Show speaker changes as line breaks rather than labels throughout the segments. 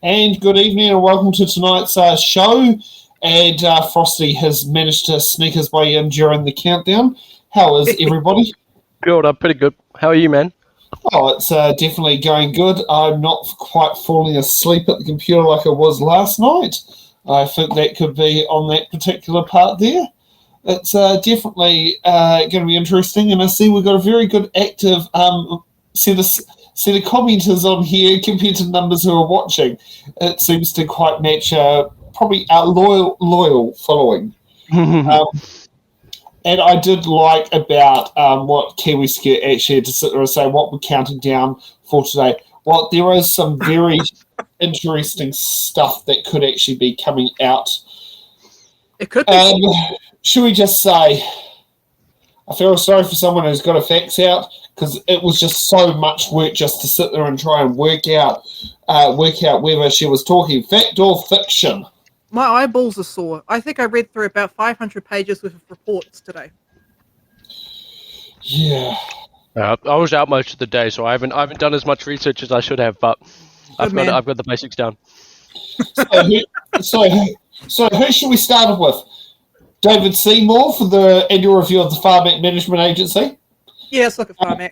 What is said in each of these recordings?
And good evening and welcome to tonight's show. And Frosty has managed to sneak his way in during the countdown. How is everybody?
Good, I'm pretty good. How are you, man?
Oh, it's definitely going good. I'm not quite falling asleep at the computer like I was last night. I think that could be on that particular part there. It's definitely going to be interesting. And I see we've got a very good active set of commenters on here compared to numbers who are watching. It seems to quite match probably our loyal following. And I did like about what Kiwi Skirt actually had to sit there and say what we're counting down for today. Well, there is some very interesting stuff that could actually be coming out.
It could be.
Should we just say, I feel sorry for someone who's got a fax out, because it was just so much work just to sit there and try and work out whether she was talking fact or fiction.
My eyeballs are sore. I think I read through about 500 pages worth of reports today.
Yeah.
I was out most of the day, so I haven't done as much research as I should have, but I've got the basics down.
So who should we start with? David Seymour for the annual review of the PHARMAC Management Agency?
Yeah, let's look at PHARMAC.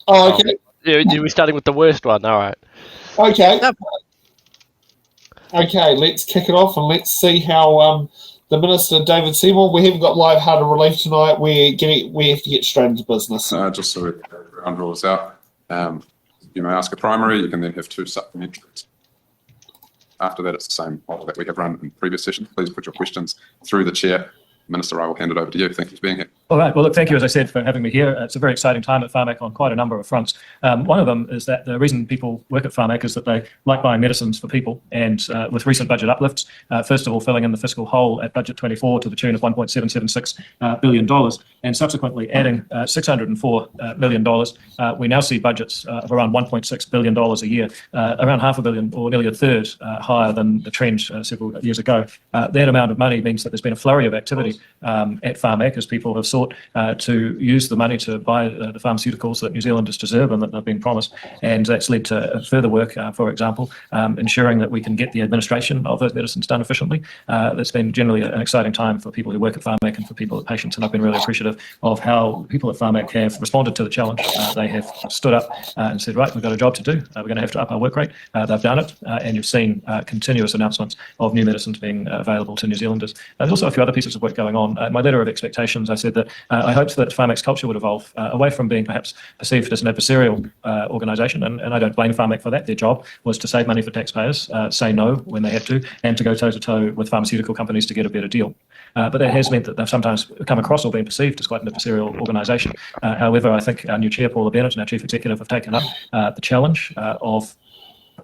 Oh, okay.
We're starting with the worst one, all right.
Okay. Okay, let's kick it off and let's see how the Minister, David Seymour, we haven't got live hard to relief tonight. We have to get straight into business.
Just so everyone rules out, you may ask a primary, you can then have two supplementaries. After that, it's the same model that we have run in previous sessions. Please put your questions through the chair. Minister, I will hand it over to you. Thank you for being here.
All right. Well, look, thank you, as I said, for having me here. It's a very exciting time at PHARMAC on quite a number of fronts. One of them is that the reason people work at PHARMAC is that they like buying medicines for people. And with recent budget uplifts, first of all, filling in the fiscal hole at budget 24 to the tune of $1.776 billion, and subsequently adding $604 million, we now see budgets of around $1.6 billion a year, around $500 million or nearly a third higher than the trend several years ago. That amount of money means that there's been a flurry of activity at PHARMAC as people have sought to use the money to buy the pharmaceuticals that New Zealanders deserve and that they've been promised. And that's led to further work, for example, ensuring that we can get the administration of those medicines done efficiently. That's been generally an exciting time for people who work at PHARMAC and for people at patients. And I've been really appreciative of how people at PHARMAC have responded to the challenge. They have stood up and said, right, we've got a job to do. We're going to have to up our work rate. They've done it. And you've seen continuous announcements of new medicines being available to New Zealanders. There's also a few other pieces of work going on. In my letter of expectations, I said that I hoped that PHARMAC's culture would evolve away from being perhaps perceived as an adversarial organisation, and I don't blame PHARMAC for that. Their job was to save money for taxpayers, say no when they had to, and to go toe-to-toe with pharmaceutical companies to get a better deal. But that has meant that they've sometimes come across or been perceived as quite an adversarial organisation. However, I think our new chair, Paula Bennett, and our chief executive have taken up the challenge of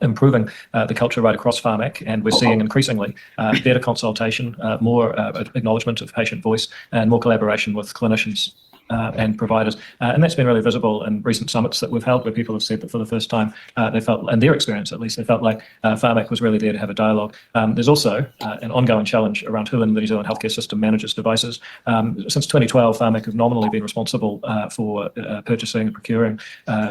improving the culture right across PHARMAC, and we're seeing increasingly better consultation, more acknowledgement of patient voice, and more collaboration with clinicians and providers. And that's been really visible in recent summits that we've held, where people have said that for the first time they felt, in their experience at least, they felt like PHARMAC was really there to have a dialogue. There's also an ongoing challenge around who in the New Zealand healthcare system manages devices. Since 2012, PHARMAC have nominally been responsible for purchasing and procuring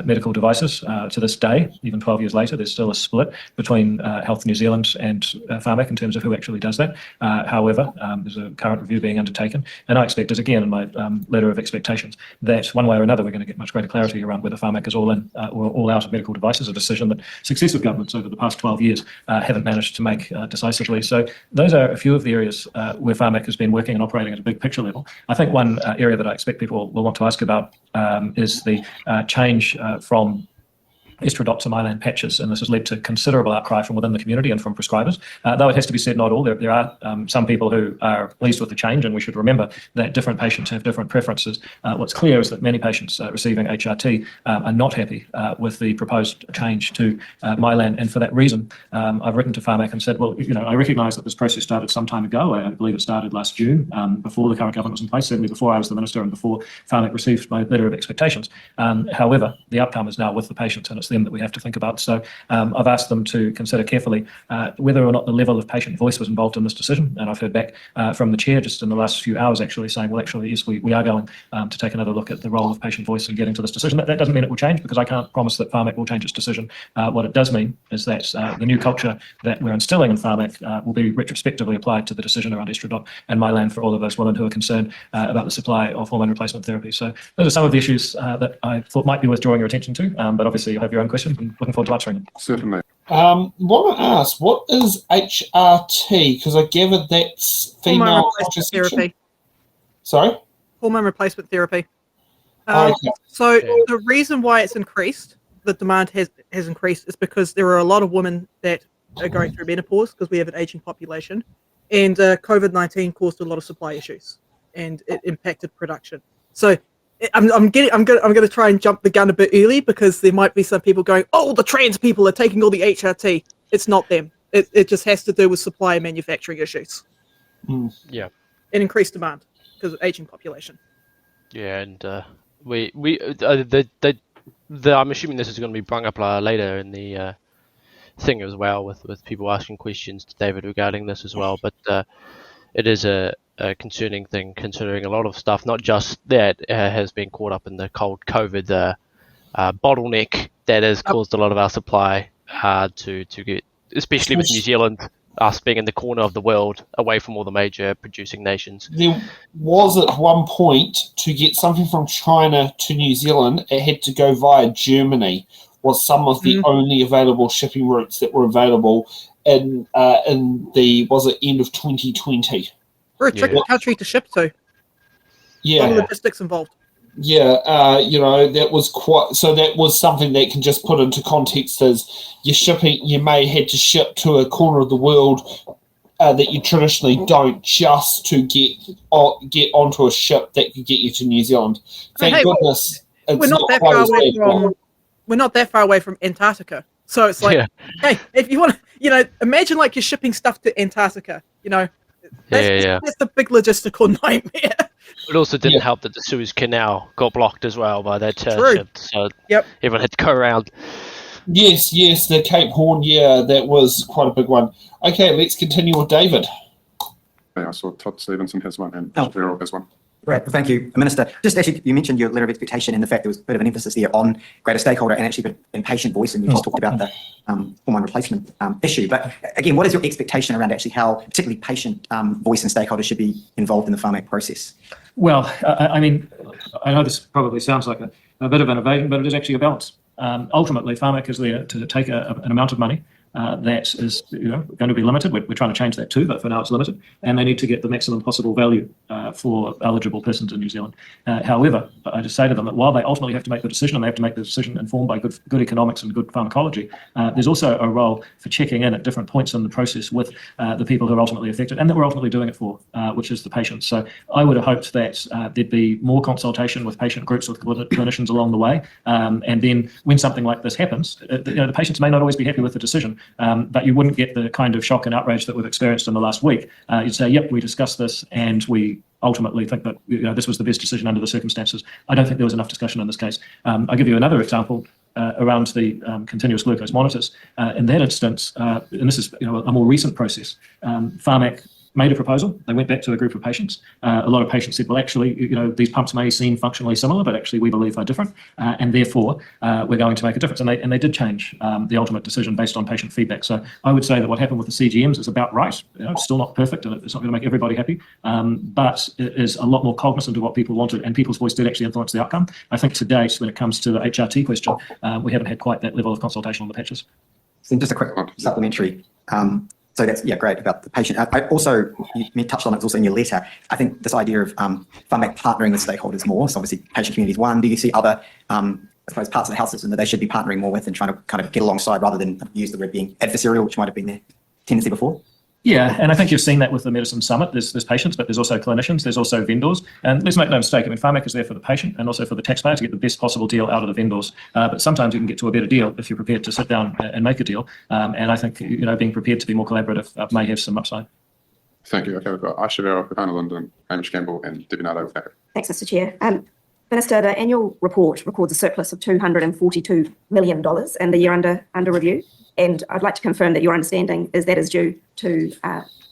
medical devices. To this day, even 12 years later, there's still a split between Health New Zealand and PHARMAC in terms of who actually does that. However, there's a current review being undertaken, and I expect, as again in my letter of expectations, that one way or another we're going to get much greater clarity around whether PHARMAC is all in or all out of medical devices, a decision that successive governments over the past 12 years haven't managed to make decisively. So those are a few of the areas where PHARMAC has been working and operating at a big picture level. I think one area that I expect people will want to ask about is the change from Estradiol and Mylan patches, and this has led to considerable outcry from within the community and from prescribers. Though it has to be said, not all. There are some people who are pleased with the change, and we should remember that different patients have different preferences. What's clear is that many patients receiving HRT are not happy with the proposed change to Mylan, and for that reason, I've written to PHARMAC and said, well, I recognise that this process started some time ago. I believe it started last June, before the current government was in place, certainly before I was the minister and before PHARMAC received my letter of expectations. However, the outcome is now with the patients, and it's them that we have to think about. So I've asked them to consider carefully whether or not the level of patient voice was involved in this decision, and I've heard back from the chair just in the last few hours actually saying, well, actually, yes, we are going to take another look at the role of patient voice in getting to this decision. That doesn't mean it will change, because I can't promise that PHARMAC will change its decision. What it does mean is that the new culture that we're instilling in PHARMAC will be retrospectively applied to the decision around Estradiol and Mylan for all of those women who are concerned about the supply of hormone replacement therapy. So those are some of the issues that I thought might be worth drawing your attention to, but obviously you have your own questions. I'm looking forward to answering them.
Certainly.
Want to ask, what is HRT? Because I gather that's
Hormone
female
replacement
contraception.
therapy.
Sorry?
Hormone replacement therapy.
Okay.
So the reason why it's increased, the demand has increased, is because there are a lot of women that are going through menopause because we have an aging population, and COVID-19 caused a lot of supply issues, and it impacted production. So I'm going to try and jump the gun a bit early, because there might be some people going, oh, the trans people are taking all the HRT. It's not them. It just has to do with supply and manufacturing issues.
Yeah.
And increased demand because of aging population.
Yeah, and I'm assuming this is going to be brought up later in the thing as well, with people asking questions to David regarding this as well. But it is a concerning thing, considering a lot of stuff, not just that has been caught up in the cold COVID bottleneck that has caused a lot of our supply to get, especially with New Zealand, us being in the corner of the world away from all the major producing nations.
There was at one point, to get something from China to New Zealand, it had to go via Germany, was some of the only available shipping routes that were available in the, was it end of 2020?
We're a tricky country to ship to.
Yeah.
A lot of logistics involved.
Yeah, that was quite, so that was something that can just put into context as you're shipping, you may had to ship to a corner of the world that you traditionally don't, just to get onto a ship that could get you to New Zealand. Thank goodness
we're not that far away from, we're not that far away from Antarctica. So it's like, hey, if you want to, imagine like you're shipping stuff to Antarctica, that's the big logistical nightmare.
It also didn't help that the Suez Canal got blocked as well by that ship, so everyone had to go around.
Yes, the Cape Horn, that was quite a big one. Okay, let's continue with David.
I saw Todd Stevenson has one, and Cheryl has one.
Right, thank you, Minister. Just actually, you mentioned your letter of expectation and the fact there was a bit of an emphasis there on greater stakeholder and actually in patient voice, and you just talked about the hormone replacement issue. But again, what is your expectation around actually how particularly patient voice and stakeholders should be involved in the PHARMAC process?
Well, I mean, I know this probably sounds like a bit of an evasion, but it is actually a balance. Ultimately, PHARMAC is there to take an amount of money that is going to be limited. We're trying to change that too, but for now it's limited, and they need to get the maximum possible value for eligible persons in New Zealand. However, I just say to them that while they ultimately have to make the decision, and they have to make the decision informed by good economics and good pharmacology, there's also a role for checking in at different points in the process with the people who are ultimately affected and that we're ultimately doing it for, which is the patients. So I would have hoped that there'd be more consultation with patient groups, with clinicians along the way, and then when something like this happens, the patients may not always be happy with the decision, but you wouldn't get the kind of shock and outrage that we've experienced in the last week. You'd say, yep, we discussed this and we ultimately think that this was the best decision under the circumstances. I don't think there was enough discussion in this case. I'll give you another example around the continuous glucose monitors. In that instance, and this is a more recent process, PHARMAC made a proposal. They went back to a group of patients. A lot of patients said, well, actually, these pumps may seem functionally similar, but actually we believe they're different, and therefore we're going to make a difference. And they did change the ultimate decision based on patient feedback. So I would say that what happened with the CGMs is about right. It's still not perfect, and it's not going to make everybody happy, but it is a lot more cognizant of what people wanted, and people's voice did actually influence the outcome. I think to date, when it comes to the HRT question, we haven't had quite that level of consultation on the patches.
So just a quick supplementary. So that's, great about the patient. I also, you touched on it also in your letter, I think this idea of PHARMAC partnering with stakeholders more, so obviously patient community is one. Do you see other I suppose, parts of the health system that they should be partnering more with and trying to kind of get alongside rather than use the word being adversarial, which might have been their tendency before?
Yeah, and I think you've seen that with the Medicine Summit. There's patients, but there's also clinicians, there's also vendors. And let's make no mistake, I mean, PHARMAC is there for the patient and also for the taxpayer to get the best possible deal out of the vendors. But sometimes you can get to a better deal if you're prepared to sit down and make a deal. And I think, being prepared to be more collaborative may have some upside.
Thank you. Okay, we've got Aotearoa, Panelist, and Hamish Campbell, and Debbie Nardo with that.
Thanks, Mr. Chair. Minister, the annual report records a surplus of $242 million in the year under review. And I'd like to confirm that your understanding is that is due to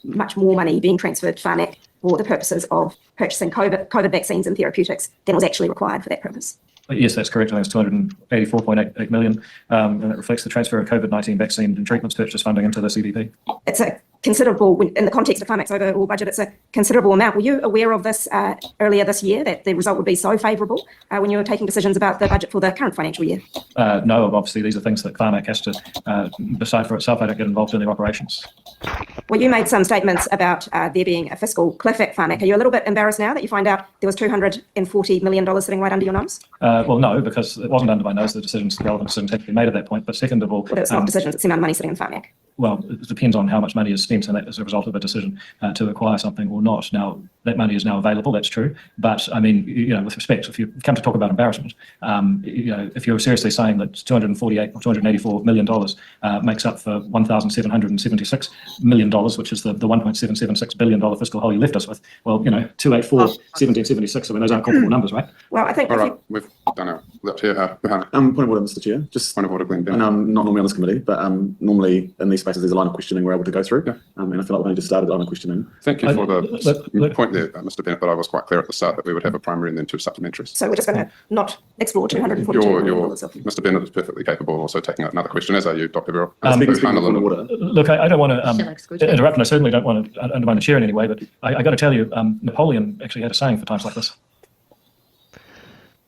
much more money being transferred to PHARMAC for the purposes of purchasing COVID vaccines and therapeutics than was actually required for that purpose.
Yes, that's correct. I think it's $284.88 million, and it reflects the transfer of COVID-19 vaccine and treatments purchase funding into the CDP.
It's a considerable, in the context of PHARMAC's overall budget, it's a considerable amount. Were you aware of this earlier this year, that the result would be so favourable when you were taking decisions about the budget for the current financial year?
No, obviously these are things that PHARMAC has to decide for itself. I don't get involved in their operations.
Well, you made some statements about there being a fiscal cliff at PHARMAC. Are you a little bit embarrassed now that you find out there was $240 million sitting right under your nose?
Well, no, because it wasn't under my nose. The relevant decisions had to be made at that point. But second of all,
Well, it's not decisions, it's the amount of money sitting in PHARMAC.
Well, it depends on how much money is spent, and that is a result of a decision to acquire something or not. Now, that money is now available, that's true. But I mean, with respect, if you come to talk about embarrassment, if you're seriously saying that $248 or $284 million makes up for $1,776 million, which is the $1.776 billion fiscal hole you left us with, well, 284, 1776, I mean, those aren't comparable numbers, right?
Well, I think
All right, we've done our left here.
Point of order, Mr. Chair. Just
Point of order, Glenn.
and I'm not normally on this committee, but normally in these spaces there's a line of questioning we're able to go through.
Yeah.
And I feel like we've only just started the line of questioning.
Thank you for the
Look-
point there, Mr. Bennett, but I was quite clear at the start that we would have a primary and then two supplementaries.
so. We're just going to not explore $242 million.
Mr. Bennett is perfectly capable of also taking another question, as are you, Dr. Verrill.
Speaking of point of order,
Look, I don't want to interrupt, and I certainly don't want to undermine the chair in any way, but I got to tell you, Napoleon actually had a saying for times like this.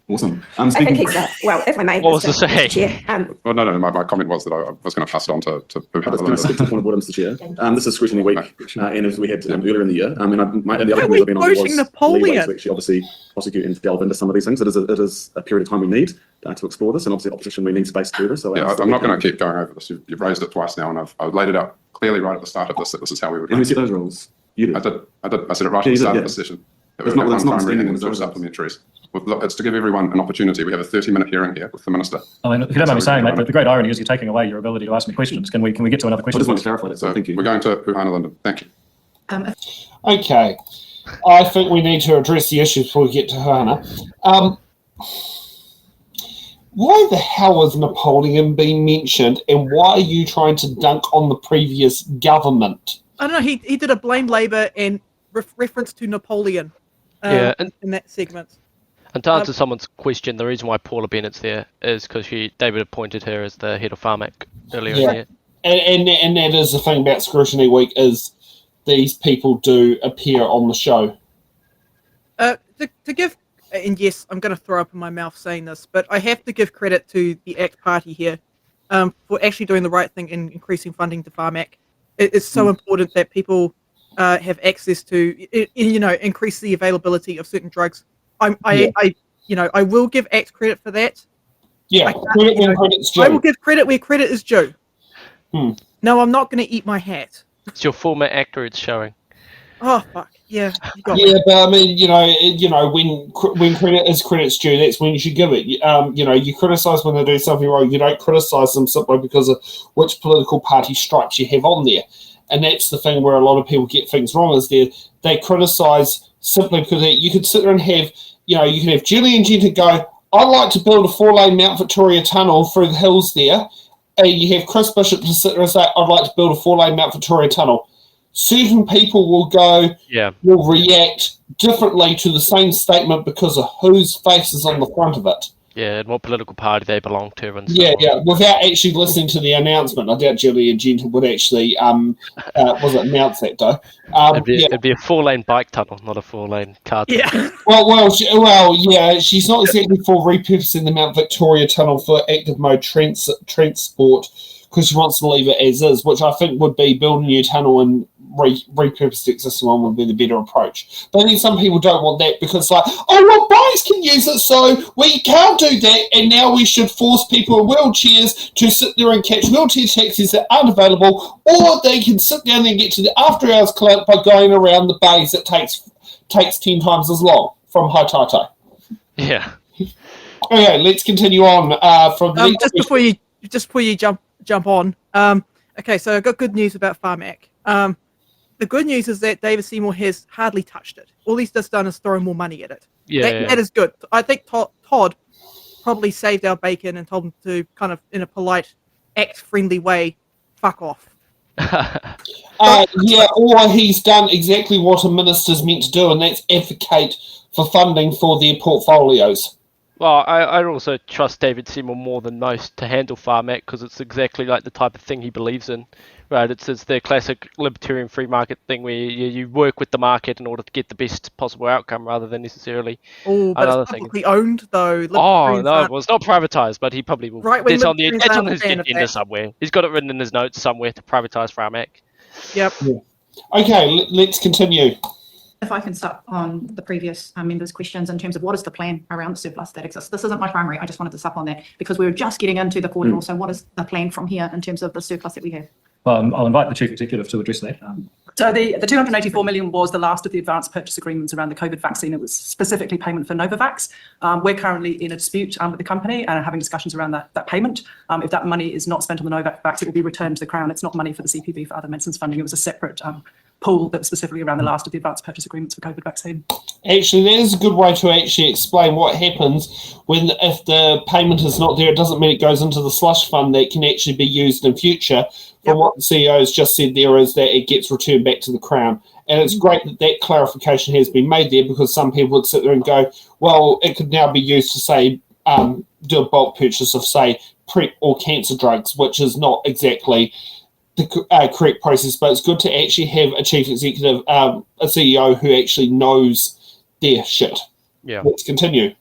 awesome.
I think
Speaking,
he's well, if I may.
What was the
Mr.
say?
Chair,
Well, no, my comment was that I was going to pass it on to
can I speak to the point of order, Mr. Chair? This is scrutiny week, and as we had earlier in the year, and the other
Why are
comments
we
I've been on
quoting
was
Napoleon?
leeway to actually obviously prosecute and delve into some of these things. It is a period of time we need to explore this, and obviously opposition, we need space to do this. So
Yeah, I'm not going to keep going over this. You've raised it twice now, and I've laid it out clearly right at the start of this that this is how we would.
And we set those rules. You did.
I did. I said it right at the start of the session. That we would have
that's
one
not
primary and then
standing
two
in the
supplementaries. It's to give everyone an opportunity. We have a 30-minute hearing here with the minister.
I mean, if you don't mind me saying that, but the great irony is you're taking away your ability to ask me questions. Can we get to another
I
question?
just want to
please?
clarify that.
So
So thank you.
we're going to Puhana London. Thank you.
Okay. I think we need to address the issue before we get to Hannah. Why the hell is Napoleon being mentioned, and why are you trying to dunk on the previous government?
I don't know, he did a blame Labour and reference to Napoleon
Yeah, and
in that segment.
to answer someone's question, the reason why Paula Bennett's there is because David appointed her as the head of PHARMAC earlier in the year.
And that is the thing about Scrutiny Week is these people do appear on the show.
To give, and yes, I'm going to throw up in my mouth saying this, but I have to give credit to the ACT Party here for actually doing the right thing in increasing funding to PHARMAC. It's so important that people have access to, increase the availability of certain drugs. I will give ACT credit for that.
Yeah, credit when credit's due.
I will give credit where credit is due. No, I'm not going to eat my hat.
It's your former actor it's showing.
Oh fuck yeah! You got
Yeah,
me.
but I mean, when credit is credit's due, that's when you should give it. You criticise when they do something wrong. You don't criticise them simply because of which political party stripes you have on there. And that's the thing where a lot of people get things wrong is they criticise simply because you could sit there and have, you can have Julian Genter go, I'd like to build a 4-lane Mount Victoria tunnel through the hills there. And you have Chris Bishop to sit there and say, I'd like to build a 4-lane Mount Victoria tunnel. Certain people will react differently to the same statement because of whose face is on the front of it.
Yeah, and what political party they belong to and so
Yeah,
on.
yeah. Without actually listening to the announcement, I doubt Julian Genter would actually announce that though.
It'd be a 4-lane bike tunnel, not a 4-lane car tunnel.
Yeah.
Yeah. She's not exactly for repurposing the Mount Victoria tunnel for active mode transport because she wants to leave it as is, which I think would be building a new tunnel and repurpose the existing one would be the better approach. But then some people don't want that because like, oh, well, bikes can use it, so we can't do that, and now we should force people in wheelchairs to sit there and catch wheelchair taxis that aren't available, or they can sit down and get to the after-hours clinic by going around the bays that takes 10 times as long from Haitatai.
Yeah.
Okay, let's continue on from the
just before you jump on. Okay, so I've got good news about PHARMAC. The good news is that David Seymour has hardly touched it. All he's just done is throw more money at it. That is good. I think Todd probably saved our bacon and told him to kind of, in a polite, act-friendly way, fuck off.
Yeah, or he's done exactly what a minister's meant to do, and that's advocate for funding for their portfolios.
Well, I also trust David Seymour more than most to handle PHARMAC because it's exactly like the type of thing he believes in, right? It's the classic libertarian free market thing where you work with the market in order to get the best possible outcome rather than necessarily
another thing. Publicly owned, though.
Oh, no, well, it's not privatized, but he probably will.
Right,
it's on his agenda somewhere. He's got it written in his notes somewhere to privatise PHARMAC.
Yep.
Yeah. Okay, let's continue.
If I can start on the previous members' questions in terms of what is the plan around the surplus that exists. This isn't my primary, I just wanted to sup on that because we were just getting into the quarter. So what is the plan from here in terms of the surplus that we have?
Well, I'll invite the Chief Executive to address that.
So the 284 million was the last of the advanced purchase agreements around the COVID vaccine. It was specifically payment for Novavax. We're currently in a dispute with the company and having discussions around that payment. If that money is not spent on the Novavax, it will be returned to the Crown. It's not money for the CPB for other medicines funding. It was a separate pool that was specifically around the last of the advanced purchase agreements for COVID vaccine.
Actually, that is a good way to actually explain what happens when, if the payment is not there, it doesn't mean it goes into the slush fund that can actually be used in future. From what the CEO has just said there is that it gets returned back to the Crown. And it's great that that clarification has been made there because some people would sit there and go, well, it could now be used to, say, do a bulk purchase of, say, PrEP or cancer drugs, which is not exactly the correct process, but it's good to actually have a chief executive, a CEO who actually knows their shit.
Yeah.
Let's continue.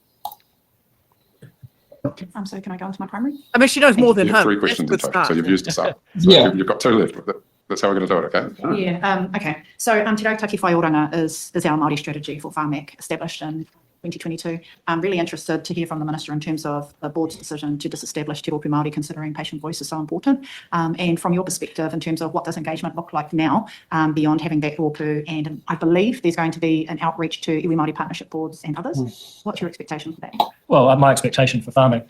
So can I go into my primary?
I mean, she knows more than
You have
him.
3 questions in total,
Start.
so you've used this up. So
Yeah.
You've got 2 left. That's how we're going to do it, okay?
Yeah, okay. So Te Rautaki Whai Oranga is our Māori strategy for PHARMAC, established in 2022. I'm really interested to hear from the Minister in terms of the board's decision to disestablish Te Rōpū Māori, considering patient voice is so important. And from your perspective, in terms of what does engagement look like now, beyond having that rōpū, and I believe there's going to be an outreach to iwi Māori partnership boards and others. What's your expectation for that?
Well, my expectation for PHARMAC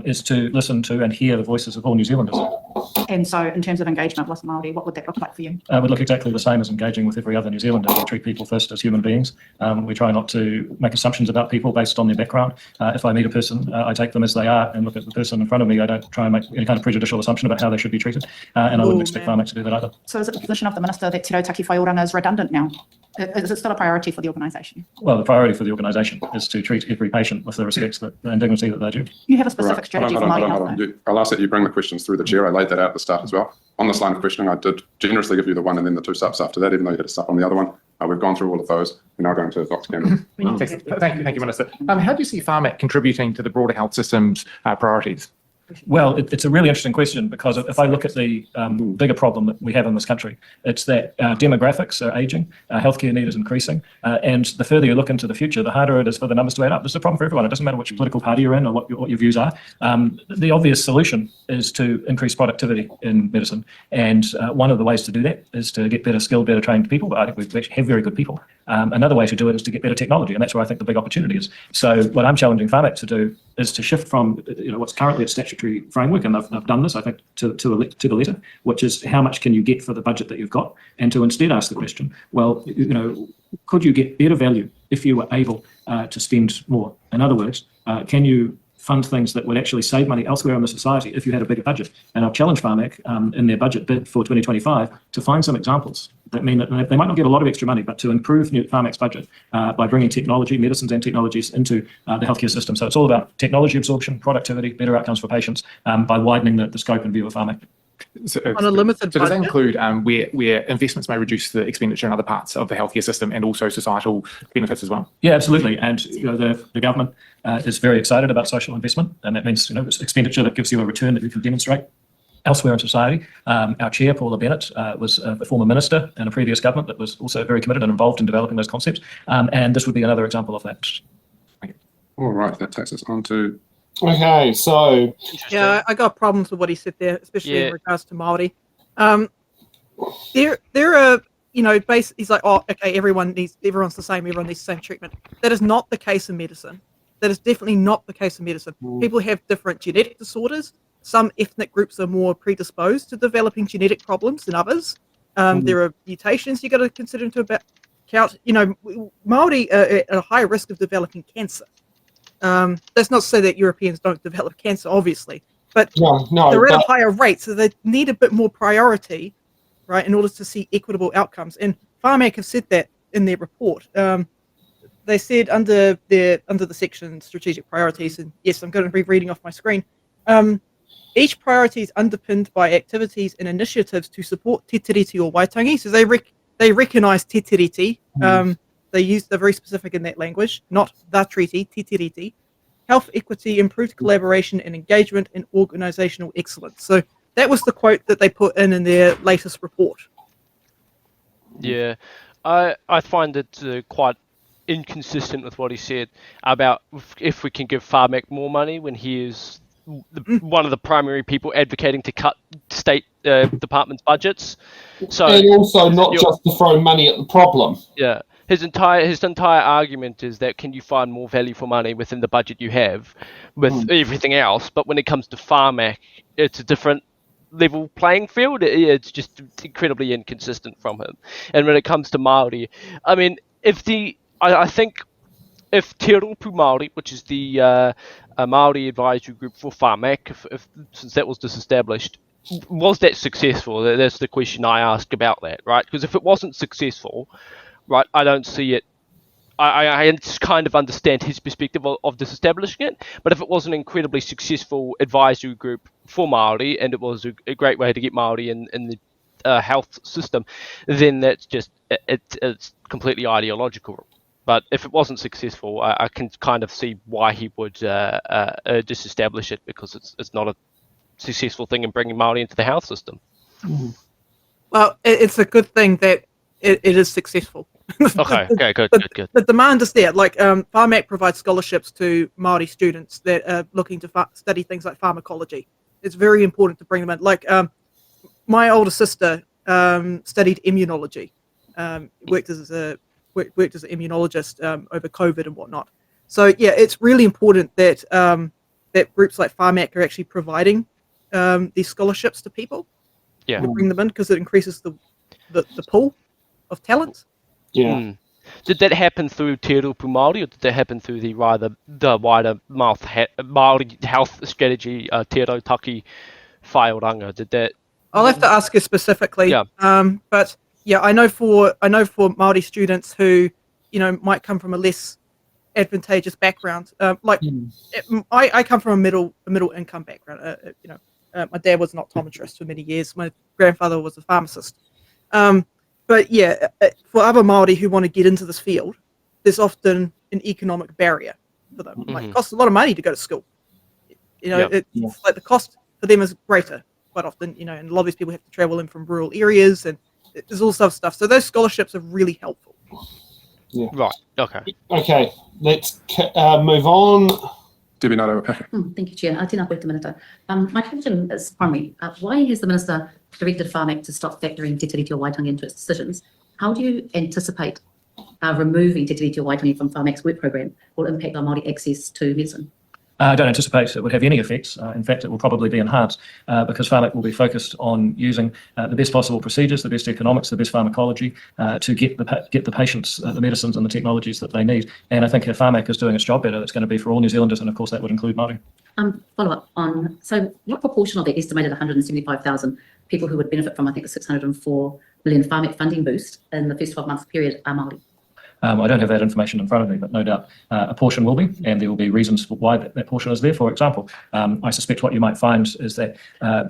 is to listen to and hear the voices of all New Zealanders.
And so in terms of engagement with Māori, what would that look like for you?
Would look exactly the same as engaging with every other New Zealander. We treat people first as human beings. We try not to make assumptions about people based on their background. If I meet a person, I take them as they are and look at the person in front of me. I don't try and make any kind of prejudicial assumption about how they should be treated. And I wouldn't expect PHARMAC to do that either.
So is it the position of the Minister that Te Rautaki Whai Oranga is redundant now? Is it still a priority for the organisation?
Well, the priority for the organisation is to treat every patient with the respect and dignity that they do.
You have a specific strategy for Māori health.
I'll ask that you bring the questions through the chair. I laid that out at the start as well. On this line of questioning, I did generously give you the one and then the 2 subs after that, even though you had a sub on the other one. We've gone through all of those. We're now going to Dr. Cameron.
Thank you, Minister. How do you see PHARMAC contributing to the broader health system's priorities?
Well, it's a really interesting question because if I look at the bigger problem that we have in this country, it's that demographics are aging, healthcare need is increasing, and the further you look into the future, the harder it is for the numbers to add up. This is a problem for everyone. It doesn't matter which political party you're in or what your views are. The obvious solution is to increase productivity in medicine, and one of the ways to do that is to get better skilled, better trained people. But I think we actually have very good people. Another way to do it is to get better technology, and that's where I think the big opportunity is. So what I'm challenging PHARMAC to do is to shift from what's currently a statutory framework, and I've done this, I think, to the letter, which is how much can you get for the budget that you've got, and to instead ask the question, well, could you get better value if you were able to spend more? In other words, can you fund things that would actually save money elsewhere in the society if you had a bigger budget? And I've challenged PHARMAC in their budget bid for 2025 to find some examples that mean that they might not get a lot of extra money, but to improve PHARMAC's budget by bringing technology, medicines and technologies into the healthcare system. So it's all about technology absorption, productivity, better outcomes for patients by widening the scope and view of PHARMAC.
So,
On a limited
does that
budget?
include where investments may reduce the expenditure in other parts of the healthcare system and also societal benefits as well?
Yeah, absolutely. And the government is very excited about social investment, and that means expenditure that gives you a return that you can demonstrate. elsewhere in society. Our chair, Paula Bennett, was a former minister in a previous government that was also very committed and involved in developing those concepts. And this would be another example of that.
All right, that takes us on to.
Okay, so
Yeah, I got problems with what he said there, especially in regards to Māori. There are, he's like, oh, okay, everyone's the same, everyone needs the same treatment. That is not the case in medicine. That is definitely not the case in medicine. People have different genetic disorders. Some ethnic groups are more predisposed to developing genetic problems than others. There are mutations you got to consider into account. Māori are at a high risk of developing cancer. That's not to say that Europeans don't develop cancer, obviously, but they're at a higher rate, so they need a bit more priority, right, in order to see equitable outcomes. And PHARMAC have said that in their report. They said under the section strategic priorities, and yes, I'm going to be reading off my screen. Each priority is underpinned by activities and initiatives to support te tiriti o Waitangi. So they recognise te tiriti. They're very specific in that language, not the treaty, te tiriti. Health equity, improved collaboration and engagement, and organisational excellence. So that was the quote that they put in their latest report.
Yeah, I find it quite inconsistent with what he said about if we can give PHARMAC more money when he is one of the primary people advocating to cut state departments' budgets. So,
and also not just to throw money at the problem.
Yeah. His entire argument is that can you find more value for money within the budget you have with everything else, but when it comes to PHARMAC, it's a different level playing field. It's just incredibly inconsistent from him. And when it comes to Māori, I mean, I think if Te Rōpū Māori, which is the Māori advisory group for PHARMAC, since that was disestablished, was that successful? That's the question I ask about that, right? Because if it wasn't successful, right, I don't see it. I just kind of understand his perspective of disestablishing it, but if it was an incredibly successful advisory group for Māori and it was a great way to get Māori in the health system, then that's just it's completely ideological. But if it wasn't successful, I can kind of see why he would disestablish it, because it's not a successful thing in bringing Māori into the health system.
Well, it's a good thing that it is successful.
Okay, good.
The demand is there. Like PHARMAC provides scholarships to Māori students that are looking to study things like pharmacology. It's very important to bring them in. Like my older sister studied immunology, worked as an immunologist over COVID and whatnot. So yeah, it's really important that that groups like PHARMAC are actually providing these scholarships to people.
Yeah,
to bring them in, because it increases the pool of talent.
Yeah.
Did that happen through Te Rōpū Māori, or did that happen through the wider Māori health strategy, Te Rautaki Whai Oranga? Did that?
I'll have to ask you specifically.
Yeah.
But yeah, I know for Māori students who might come from a less advantageous background. I come from a middle income background. My dad was an optometrist for many years. My grandfather was a pharmacist. But yeah, for other Māori who want to get into this field, there's often an economic barrier for them. Like, it costs a lot of money to go to school. It's like the cost for them is greater quite often. And a lot of these people have to travel in from rural areas, and there's all sorts of stuff. So those scholarships are really helpful.
Yeah.
Right. Okay.
Okay. Let's move on.
Debbie Nato.
Thank you, Chair. Tēnā koe te Minister. My question is primary. Why has the Minister directed PHARMAC to stop factoring te tiriti o Waitangi into its decisions? How do you anticipate removing te tiriti o Waitangi from PHARMAC's work program will impact our Māori access to medicine?
I don't anticipate it would have any effects. In fact, it will probably be enhanced because PHARMAC will be focused on using the best possible procedures, the best economics, the best pharmacology to get the patients the medicines and the technologies that they need. And I think if PHARMAC is doing its job better, it's going to be for all New Zealanders, and of course that would include Māori.
Follow up on, so what proportion of the estimated 175,000 people who would benefit from, I think, the 604 million PHARMAC funding boost in the first 12 months period are Māori?
I don't have that information in front of me, but no doubt a portion will be, and there will be reasons for why that portion is there. For example, I suspect what you might find is that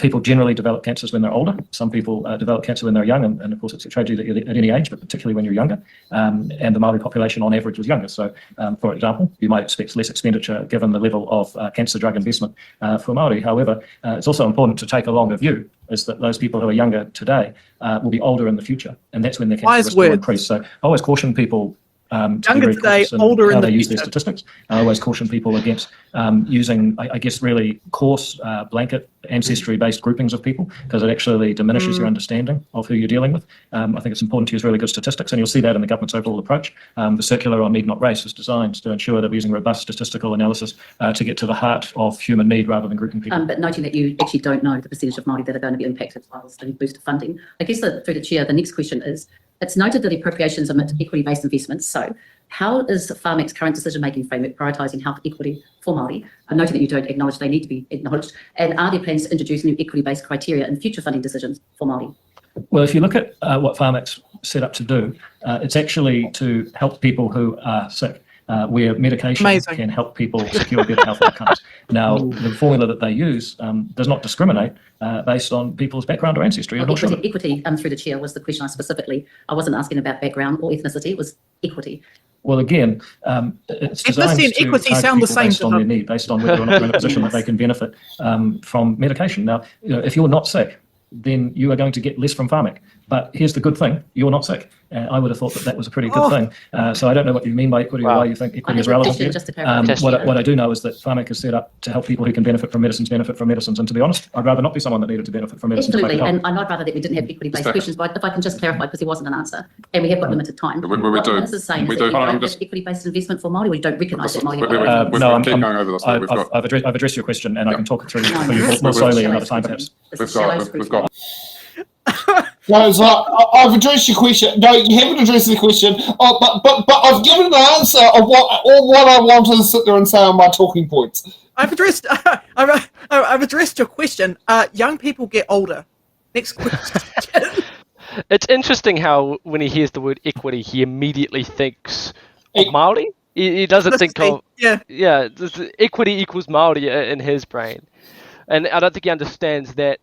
people generally develop cancers when they're older. Some people develop cancer when they're young, and of course it's a tragedy at any age, but particularly when you're younger. And the Māori population on average was younger. So, for example, you might expect less expenditure given the level of cancer drug investment for Māori. However, it's also important to take a longer view, is that those people who are younger today will be older in the future, and that's when their cancer risk will increase. So I always caution people to be very cautious in how they use their statistics. I always caution people against using, I guess, really coarse blanket ancestry-based groupings of people, because it actually diminishes your understanding of who you're dealing with. I think it's important to use really good statistics, and you'll see that in the government's overall approach. The circular on need not race is designed to ensure that we're using robust statistical analysis to get to the heart of human need rather than grouping people.
But noting that you actually don't know the percentage of Māori that are going to be impacted by this boost of funding, I guess through the chair, the next question is, it's noted that the appropriations omit equity-based investments. So how is PHARMAC's current decision-making framework prioritising health equity for Māori? I'm noting that you don't acknowledge they need to be acknowledged. And are there plans to introduce new equity-based criteria in future funding decisions for Māori?
Well, if you look at what PHARMAC's set up to do, it's actually to help people who are sick. Where medication can help people secure better health outcomes. Now, the formula that they use does not discriminate based on people's background or ancestry.
Equity, through the chair, was the question I wasn't asking about background or ethnicity, it was equity.
Well, again, it's designed to
equity
target
sound the
people
same
based on their need, based on whether or not they're in a position that they can benefit from medication. Now, if you're not sick, then you are going to get less from PHARMAC. But here's the good thing, you're not sick. I would have thought that was a pretty good thing. So I don't know what you mean by equity or why you think equity is relevant here. What I do know is that PHARMAC is set up to help people who can benefit from medicines. And to be honest, I'd rather not be someone that needed to benefit from medicines.
Absolutely, and I'd rather that we didn't have equity-based questions, but if I can just clarify, because there wasn't an answer, and we have got limited time.
We do.
This is saying that you don't have equity-based investment for Māori, or you don't recognise that Māori.
No, I've addressed your question, and I can talk it through for you more slowly another time, perhaps.
We've got.
No, it's like, I've addressed your question. No, you haven't addressed the question. But I've given an answer of what I want to sit there and say on my talking points.
I've addressed your question. Young people get older. Next question.
It's interesting how when he hears the word equity, he immediately thinks of Māori. He doesn't think of equity equals Māori in his brain, and I don't think he understands that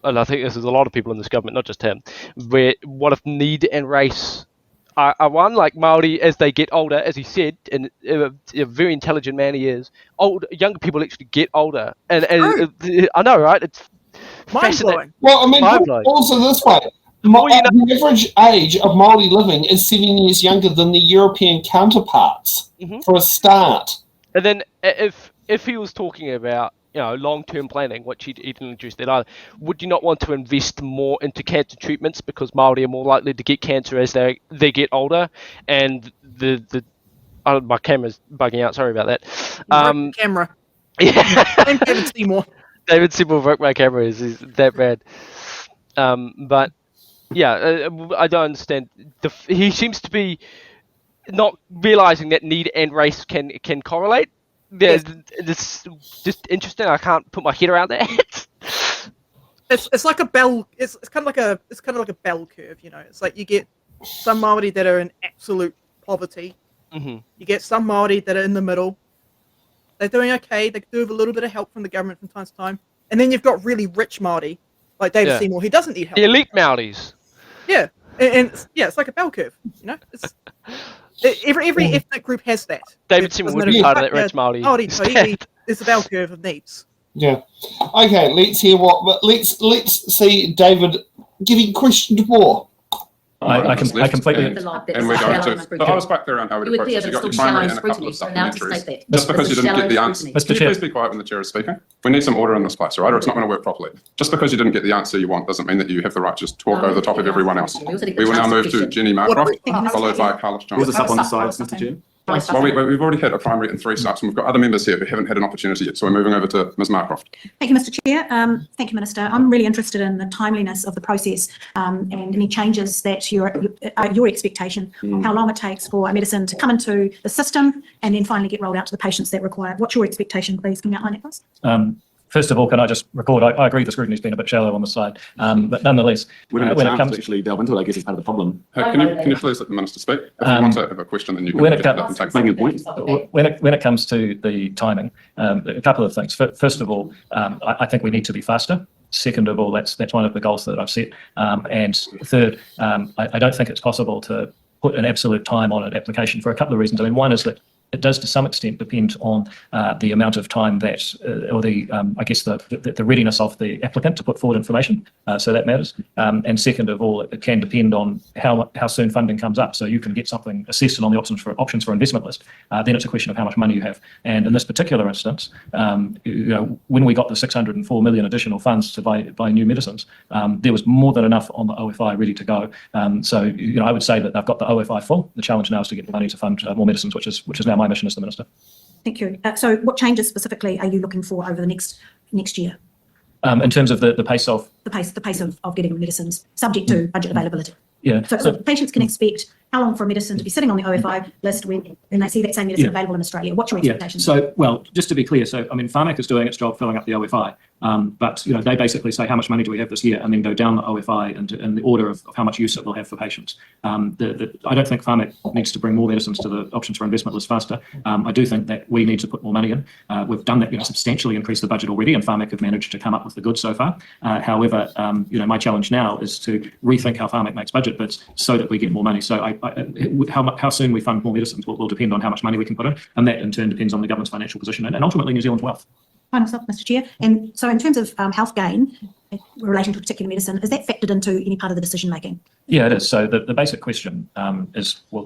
and I think this is a lot of people in this government, not just him, where what if need and race are one, like Māori, as they get older, as he said, and a very intelligent man he is, younger people actually get older. And I know, right? It's fascinating.
Well, I mean, also this way, the average age of Māori living is 7 years younger than the European counterparts, for a start.
And then if he was talking about long-term planning, which he didn't introduce that either, would you not want to invest more into cancer treatments because Māori are more likely to get cancer as they get older? And my camera's bugging out. Sorry about that.
Camera.
Yeah.
I'm David Seymour.
David Seymour broke my camera. Is that bad? But yeah, I don't understand. He seems to be not realizing that need and race can correlate. Yeah, it's just interesting. I can't put my head around that.
It's like a bell. It's kind of like a bell curve. It's like you get some Māori that are in absolute poverty. You get some Māori that are in the middle. They're doing okay. They do have a little bit of help from the government from time to time. And then you've got really rich Māori, like David Seymour, who doesn't need help.
The elite Māoris.
Yeah, and it's like a bell curve. It's every ethnic group has that.
David Seymour would be part of that rich Māori.
It's a bell curve of needs.
Yeah. Okay. Let's hear let's see David getting questioned more.
I completely.
And we're going to. But I was quite clear on how we approach this. You've got your primary and a couple of supplementaries. Just because you didn't get the answer. Can you please be quiet when the chair is speaking? We need some order in this place, right? Or it's not going to work properly. Just because you didn't get the answer you want doesn't mean that you have the right to just talk over the top of everyone else. We will now move to Jenny Marcroft, followed by Carlos Jones.
Yours is up on the sides, Mr. Chair.
Well, we've already had a primary and 3 subs, and we've got other members here who haven't had an opportunity yet, so we're moving over to Ms. Marcroft.
Thank you, Mr. Chair. Thank you, Minister. I'm really interested in the timeliness of the process and any changes that your expectation of how long it takes for a medicine to come into the system and then finally get rolled out to the patients that require it. What's your expectation, please? Can you outline it for us?
First of all, can I just record, I agree the scrutiny's been a bit shallow on the side, but nonetheless,
We don't have
when
a
it
chance
comes
to actually delve into it, I guess, is part of the problem.
Can you please let the Minister speak? If you want to have a question, then you can
when it
get up and take
Making a point.
when it comes to the timing, a couple of things. First of all, I think we need to be faster. Second of all, that's one of the goals that I've set. And third, I don't think it's possible to put an absolute time on an application for a couple of reasons. I mean, one is that it does to some extent depend on the amount of time that, or the, I guess, the readiness of the applicant to put forward information. So that matters. And second of all, it can depend on how soon funding comes up. So you can get something assessed and on the options for investment list. Then it's a question of how much money you have. And in this particular instance, when we got the 604 million additional funds to buy new medicines, there was more than enough on the OFI ready to go. So I would say that they've got the OFI full. The challenge now is to get the money to fund more medicines, which is now my mission as the Minister.
Thank you. So what changes specifically are you looking for over the next year?
In terms of the pace of?
The pace of getting medicines, subject to budget availability.
Yeah.
So patients can expect how long for a medicine to be sitting on the OFI list when they see that same medicine available in Australia? What's your expectations?
So, well, just to be clear, so I mean, PHARMAC is doing its job filling up the OFI, but they basically say how much money do we have this year, and then go down the OFI in the order of how much use it will have for patients. I don't think PHARMAC needs to bring more medicines to the options for investment list faster. I do think that we need to put more money in. We've done that, substantially increased the budget already, and PHARMAC have managed to come up with the goods so far. However, my challenge now is to rethink how PHARMAC makes budget bits so that we get more money. So how soon we fund more medicines will depend on how much money we can put in, and that in turn depends on the government's financial position and ultimately New Zealand's wealth.
Final stuff, Mr. Chair. And so in terms of health gain relating to a particular medicine, is that factored into any part of the decision making?
Yeah, it is. So the basic question is, well,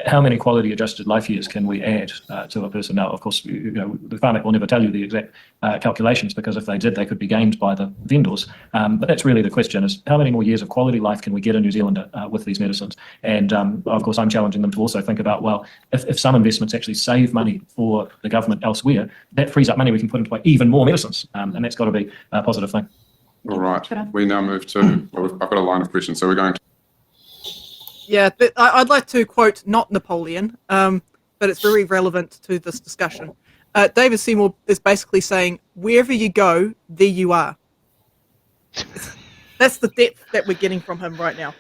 how many quality adjusted life years can we add to a person? Now, of course, the PHARMAC will never tell you the exact calculations, because if they did, they could be gamed by the vendors. But that's really the question, is how many more years of quality life can we get a New Zealander with these medicines? And of course, I'm challenging them to also think about, well, if some investments actually save money for the government elsewhere, that frees up money we can put into even more medicines. And that's got to be a positive thing.
All right. We now move to, I've got a line of questions, so we're going to.
Yeah, but I'd like to quote not Napoleon, but it's very relevant to this discussion. David Seymour is basically saying, wherever you go, there you are. That's the depth that we're getting from him right now.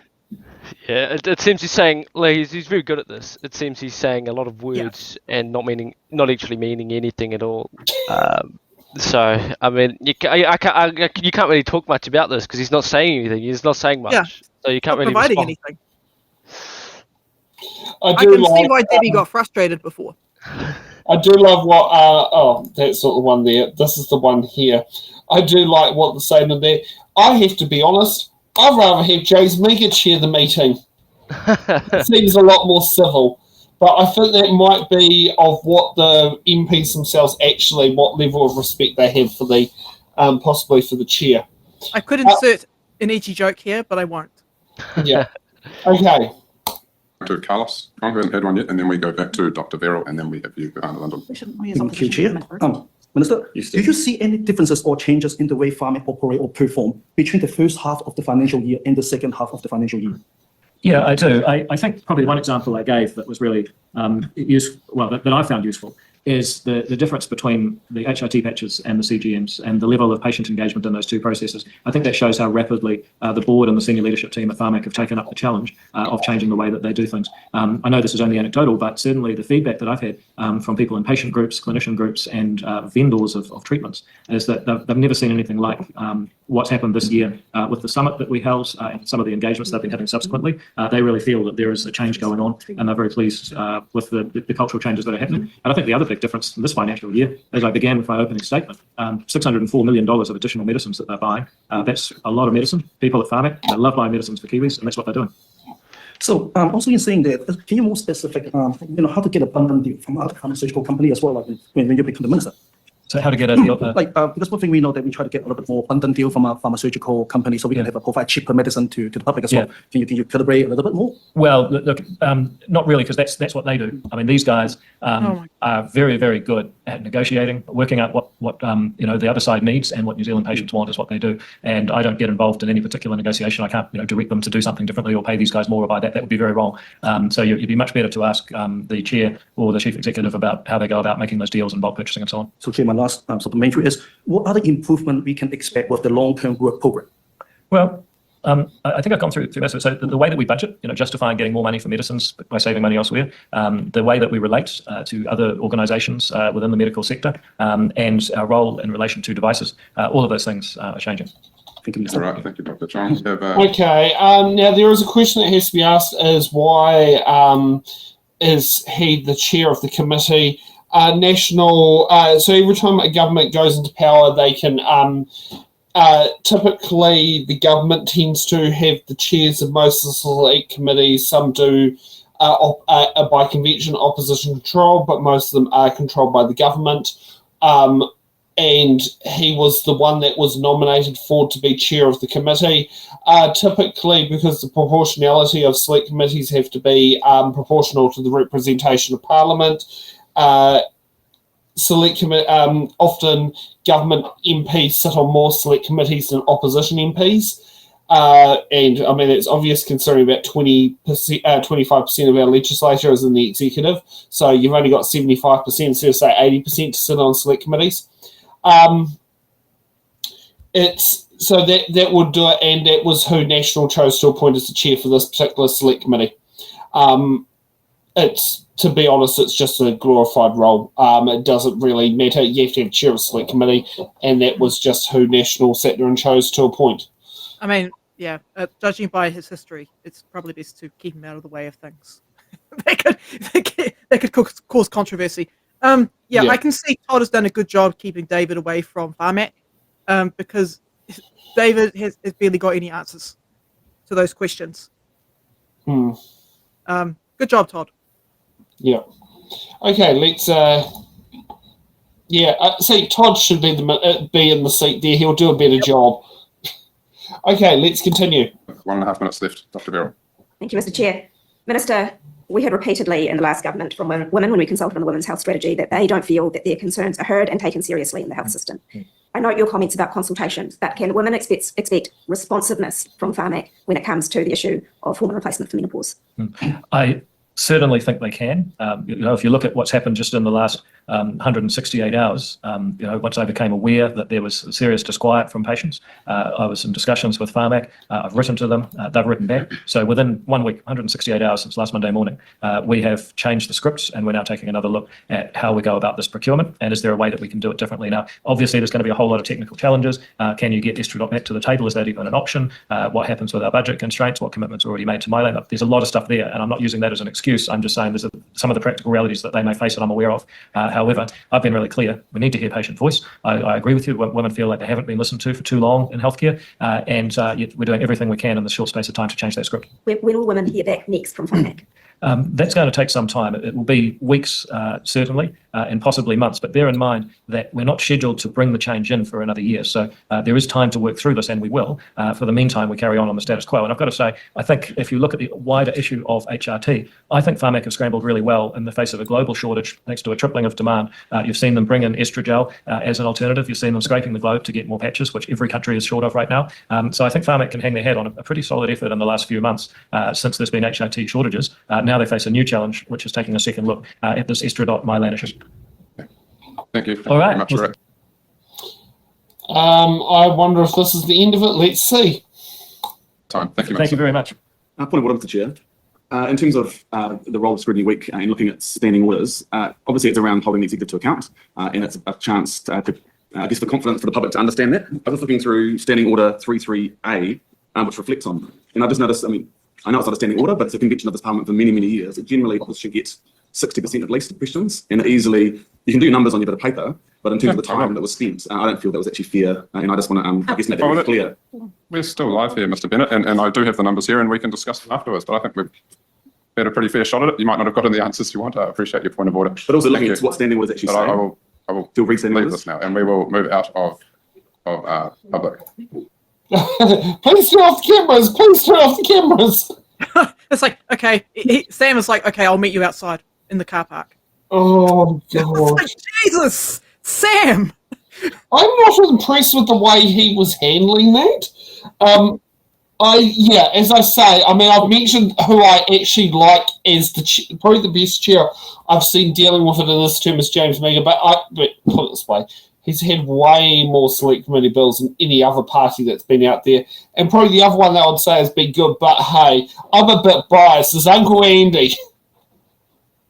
Yeah, it seems he's saying, like, he's very good at this. It seems he's saying a lot of words and not actually meaning anything at all. So, I mean, you can't really talk much about this because he's not saying anything. He's not saying much.
Yeah.
So you can't really
providing
respond.
anything.
I
can see why Debbie got frustrated before.
I do love what, that's not the one there. This is the one here. I do like what they're saying in there. I have to be honest, I'd rather have James Meagher chair the meeting. It seems a lot more civil. But I think that might be of what the MPs themselves actually, what level of respect they have for the, possibly for the chair.
I could insert an edgy joke here, but I won't.
Yeah. Okay.
To Carlos, I haven't had one yet, and then we go back to Dr. Verrill, and then we have you, London.
Thank you, Chair. Minister, do you see any differences or changes in the way PHARMAC operate or perform between the first half of the financial year and the second half of the financial year?
Yeah, I do. I think probably one example I gave that was really useful, that I found useful, is the difference between the HRT patches and the CGMs and the level of patient engagement in those two processes. I think that shows how rapidly the board and the senior leadership team at PHARMAC have taken up the challenge of changing the way that they do things. I know this is only anecdotal, but certainly the feedback that I've had from people in patient groups, clinician groups, and vendors of treatments is that they've never seen anything like what's happened this year with the summit that we held and some of the engagements they've been having subsequently. They really feel that there is a change going on, and they're very pleased with the cultural changes that are happening. And I think the other big difference in this financial year, as I began with my opening statement, $604 million of additional medicines that they're buying. That's a lot of medicine. People at PHARMAC, they love buying medicines for Kiwis, and that's what they're doing.
So also in saying that, can you more specific, how to get a bundle deal from a pharmaceutical company as well, like when you become the minister?
So how to get a deal?
Because one thing we know that we try to get a little bit more abundant deal from a pharmaceutical company so we can provide cheaper medicine to the public as well. Can you calibrate a little bit more?
Well, look, not really, because that's what they do. I mean, these guys are very, very good at negotiating, working out what the other side needs and what New Zealand patients want is what they do. And I don't get involved in any particular negotiation. I can't direct them to do something differently or pay these guys more or buy that. That would be very wrong. So you'd be much better to ask the chair or the chief executive about how they go about making those deals and bulk purchasing and so on.
So Chairman, last supplementary is, what other improvement we can expect with the long-term work program?
Well, I think I've gone through most of it. So the way that we budget, justifying getting more money for medicines by saving money elsewhere, the way that we relate to other organisations within the medical sector, and our role in relation to devices, all of those things are changing.
Thank you, Mr. All right, thank you, Dr. John.
Okay, now there is a question that has to be asked: is why is he the chair of the committee? So every time a government goes into power, they can. Typically, the government tends to have the chairs of most of the select committees. Some do by convention opposition control, but most of them are controlled by the government. And he was the one that was nominated for to be chair of the committee. Typically, because the proportionality of select committees have to be proportional to the representation of Parliament, often government MPs sit on more select committees than opposition MPs. And I mean, it's obvious considering about 25% of our legislature is in the executive. So you've only got 75%, instead of say 80% to sit on select committees. So that would do it, and that was who National chose to appoint as the chair for this particular select committee. To be honest, it's just a glorified role. It doesn't really matter. You have to have chair of select committee, and that was just who National sat there and chose to appoint.
I mean, yeah, judging by his history, it's probably best to keep him out of the way of things. they could cause controversy. Yeah, I can see Todd has done a good job keeping David away from PHARMAC, because David has barely got any answers to those questions. Good job, Todd.
Yeah. Okay, let's. See, Todd should be in the seat there. He'll do a better job. Okay, let's continue.
1.5 minutes left, Dr. Verrill.
Thank you, Mr. Chair. Minister, we heard repeatedly in the last government from women when we consulted on the women's health strategy that they don't feel that their concerns are heard and taken seriously in the health system. I note your comments about consultations, but can women expect responsiveness from PHARMAC when it comes to the issue of hormone replacement for menopause?
I certainly think they can. If you look at what's happened just in the last 168 hours, once I became aware that there was serious disquiet from patients, I was in discussions with PHARMAC. I've written to them. They've written back. So within 1 week, 168 hours since last Monday morning, we have changed the scripts, and we're now taking another look at how we go about this procurement, and is there a way that we can do it differently. Now, obviously, there's going to be a whole lot of technical challenges. Can you get Estradiol back to the table? Is that even an option? What happens with our budget constraints? What commitments are already made to Mylan? There's a lot of stuff there, and I'm not using that as an excuse. I'm just saying there's some of the practical realities that they may face that I'm aware of. However, I've been really clear. We need to hear patient voice. I agree with you. Women feel like they haven't been listened to for too long in healthcare, and we're doing everything we can in the short space of time to change that script.
When will women hear back next from PHARMAC?
That's going to take some time. It will be weeks, certainly, and possibly months. But bear in mind that we're not scheduled to bring the change in for another year. So there is time to work through this, and we will. For the meantime, we carry on the status quo. And I've got to say, I think if you look at the wider issue of HRT, I think PHARMAC have scrambled really well in the face of a global shortage, thanks to a tripling of demand. You've seen them bring in estrogel as an alternative. You've seen them scraping the globe to get more patches, which every country is short of right now. So I think PHARMAC can hang their head on a pretty solid effort in the last few months since there's been HRT shortages. Now they face a new challenge, which is taking a second look at this estradiol Mylan issue.
Thank you.
All right.
Very much.
I wonder if this is the end of it. Let's see.
Time. Thank you.
Thank you very much.
Point of order, Mr. Chair. In terms of the role of Scrutiny Week and looking at standing orders, obviously it's around holding the executive to account, and it's a chance to for confidence for the public to understand that. I was looking through Standing Order 33A, which reflects on, and I just noticed, I know it's not a standing order, but it's a convention of this Parliament for many, many years. It generally opposition gets 60% at least of questions, and easily, you can do numbers on your bit of paper, but in terms of the time that was spent, I don't feel that was actually fair, and I just want to, make that very clear.
We're still live here, Mr. Bennett, and I do have the numbers here, and we can discuss them afterwards, but I think we've had a pretty fair shot at it. You might not have gotten the answers you want. I appreciate your point of order.
But also looking at what standing orders actually say.
I will leave this now, and we will move out of public.
Please turn off the cameras. Please turn off the cameras.
It's like, okay, Sam is like, okay, I'll meet you outside in the car park.
Oh, God.
Like, Jesus, Sam!
I'm not impressed with the way he was handling that. Yeah, as I say, I mean, I've mentioned who I actually like as probably the best chair I've seen dealing with it in this term is James Meagher, but put it this way, he's had way more select committee bills than any other party that's been out there. And probably the other one that I would say has been good, but hey, I'm a bit biased, is Uncle Andy.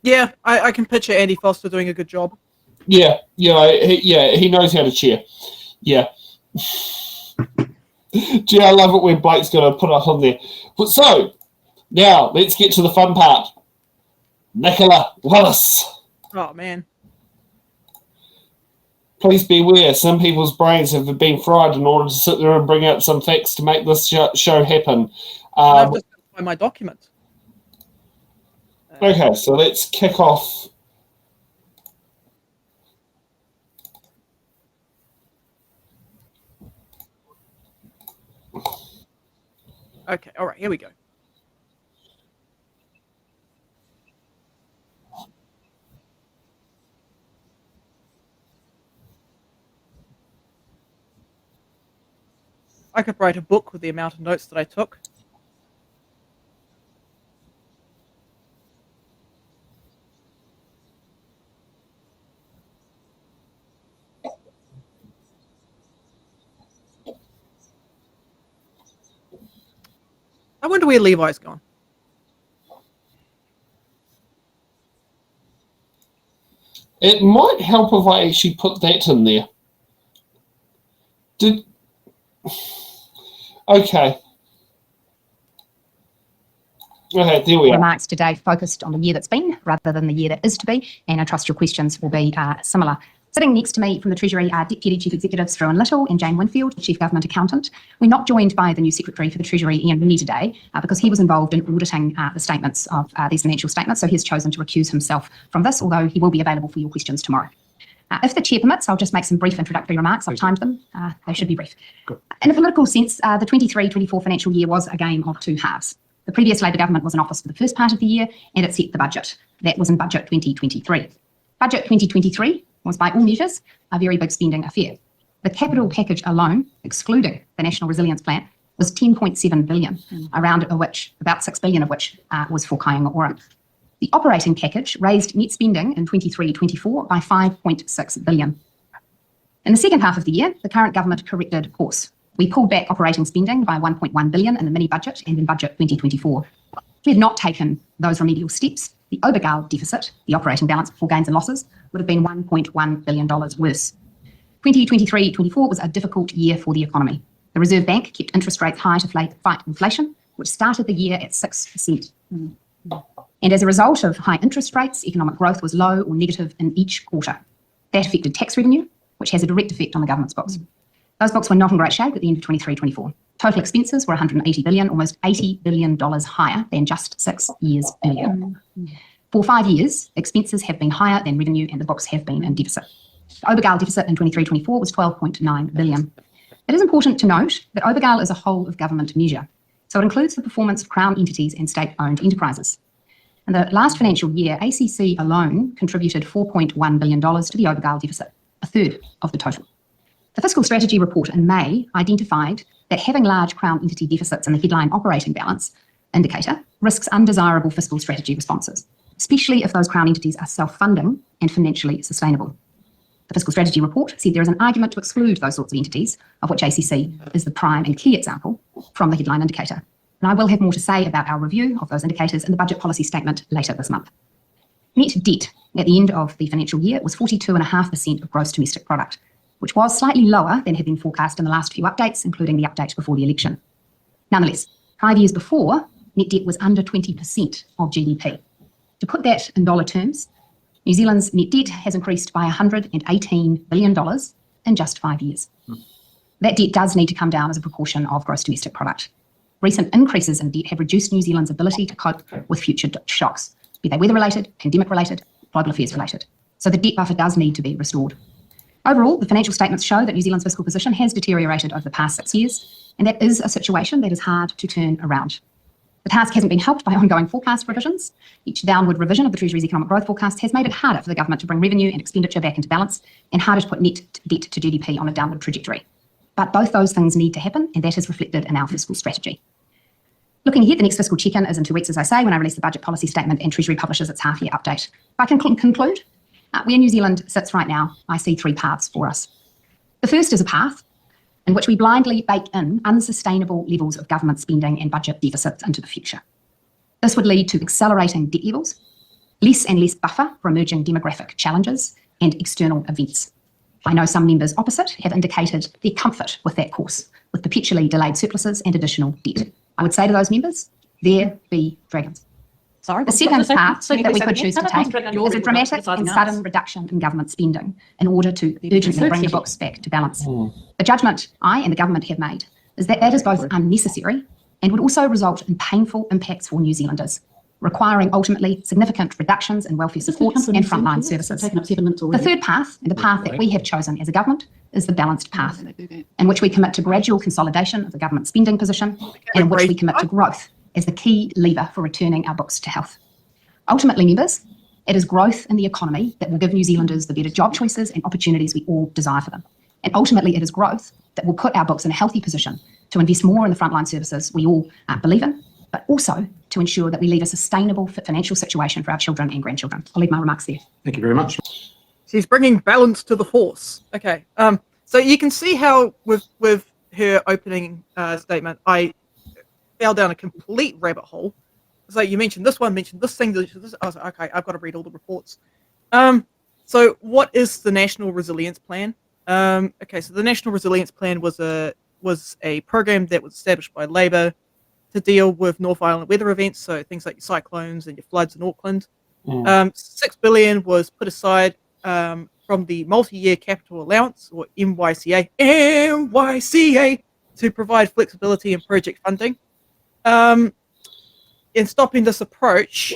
Yeah, I can picture Andy Foster doing a good job.
Yeah, he knows how to chair. Yeah. Gee, I love it when Blake's going to put up on there. But so, now let's get to the fun part. Nicola Willis.
Oh, man.
Please beware, some people's brains have been fried in order to sit there and bring out some facts to make this show happen.
I've just got to find my document.
Okay, so let's kick off.
Okay, all right, here we go. I could write a book with the amount of notes that I took. I wonder where Levi's gone.
It might help if I actually put that in there. Okay. Okay, there we are.
Remarks today focused on the year that's been rather than the year that is to be, and I trust your questions will be similar. Sitting next to me from the Treasury are Deputy Chief Executives Struan Little and Jane Winfield, the Chief Government Accountant. We're not joined by the new Secretary for the Treasury, Ian Rooney, today because he was involved in auditing the statements of these financial statements, so he has chosen to recuse himself from this, although he will be available for your questions tomorrow. If the Chair permits, I'll just make some brief introductory remarks. I've timed them. They should be brief. Good. In a political sense, the 23-24 financial year was a game of two halves. The previous Labor government was in office for the first part of the year, and it set the budget. That was in Budget 2023. Budget 2023 was, by all measures, a very big spending affair. The capital package alone, excluding the National Resilience Plan, was $10.7 billion, about $6 billion of which was for Kainga-Ora. The operating package raised net spending in 23-24 by $5.6 billion. In the second half of the year, the current government corrected course. We pulled back operating spending by $1.1 billion in the mini-budget and in Budget 2024. If we had not taken those remedial steps, the Obergall deficit, the operating balance before gains and losses, would have been $1.1 billion worse. 2023-24 was a difficult year for the economy. The Reserve Bank kept interest rates high to fight inflation, which started the year at 6%. And as a result of high interest rates, economic growth was low or negative in each quarter. That affected tax revenue, which has a direct effect on the government's books. Those books were not in great shape at the end of 23-24. Total expenses were $180 billion, almost $80 billion higher than just 6 years earlier. For 5 years, expenses have been higher than revenue and the books have been in deficit. The Obergall deficit in 23-24 was $12.9 billion. It is important to note that Obergall is a whole of government measure, so it includes the performance of Crown entities and state-owned enterprises. In the last financial year, ACC alone contributed $4.1 billion to the Obergall deficit, a third of the total. The Fiscal Strategy Report in May identified that having large Crown entity deficits in the headline operating balance indicator risks undesirable fiscal strategy responses, especially if those Crown entities are self-funding and financially sustainable. The Fiscal Strategy Report said there is an argument to exclude those sorts of entities, of which ACC is the prime and key example, from the headline indicator. And I will have more to say about our review of those indicators in the budget policy statement later this month. Net debt at the end of the financial year was 42.5% of gross domestic product, which was slightly lower than had been forecast in the last few updates, including the update before the election. Nonetheless, 5 years before, net debt was under 20% of GDP. To put that in dollar terms, New Zealand's net debt has increased by $118 billion in just 5 years. That debt does need to come down as a proportion of gross domestic product. Recent increases in debt have reduced New Zealand's ability to cope with future shocks, be they weather-related, pandemic-related, global affairs-related. So the debt buffer does need to be restored. Overall, the financial statements show that New Zealand's fiscal position has deteriorated over the past 6 years, and that is a situation that is hard to turn around. The task hasn't been helped by ongoing forecast revisions. Each downward revision of the Treasury's economic growth forecast has made it harder for the government to bring revenue and expenditure back into balance and harder to put net debt to GDP on a downward trajectory. But both those things need to happen, and that is reflected in our fiscal strategy. Looking ahead, the next fiscal check-in is in 2 weeks, as I say, when I release the budget policy statement and Treasury publishes its half-year update. If I can conclude, where New Zealand sits right now, I see 3 paths for us. The first is a path in which we blindly bake in unsustainable levels of government spending and budget deficits into the future. This would lead to accelerating debt levels, less and less buffer for emerging demographic challenges and external events. I know some members opposite have indicated their comfort with that course, with perpetually delayed surpluses and additional debt. I would say to those members, there be dragons.
Sorry,
The second path that we could choose to take is a dramatic and sudden reduction in government spending in order to urgently bring the books back to balance. The judgment I and the government have made is that that is both unnecessary and would also result in painful impacts for New Zealanders, requiring ultimately significant reductions in welfare supports and frontline services. The third path, and the path that we have chosen as a government, is the balanced path, in which we commit to gradual consolidation of the government spending position and in which we commit to growth as the key lever for returning our books to health. Ultimately, members, it is growth in the economy that will give New Zealanders the better job choices and opportunities we all desire for them. And ultimately, it is growth that will put our books in a healthy position to invest more in the frontline services we all believe in, but also to ensure that we leave a sustainable financial situation for our children and grandchildren. I'll leave my remarks there.
Thank you very much.
She's bringing balance to the horse. Okay. So you can see how with her opening statement, I fell down a complete rabbit hole. So you mentioned this one, mentioned this thing. This. I was like, okay, I've got to read all the reports. So what is the National Resilience Plan? Okay, so the National Resilience Plan was a program that was established by Labour to deal with North Island weather events, so things like your cyclones and your floods in Auckland. 6 billion was put aside from the multi-year capital allowance, or MYCA, to provide flexibility in project funding. In stopping this approach,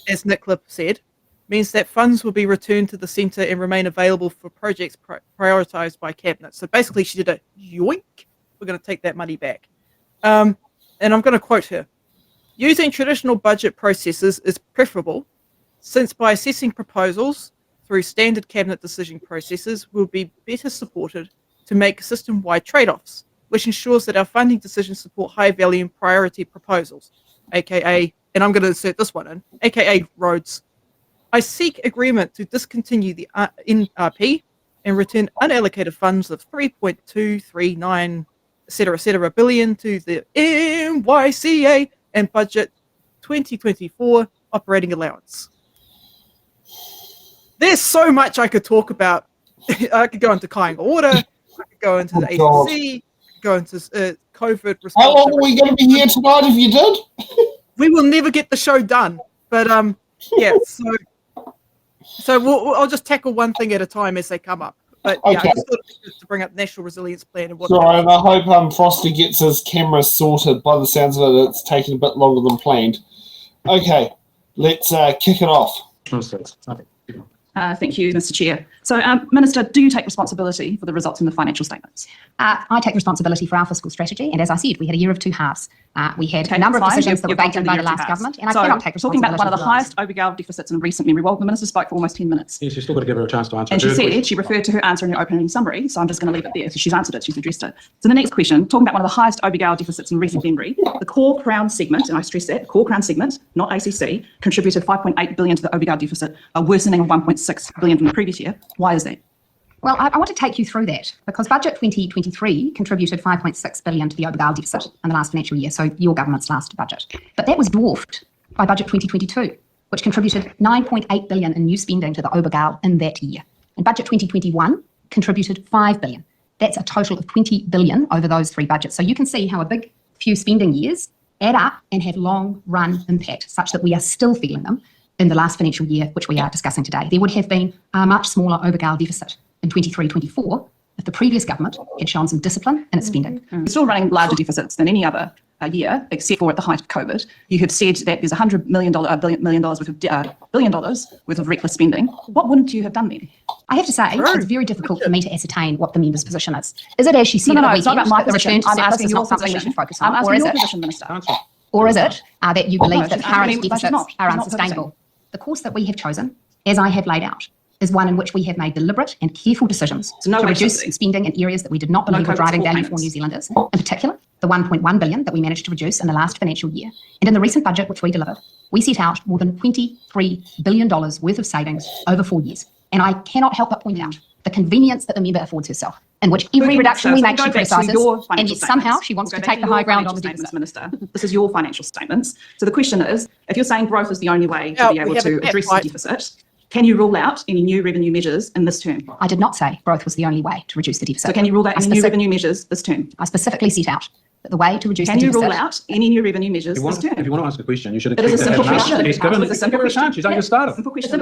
as Nicola said, means that funds will be returned to the centre and remain available for projects prioritised by Cabinet. So basically she did a yoink, we're going to take that money back. And I'm going to quote her. Using traditional budget processes is preferable, since by assessing proposals through standard Cabinet decision processes, we'll be better supported to make system-wide trade-offs, which ensures that our funding decisions support high-value and priority proposals, aka, and I'm going to insert this one in, aka roads. I seek agreement to discontinue the NRP and return unallocated funds of 3.239 etc. billion to the MYCA and budget 2024 operating allowance. There's so much I could talk about. I could go into Kāinga Ora, I could go into the agency, go into COVID response.
How long are we going to be here tonight if you did?
We will never get the show done. But yeah, so I'll just tackle one thing at a time as they come up. But yeah,
Okay.
I just thought it was to bring up the National Resilience Plan and what.
Sorry, and I hope Frosty gets his camera sorted. By the sounds of it, it's taking a bit longer than planned. Okay, let's kick it off.
Thank you, Mr. Chair. So, Minister, do you take responsibility for the results in the financial statements?
I take responsibility for our fiscal strategy, and as I said, we had a year of 2 halves. We had a number of decisions that were baked in by the last government, and I cannot take
talking
responsibility
about one of the
for those.
highest OBGAL deficits in recent memory. Well, the Minister spoke for almost 10 minutes.
Yes, you've still got to give her a chance to answer.
And she said, she referred to her answer in her opening summary, so I'm just going to leave it there. So she's answered it, she's addressed it. So the next question, talking about one of the highest OBGAL deficits in recent memory, the core Crown segment, and I stress that, core Crown segment, not ACC, contributed 5.8 billion to the OBGAL deficit, a worsening of 1.6 billion from the previous year. Why is that?
Well, I want to take you through that because Budget 2023 contributed 5.6 billion to the OBGAL deficit in the last financial year, so your government's last budget. But that was dwarfed by Budget 2022, which contributed 9.8 billion in new spending to the OBGAL in that year. And Budget 2021 contributed 5 billion. That's a total of 20 billion over those 3 budgets. So you can see how a big few spending years add up and have long run impact such that we are still feeling them in the last financial year, which we are discussing today. There would have been a much smaller OBGAL deficit in 23-24 if the previous government had shown some discipline in its spending.
We're still running larger deficits than any other year, except for at the height of COVID. You have said that there's $100 million worth of $billion worth of reckless spending. What wouldn't you have done then?
I have to say, it's very difficult for me to ascertain what the member's position is. Is it, as she said,
No,
at
it's
the
not
weekend,
about my
that the return
position.
to
I'm
surplus
asking
is
your
not something we
position.
should focus
I'm
on? Or
asking
is
your
it,
position, Minister.
or is it that you believe
No,
that
she's
current
asking me, but she's
deficits
not.
are
She's not
unsustainable? The course that we have chosen, as I have laid out, is one in which we have made deliberate and careful decisions
So no
to
wage
reduce
subsidy.
spending in areas that we did not believe were
COVID
driving
support
value for
payments.
New Zealanders. In particular, the 1.1 billion that we managed to reduce in the last financial year. And in the recent budget, which we delivered, we set out more than $23 billion worth of savings over 4 years. And I cannot help but point out the convenience that the member affords herself, in which every reduction we make she criticises, and yet somehow she wants to take the high ground on the deficit.
Minister, this is your financial statements. So the question is, if you're saying growth is the only way to be able to address the deficit, can you rule out any new revenue measures in this term?
I did not say growth was the only way to reduce the deficit.
So can you rule out any new revenue measures this term?
I specifically set out that the way to reduce the
deficit.
deficit...
Can you rule out any new revenue measures this term?
If you want to ask a question, you should have...
It is a simple question.
She's given a chance. She's only started.
Simple question.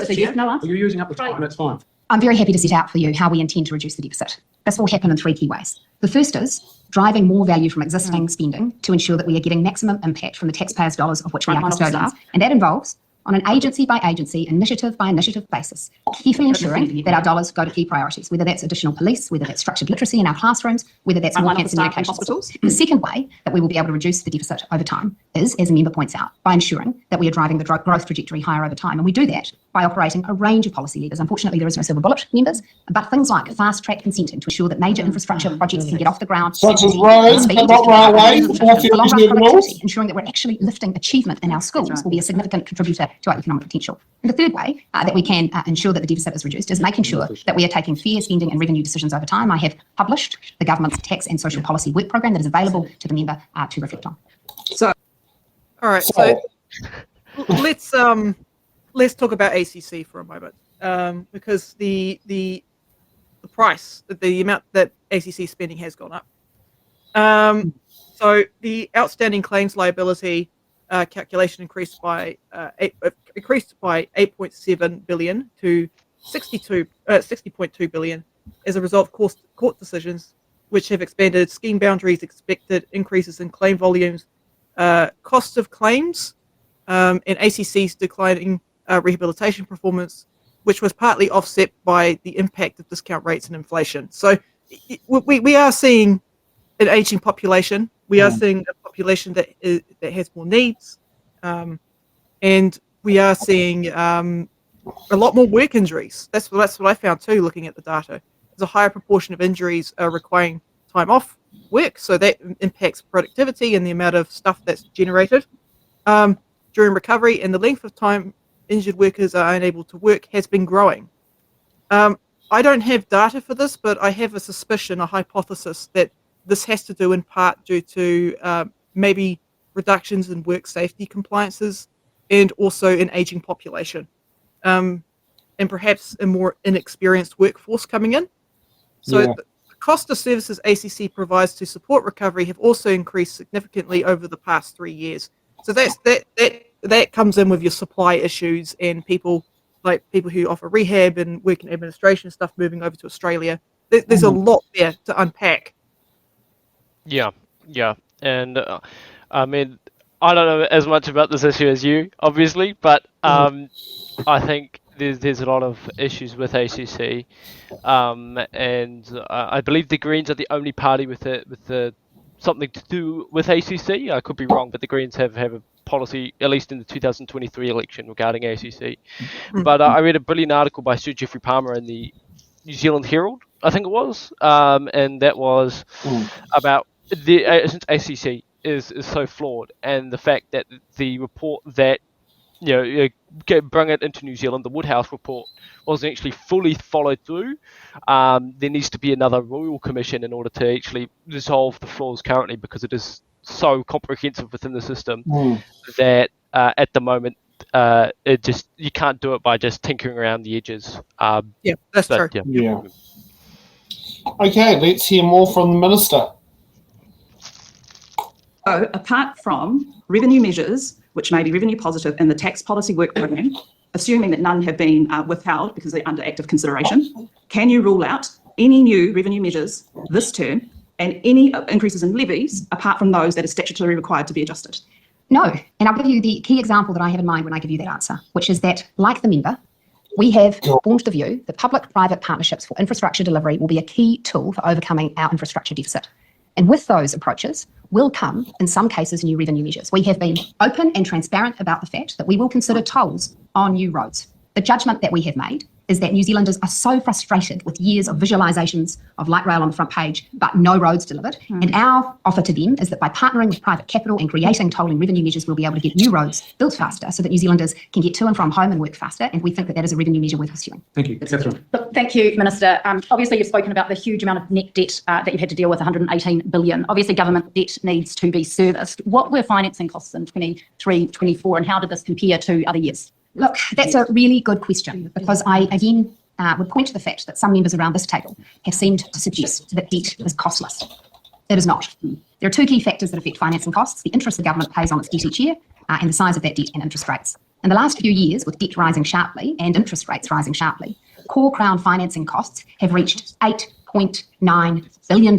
You're using up the time, that's fine.
I'm very happy to set out for you how we intend to reduce the deficit. This will happen in 3 key ways. The first is driving more value from existing spending to ensure that we are getting maximum impact from the taxpayers' dollars of which we are custodians. And that involves, on an agency-by-agency, initiative-by-initiative basis, carefully ensuring that our dollars go to key priorities, whether that's additional police, whether that's structured literacy in our classrooms, whether that's more cancer medications. The second way that we will be able to reduce the deficit over time is, as a member points out, by ensuring that we are driving the growth trajectory higher over time. And we do that by operating a range of policy levers. Unfortunately, there is no silver bullet, members, but things like fast-track consenting to ensure that major infrastructure projects can get off the ground.
Such as roads, but not railways,
ensuring that we're actually lifting achievement in our schools will be a significant contributor to our economic potential. And the third way that we can ensure that the deficit is reduced is making sure that we are taking fair spending and revenue decisions over time. I have published the government's tax and social policy work program that is available to the member to reflect on.
So, all right, so let's talk about ACC for a moment, because the price, the amount that ACC spending has gone up. So the outstanding claims liability calculation increased by 8.7 billion to 60.2 billion as a result of court decisions which have expanded scheme boundaries, expected increases in claim volumes, cost of claims, and ACC's declining rehabilitation performance, which was partly offset by the impact of discount rates and inflation. So we are seeing an aging population. We are seeing a population that has more needs, and we are seeing a lot more work injuries. That's what I found too, looking at the data. There's a higher proportion of injuries requiring time off work, so that impacts productivity and the amount of stuff that's generated during recovery, and the length of time injured workers are unable to work has been growing. I don't have data for this, but I have a suspicion, a hypothesis, that this has to do in part due to maybe reductions in work safety compliances and also an aging population, and perhaps a more inexperienced workforce coming in. So the cost of services ACC provides to support recovery have also increased significantly over the past 3 years. So that comes in with your supply issues and people who offer rehab and work in administration stuff moving over to Australia. There's a lot there to unpack.
Yeah, and I mean, I don't know as much about this issue as you, obviously, but I think there's a lot of issues with ACC, and I believe the Greens are the only party with something to do with ACC. I could be wrong, but the Greens have a policy, at least in the 2023 election, regarding ACC. But I read a brilliant article by Sir Geoffrey Palmer in the New Zealand Herald, I think it was, and that was about since ACC is so flawed, and the fact that the report that bring it into New Zealand, the Woodhouse report, wasn't actually fully followed through. There needs to be another royal commission in order to actually resolve the flaws currently, because it is so comprehensive within the system that at the moment you can't do it by just tinkering around the edges.
That's true.
Yeah. Okay, let's hear more from the Minister.
So apart from revenue measures, which may be revenue positive in the tax policy work program, assuming that none have been withheld because they're under active consideration, can you rule out any new revenue measures this term and any increases in levies apart from those that are statutorily required to be adjusted?
No, and I'll give you the key example that I have in mind when I give you that answer, which is that, like the member, we have formed the view that public-private partnerships for infrastructure delivery will be a key tool for overcoming our infrastructure deficit. And with those approaches will come, in some cases, new revenue measures. We have been open and transparent about the fact that we will consider tolls on new roads. The judgment that we have made is that New Zealanders are so frustrated with years of visualisations of light rail on the front page, but no roads delivered. And our offer to them is that by partnering with private capital and creating tolling revenue measures, we'll be able to get new roads built faster so that New Zealanders can get to and from home and work faster. And we think that that is a revenue measure worth pursuing.
Thank you. Catherine.
Look, thank you, Minister. Obviously, you've spoken about the huge amount of net debt that you've had to deal with, 118 billion. Obviously, government debt needs to be serviced. What were financing costs in 23, 24, and how did this compare to other years?
Look, that's a really good question, because I, again, would point to the fact that some members around this table have seemed to suggest that debt is costless. It is not. There are two key factors that affect financing costs: the interest the government pays on its debt each year, and the size of that debt and interest rates. In the last few years, with debt rising sharply and interest rates rising sharply, core Crown financing costs have reached $8.9 billion,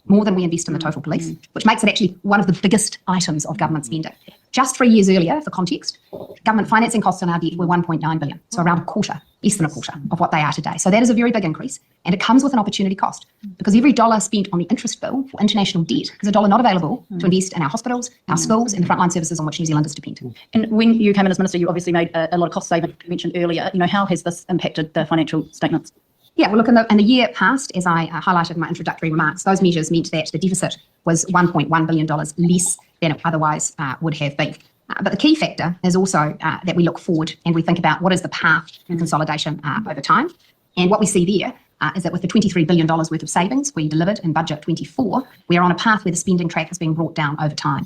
more than we invest in the total police, which makes it actually one of the biggest items of government spending. Just 3 years earlier, for context, government financing costs on our debt were 1.9 billion, so around a quarter, less than a quarter of what they are today. So that is a very big increase, and it comes with an opportunity cost, because every dollar spent on the interest bill for international debt is a dollar not available to invest in our hospitals, our schools, and the frontline services on which New Zealanders depend.
And when you came in as Minister, you obviously made a lot of cost savings you mentioned earlier. How has this impacted the financial statements?
Yeah, well, look, in the year past, as I highlighted in my introductory remarks, those measures meant that the deficit was $1.1 billion less than it otherwise would have been. But the key factor is also that we look forward and we think about what is the path to consolidation over time. And what we see there is that with the $23 billion worth of savings we delivered in budget 24, we are on a path where the spending track is being brought down over time.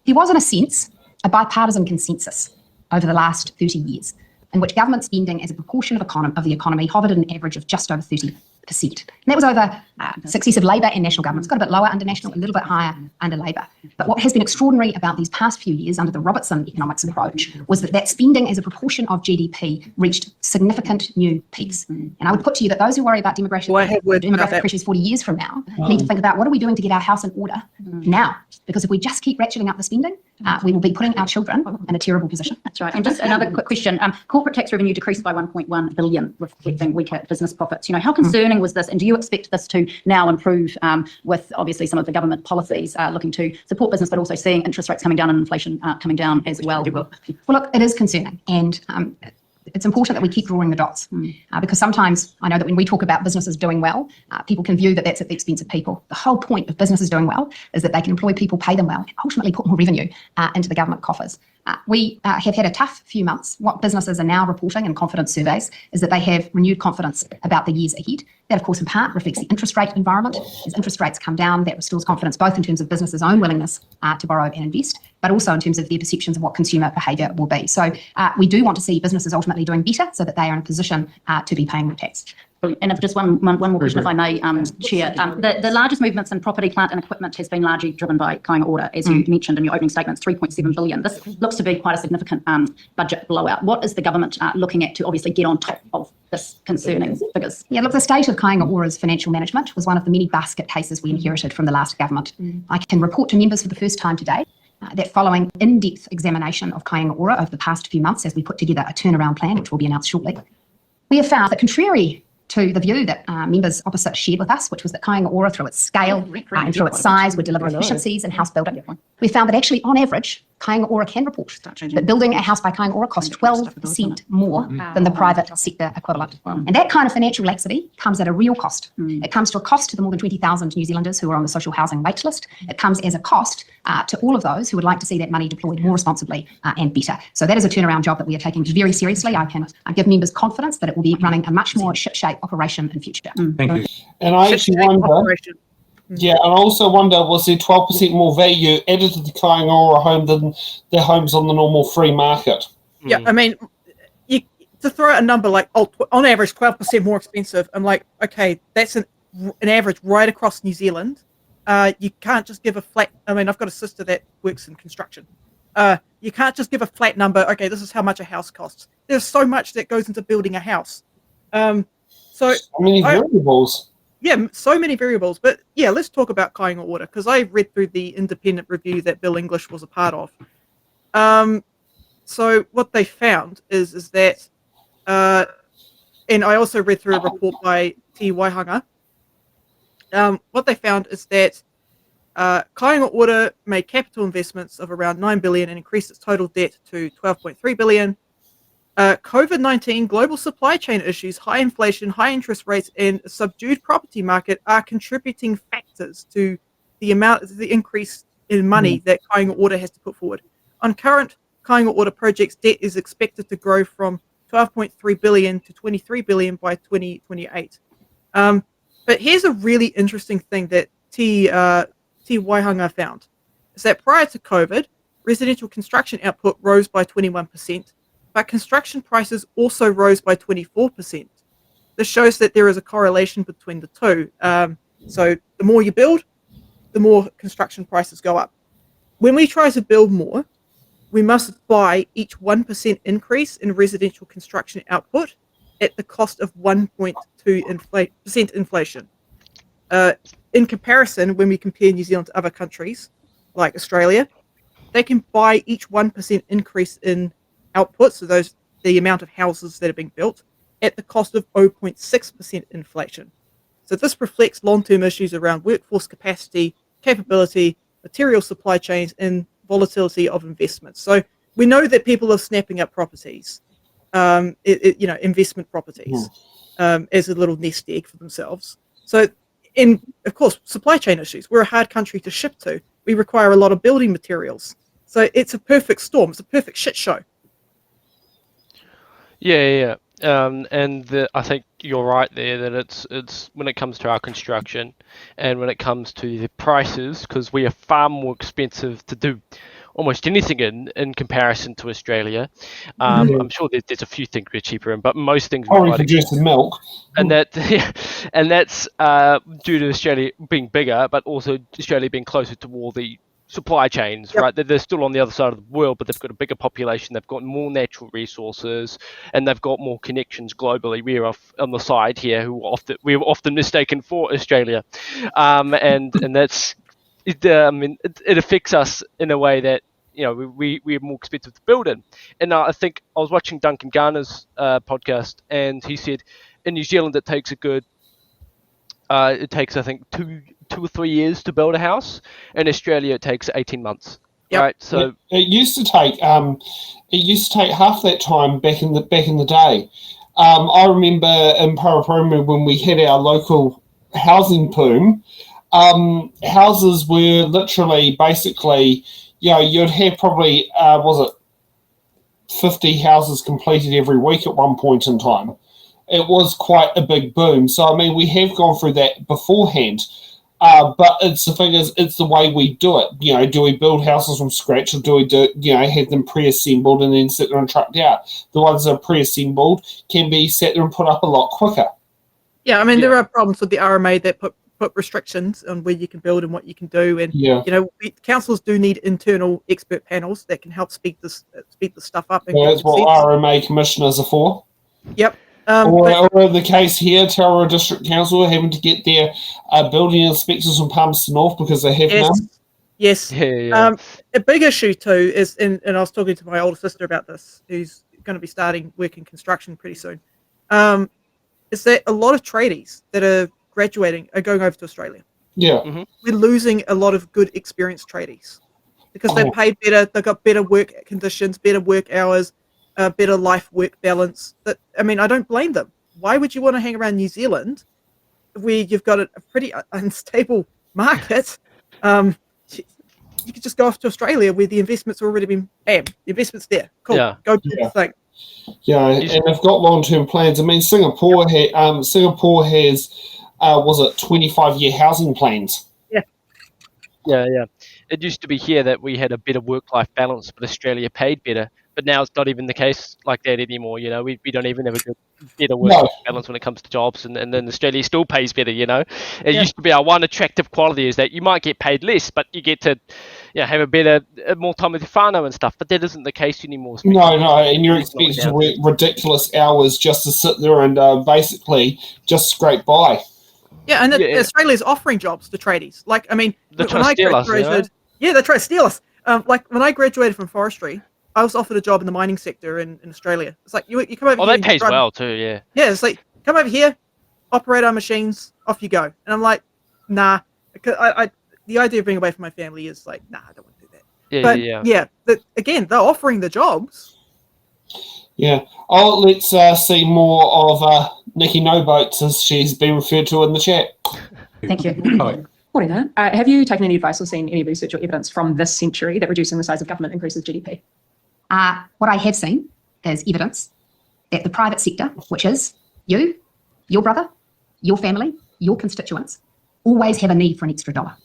There was, in a sense, a bipartisan consensus over the last 30 years in which government spending as a proportion of the economy hovered at an average of just over 30%. And that was over successive Labor and national governments. Got a bit lower under national, a little bit higher under Labor. But what has been extraordinary about these past few years under the Robertson economics approach was that spending as a proportion of GDP reached significant new peaks. And I would put to you that those who worry about demographic pressures 40 years from now need to think about what are we doing to get our house in order now? Because if we just keep ratcheting up the spending, we will be putting our children in a terrible position.
That's right. And just another quick question. Corporate tax revenue decreased by 1.1 billion, reflecting weaker business profits. How concerning was this? And do you expect this to now improve with obviously some of the government policies looking to support business, but also seeing interest rates coming down and inflation coming down as well?
Well, look, it is concerning. And it's important that we keep drawing the dots because sometimes I know that when we talk about businesses doing well, people can view that that's at the expense of people. The whole point of businesses doing well is that they can employ people, pay them well, and ultimately put more revenue into the government coffers. We have had a tough few months. What businesses are now reporting in confidence surveys is that they have renewed confidence about the years ahead. That, of course, in part reflects the interest rate environment. As interest rates come down, that restores confidence both in terms of businesses' own willingness to borrow and invest, but also in terms of their perceptions of what consumer behaviour will be. So we do want to see businesses ultimately doing better so that they are in a position to be paying more tax.
And if just one more question, if I may, Chair. The largest movements in property, plant and equipment has been largely driven by Kiwi-Rota, as you mentioned in your opening statements, 3.7 billion. This looks to be quite a significant budget blowout. What is the government looking at to obviously get on top of this concerning figures?
Yeah, look, the state of Kiwi-Rota's financial management was one of the many basket cases we inherited from the last government. I can report to members for the first time today that following in-depth examination of Kiwi-Rota over the past few months as we put together a turnaround plan, which will be announced shortly, we have found that contrary to the view that members opposite shared with us, which was that Kiwi-Rota, through its scale and through its size, would deliver efficiencies in house building. We found that actually, on average, Kiwi-Rota can report that building a house by Kiwi-Rota costs 12% more than the private sector equivalent. And that kind of financial laxity comes at a real cost. It comes to a cost to the more than 20,000 New Zealanders who are on the social housing wait list. It comes as a cost to all of those who would like to see that money deployed more responsibly and better. So that is a turnaround job that we are taking very seriously. I can give members confidence that it will be running a much more ship-shape operation in future.
Thank you.
And I actually wonder, and I also wonder, was there 12% more value added to the Kiwi-Rota home than their homes on the normal free market?
Yeah, I mean, to throw out a number like, on average, 12% more expensive, I'm like, okay, that's an average right across New Zealand. You can't just give a flat, I mean, I've got a sister that works in construction. You can't just give a flat number, okay, this is how much a house costs. There's so much that goes into building a house. So
many variables.
Yeah, so many variables. But yeah, let's talk about Kiwi-Rota, because I read through the independent review that Bill English was a part of. So what they found is that, and I also read through a report by T. Waihanga. What they found is that Kiwi-Rota made capital investments of around 9 billion and increased its total debt to 12.3 billion. COVID-19, global supply chain issues, high inflation, high interest rates, and a subdued property market are contributing factors to the increase in money that Kāinga Ora has to put forward. On current Kāinga Ora projects, debt is expected to grow from 12.3 billion to 23 billion by 2028. But here's a really interesting thing that T. Waihanga found, is that prior to COVID, residential construction output rose by 21%, but construction prices also rose by 24%. This shows that there is a correlation between the two. So the more you build, the more construction prices go up. When we try to build more, we must buy each 1% increase in residential construction output at the cost of 1.2% inflation. In comparison, when we compare New Zealand to other countries, like Australia, they can buy each 1% increase in output, so the amount of houses that are being built, at the cost of 0.6% inflation. So this reflects long-term issues around workforce capacity, capability, material supply chains, and volatility of investments. So we know that people are snapping up properties, investment properties, as a little nest egg for themselves. So, and of course, supply chain issues. We're a hard country to ship to. We require a lot of building materials. So it's a perfect storm. It's a perfect shit show.
Yeah. I think you're right there that it's when it comes to our construction and when it comes to the prices, because we are far more expensive to do almost anything in comparison to Australia. I'm sure there's a few things we're cheaper in, but most things
we produce the milk,
and that's due to Australia being bigger, but also Australia being closer to all the supply chains, right? They're still on the other side of the world, but they've got a bigger population, they've got more natural resources, and they've got more connections globally. We're off on the side here, we're often mistaken for Australia, and that's it. It affects us in a way that we're more expensive to build in. And I think I was watching Duncan Garner's podcast, and he said in New Zealand it takes I think 2 or 3 years to build a house. In Australia, it takes 18 months. Yep. Right. So
it used to take half that time back in the day. I remember in Paraparaumu when we had our local housing boom, houses were literally basically, you'd have probably 50 houses completed every week at one point in time. It was quite a big boom. So, I mean, we have gone through that beforehand. But it's the thing is, it's the way we do it. Do we build houses from scratch, or do we have them pre-assembled and then sit there and trucked out? The ones that are pre-assembled can be sat there and put up a lot quicker.
Yeah, I mean, there are problems with the RMA that put restrictions on where you can build and what you can do. And, councils do need internal expert panels that can help speed this stuff up.
That's what RMA commissioners are for.
Yep.
Or the case here, Aotearoa District Council having to get their building inspectors from Palmerston North because they have none.
Yes. Yeah. A big issue too is, and I was talking to my older sister about this, who's going to be starting work in construction pretty soon, is that a lot of tradies that are graduating are going over to Australia.
Yeah.
Mm-hmm.
We're losing a lot of good experienced tradies because they're paid better, they've got better work conditions, better work hours, better life-work balance. I don't blame them. Why would you want to hang around New Zealand where you've got a pretty unstable market? You could just go off to Australia where the investment's already been, the investment's there. Cool.
Yeah.
Go do the thing.
Yeah, and they've got long-term plans. I mean, Singapore has, 25-year housing plans.
Yeah. It used to be here that we had a better work-life balance, but Australia paid better. But now it's not even the case like that anymore. We don't even have a good, better work-life balance when it comes to jobs, and then Australia still pays better. It used to be our one attractive quality is that you might get paid less, but you get to have a better, more time with your whānau and stuff. But that isn't the case anymore.
No, and you're expected to work ridiculous hours just to sit there and basically just scrape by.
Yeah, and Australia's offering jobs to tradies.
They try to steal us.
Yeah, they try to steal us. When I graduated from forestry, I was offered a job in the mining sector in Australia. It's like, you come over here.
Oh, that pays well too, yeah.
Yeah, it's like, come over here, operate our machines, off you go. And I'm like, nah. Because the idea of being away from my family is like, nah, I don't want to do that. Again, they're offering the jobs.
Yeah. Oh, let's see more of Nikki No Boats, as she's been referred to in the chat.
Thank you. Morena, have you taken any advice or seen any research or evidence from this century that reducing the size of government increases GDP?
What I have seen is evidence that the private sector, which is you, your brother, your family, your constituents, always have a need for an extra dollar.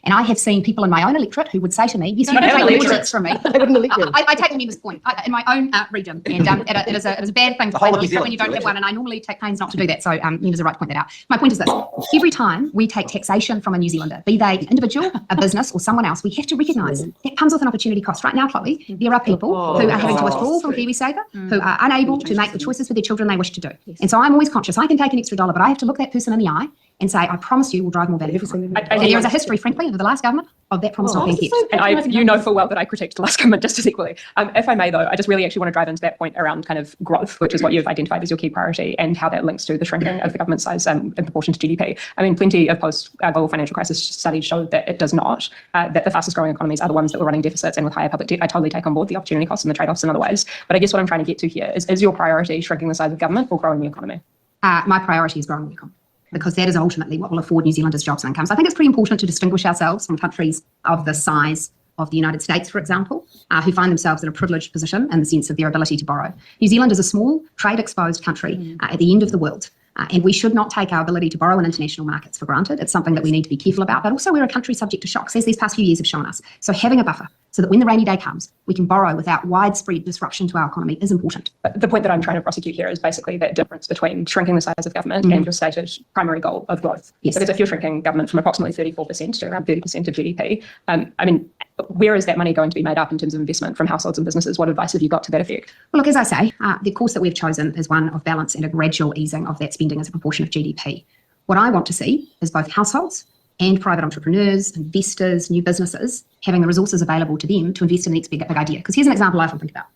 And I have seen people in my own electorate who would say to me, yes, you don't take electorates from me. I take the member's point in my own region. And it is a bad thing to say when you don't have one. And I normally take pains not to do that. So members are right to point that out. My point is this. Every time we take taxation from a New Zealander, be they an individual, a business or someone else, we have to recognise that comes with an opportunity cost. Right now, Chloe, there are people who are having to withdraw from KiwiSaver, who are unable to make the choices for their children they wish to do. And so I'm always conscious. I can take an extra dollar, but I have to look that person in the eye and say, I promise you will drive more value. And there is a history, frankly, of the last government of that promise not being kept.
And you know full well that I critique the last government just as equally. If I may, though, I just really actually want to drive into that point around kind of growth, which is what you've identified as your key priority, and how that links to the shrinking of the government size in proportion to GDP. I mean, plenty of post-global financial crisis studies show that it does not, that the fastest growing economies are the ones that were running deficits and with higher public debt. I totally take on board the opportunity costs and the trade-offs in other ways. But I guess what I'm trying to get to here is your priority shrinking the size of government or growing the economy?
My priority is growing the economy, because that is ultimately what will afford New Zealanders jobs and incomes. I think it's pretty important to distinguish ourselves from countries of the size of the United States, for example, who find themselves in a privileged position in the sense of their ability to borrow. New Zealand is a small, trade-exposed country at the end of the world. And we should not take our ability to borrow in international markets for granted. It's something that we need to be careful about, but also we're a country subject to shocks, as these past few years have shown us. So having a buffer so that when the rainy day comes, we can borrow without widespread disruption to our economy is important.
The point that I'm trying to prosecute here is basically that difference between shrinking the size of government and your stated primary goal of growth.
Yes.
Because if you're shrinking government from approximately 34% to around 30% of GDP, I mean, where is that money going to be made up in terms of investment from households and businesses? What advice have you got to that effect?
Well, look, as I say, the course that we've chosen is one of balance and a gradual easing of that spending as a proportion of GDP. What I want to see is both households and private entrepreneurs, investors, new businesses having the resources available to them to invest in the next big idea. Because here's an example I often think about.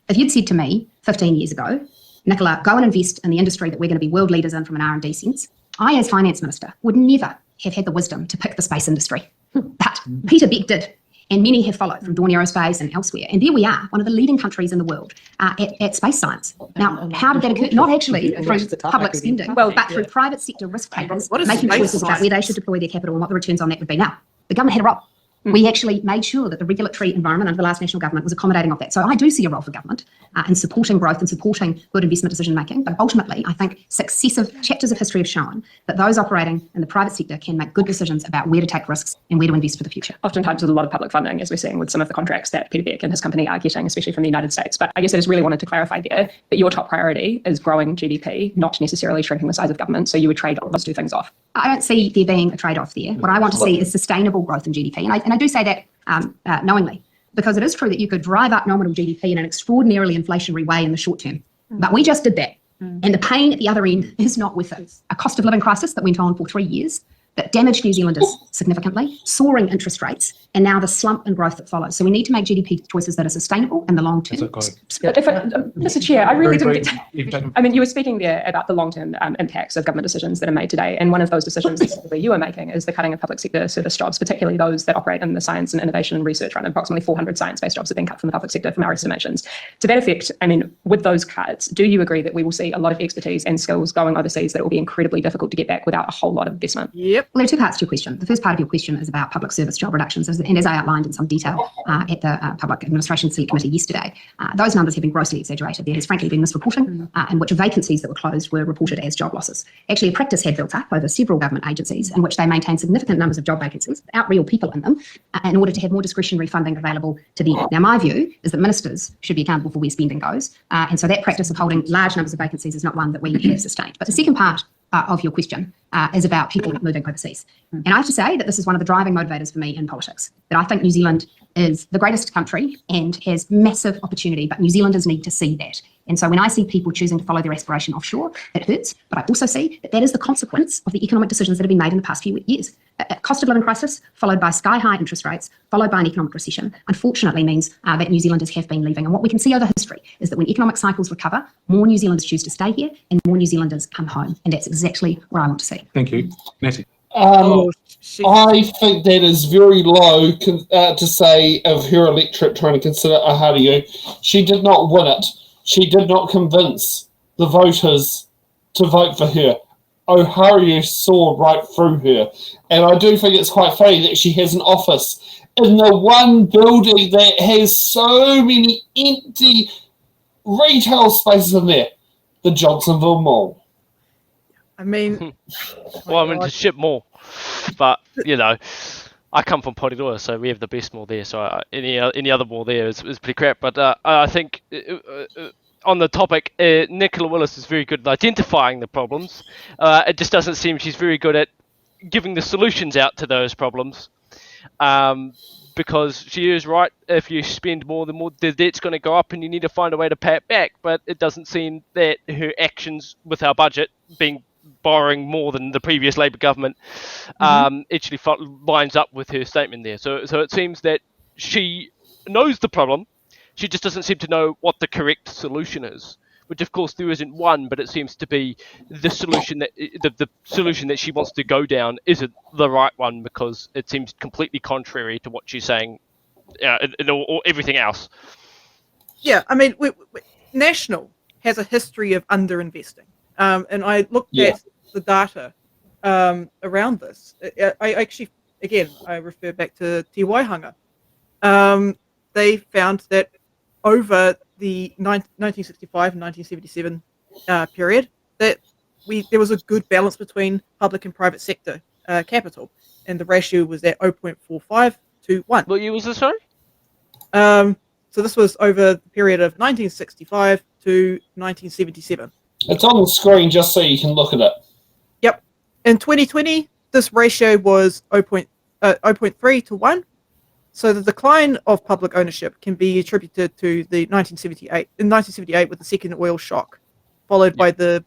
If you'd said to me 15 years ago, Nicola, go and invest in the industry that we're going to be world leaders in from an R&D sense, I, as finance minister, would never have had the wisdom to pick the space industry. But Peter Beck did. And many have followed from Dawn Aerospace and elsewhere. And there we are, one of the leading countries in the world at space science. Now, how did that occur? Not actually through public spending, but through private sector risk takers making choices about where they should deploy their capital and what the returns on that would be. Now, the government had a role. We actually made sure that the regulatory environment under the last national government was accommodating of that. So I do see a role for government in supporting growth and supporting good investment decision making. But ultimately, I think successive chapters of history have shown that those operating in the private sector can make good decisions about where to take risks and where to invest for the future.
Oftentimes there's a lot of public funding, as we're seeing with some of the contracts that Peter Beck and his company are getting, especially from the United States. But I guess I just really wanted to clarify there that your top priority is growing GDP, not necessarily shrinking the size of government. So you would trade those two things off.
I don't see there being a trade-off there. What I want to see is sustainable growth in GDP. And I do say that knowingly, because it is true that you could drive up nominal GDP in an extraordinarily inflationary way in the short term. But we just did that. And the pain at the other end is not worth it. A cost of living crisis that went on for 3 years that damaged New Zealanders significantly, soaring interest rates, and now the slump and growth that follows. So we need to make GDP choices that are sustainable in the long term.
But if Mr. Chair, I really didn't get I mean, you were speaking there about the long-term impacts of government decisions that are made today. And one of those decisions that you are making is the cutting of public sector service jobs, particularly those that operate in the science and innovation and research front. Approximately 400 science-based jobs have been cut from the public sector from our estimations. To that effect, I mean, with those cuts, do you agree that we will see a lot of expertise and skills going overseas that will be incredibly difficult to get back without a whole lot of investment?
Yep.
Well, there are two parts to your question. The first part of your question is about public service job reductions. And as I outlined in some detail at the Public Administration Select Committee yesterday, those numbers have been grossly exaggerated. There has frankly been misreporting in which vacancies that were closed were reported as job losses. Actually, a practice had built up over several government agencies in which they maintain significant numbers of job vacancies without real people in them in order to have more discretionary funding available to them. Now, my view is that ministers should be accountable for where spending goes. And so that practice of holding large numbers of vacancies is not one that we have sustained. But the second part of your question is about people moving overseas. And I have to say that this is one of the driving motivators for me in politics, that I think New Zealand is the greatest country and has massive opportunity, but New Zealanders need to see that. And so when I see people choosing to follow their aspiration offshore, it hurts, but I also see that that is the consequence of the economic decisions that have been made in the past few years. A cost of living crisis, followed by sky-high interest rates, followed by an economic recession, unfortunately means that New Zealanders have been leaving. And what we can see over history is that when economic cycles recover, more New Zealanders choose to stay here and more New Zealanders come home. And that's exactly what I want to see.
Thank you. Natty.
I think that is very low to say of her electorate trying to consider Aotearoa. She did not win it. she did not convince the voters to vote for her. Oharu saw right through her. And I do think it's quite funny that she has an office in the one building that has so many empty retail spaces in there, the Johnsonville Mall.
I mean,
well, I mean to ship more, but you know, I come from Aotearoa, so we have the best mall there. So any other mall there is pretty crap. But I think on the topic, Nicola Willis is very good at identifying the problems. It just doesn't seem she's very good at giving the solutions out to those problems. Because she is right, if you spend more, the debt's going to go up and you need to find a way to pay it back. But it doesn't seem that her actions with our budget, borrowing more than the previous Labour government, actually lines up with her statement there. So it seems that she knows the problem, she just doesn't seem to know what the correct solution is. Which of course there isn't one, but it seems to be the solution that the solution that she wants to go down isn't the right one because it seems completely contrary to what she's saying, or everything else.
Yeah, I mean, National has a history of underinvesting, and I looked at the data around this. I actually, again, I refer back to Te Waihanga. They found that over the 1965 and 1977 period, that there was a good balance between public and private sector capital, and the ratio was at 0.45 to 1.
What year was this, sorry?
So this was over the period of 1965 to 1977.
It's on the screen just so you can look at it.
Yep. In 2020, this ratio was 0.3 to 1. So the decline of public ownership can be attributed to the 1978 with the second oil shock, followed by the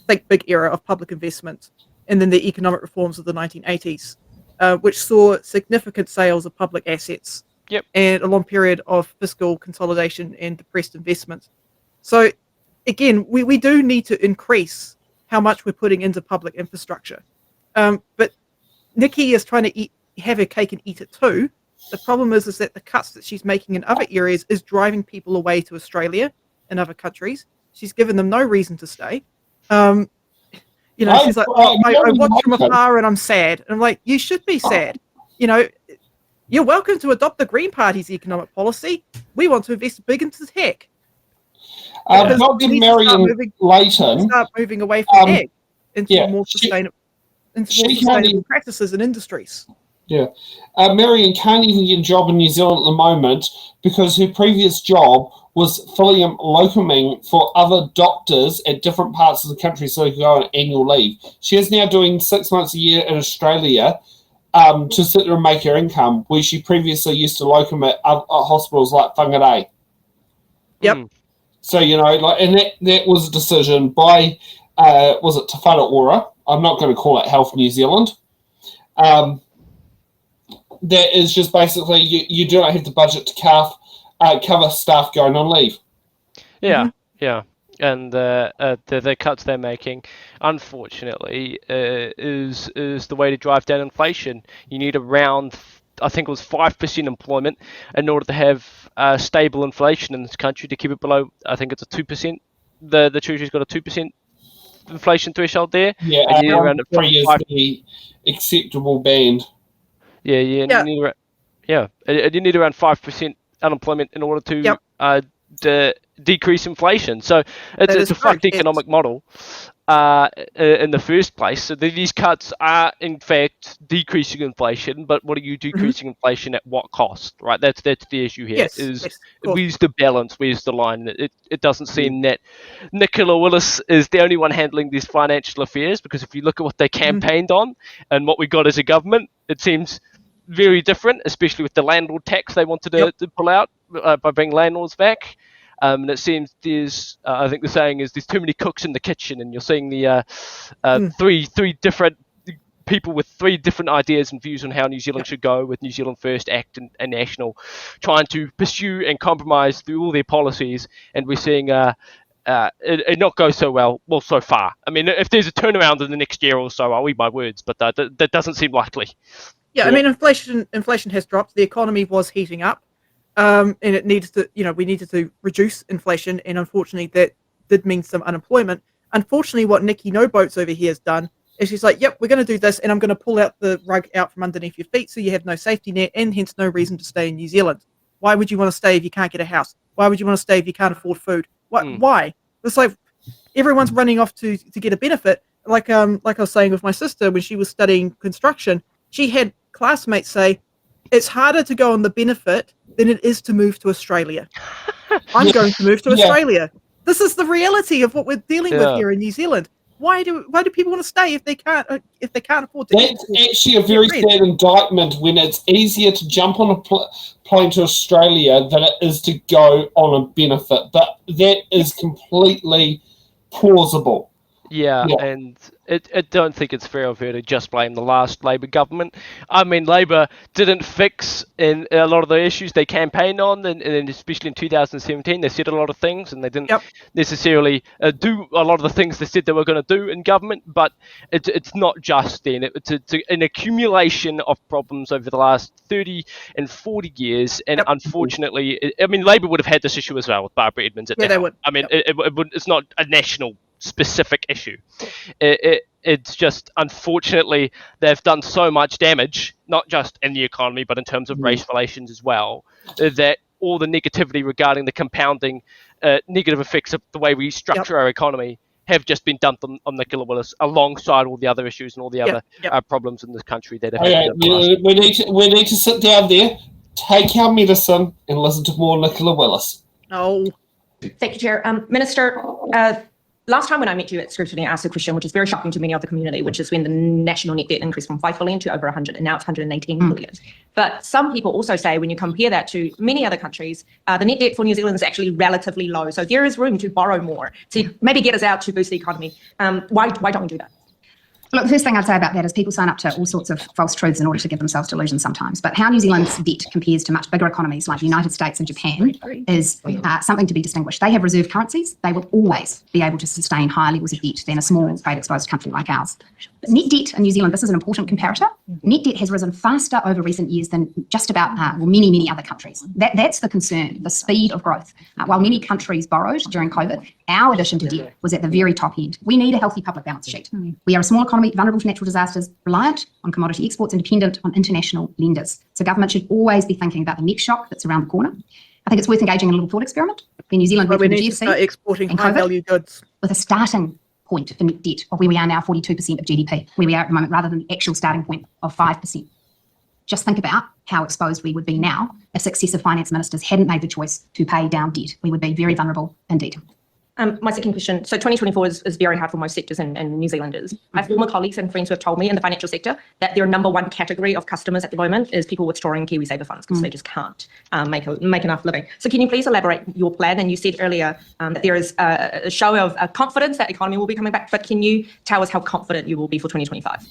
Think Big era of public investment, and then the economic reforms of the 1980s, which saw significant sales of public assets and a long period of fiscal consolidation and depressed investment. So again, we do need to increase how much we're putting into public infrastructure. But Nikki is trying to have her cake and eat it too. The problem is that the cuts that she's making in other areas is driving people away to Australia and other countries. She's given them no reason to stay. She's like, I watch from afar and I'm sad. And I'm like, you should be sad. You're welcome to adopt the Green Party's economic policy. We want to invest big into tech.
Dr. Marion Layton
start moving away from ag into more sustainable practices and industries.
Yeah. Marion can't even get a job in New Zealand at the moment because her previous job was filling up locuming for other doctors at different parts of the country so they could go on annual leave. She is now doing 6 months a year in Australia to sit there and make her income, where she previously used to locum at hospitals like Whangarei.
Yep.
So, and that was a decision by, was it Te Whare? I'm not going to call it Health New Zealand. That is just basically you do not have the budget to cover staff going on leave.
Yeah, and the cuts they're making, unfortunately, is the way to drive down inflation. You need around, I think it was 5% employment in order to have stable inflation in this country to keep it below. I think it's a 2%. The Treasury's got a 2% inflation threshold there.
Yeah,
and you need around
3 is the acceptable band.
Yeah. You need around 5% unemployment in order to decrease inflation. So it's a fucked economic model in the first place. So these cuts are in fact decreasing inflation, but what are you decreasing inflation at what cost? Right? That's the issue here. Where's the balance? Where's the line? It doesn't seem that Nicola Willis is the only one handling these financial affairs, because if you look at what they campaigned on and what we got as a government, it seems very different, especially with the landlord tax they wanted to pull out by bringing landlords back. And it seems there's, I think the saying is, there's too many cooks in the kitchen, and you're seeing the three different people with three different ideas and views on how New Zealand should go, with New Zealand First Act and National trying to pursue and compromise through all their policies, and we're seeing it not go so well so far. I mean, if there's a turnaround in the next year or so, I'll eat my words, but that doesn't seem likely.
Yeah, I mean, inflation has dropped. The economy was heating up. and it needed to, we needed to reduce inflation, and unfortunately that did mean some unemployment. Unfortunately, what Nikki No Boats over here has done is she's like, yep, we're going to do this, and I'm going to pull out the rug out from underneath your feet so you have no safety net, and hence no reason to stay in New Zealand. Why would you want to stay if you can't get a house? Why would you want to stay if you can't afford food? Why? It's like everyone's running off to get a benefit. Like I was saying with my sister when she was studying construction, she had classmates say, it's harder to go on the benefit than it is to move to Australia. I'm going to move to Australia. This is the reality of what we're dealing with here in New Zealand. Why do people want to stay if they can't afford to?
That's actually a very sad indictment when it's easier to jump on a plane to Australia than it is to go on a benefit. But that is completely plausible.
Yeah, and I don't think it's fair of her to just blame the last Labor government. I mean, Labor didn't fix in a lot of the issues they campaigned on, and especially in 2017, they said a lot of things, and they didn't necessarily do a lot of the things they said they were going to do in government. But it's not just then. It's an accumulation of problems over the last 30 and 40 years, and unfortunately, Labor would have had this issue as well with Barbara Edmonds at the helm. I mean, it's not a national specific issue. It's just, unfortunately, they've done so much damage, not just in the economy, but in terms of race relations as well, that all the negativity regarding the compounding negative effects of the way we structure our economy have just been dumped on Nicola Willis, alongside all the other issues and all the other problems in this country that have happened.
We need to sit down there, take our medicine, and listen to more Nicola Willis.
Oh.
Thank you, Chair. Minister, last time when I met you at Scrutiny, I asked a question which is very shocking to many of the community, which is when the national net debt increased from 5 billion to over 100, and now it's 118 billion. But some people also say when you compare that to many other countries, the net debt for New Zealand is actually relatively low. So there is room to borrow more to maybe get us out to boost the economy. Why don't we do that?
Look, the first thing I'd say about that is people sign up to all sorts of false truths in order to give themselves delusions sometimes. But how New Zealand's debt compares to much bigger economies like the United States and Japan is something to be distinguished. They have reserve currencies. They will always be able to sustain higher levels of debt than a small trade-exposed country like ours. But net debt in New Zealand, this is an important comparator. Net debt has risen faster over recent years than just about many, many other countries. That's the concern, the speed of growth. While many countries borrowed during COVID, our addition to debt was at the very top end. We need a healthy public balance sheet. We are a small economy, vulnerable to natural disasters, reliant on commodity exports and dependent on international lenders. So government should always be thinking about the next shock that's around the corner. I think it's worth engaging in a little thought experiment. In New Zealand, we need to start
exporting high-value goods
with a starting point for net debt of where we are now, 42% of GDP, where we are at the moment, rather than the actual starting point of 5%. Just think about how exposed we would be now if successive finance ministers hadn't made the choice to pay down debt. We would be very vulnerable indeed.
My second question. So 2024 is very hard for most sectors and New Zealanders. My former colleagues and friends who have told me in the financial sector that their number one category of customers at the moment is people withdrawing KiwiSaver funds because they just can't make enough living. So can you please elaborate your plan? And you said earlier that there is a show of confidence that the economy will be coming back, but can you tell us how confident you will be for 2025?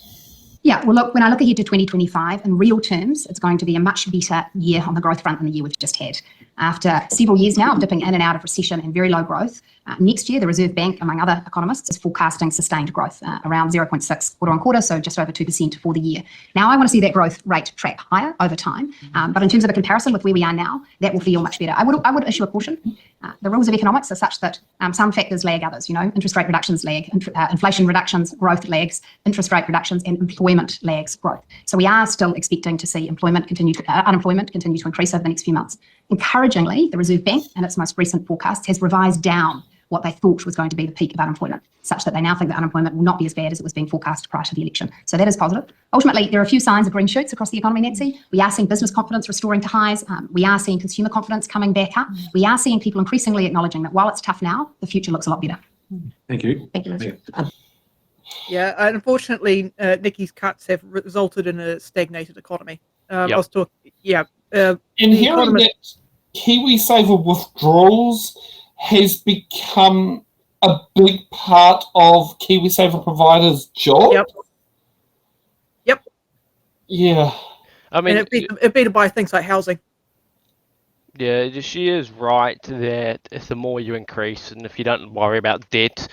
Yeah, well, look, when I look ahead to 2025, in real terms, it's going to be a much better year on the growth front than the year we've just had. After several years now of dipping in and out of recession and very low growth, next year the Reserve Bank, among other economists, is forecasting sustained growth around 0.6 quarter on quarter, so just over 2% for the year. Now, I want to see that growth rate track higher over time, but in terms of a comparison with where we are now, that will feel much better. I would issue a caution. The rules of economics are such that some factors lag others. Interest rate reductions lag, inflation reductions, growth lags, interest rate reductions, and employment lags growth. So we are still expecting to see unemployment continue to increase over the next few months. Encouragingly, the Reserve Bank, in its most recent forecast, has revised down what they thought was going to be the peak of unemployment, such that they now think that unemployment will not be as bad as it was being forecast prior to the election. So that is positive. Ultimately, there are a few signs of green shoots across the economy, Nancy. We are seeing business confidence restoring to highs. We are seeing consumer confidence coming back up. We are seeing people increasingly acknowledging that while it's tough now, the future looks a lot better.
Thank you.
Thank you, Minister.
Yeah, unfortunately, Nikki's cuts have resulted in a stagnated economy. I was talking,
in hearing that KiwiSaver withdrawals has become a big part of KiwiSaver providers' job.
Yep.
Yeah.
I mean,
and it'd be to buy things like housing.
Yeah, she is right that if the more you increase, and if you don't worry about debt,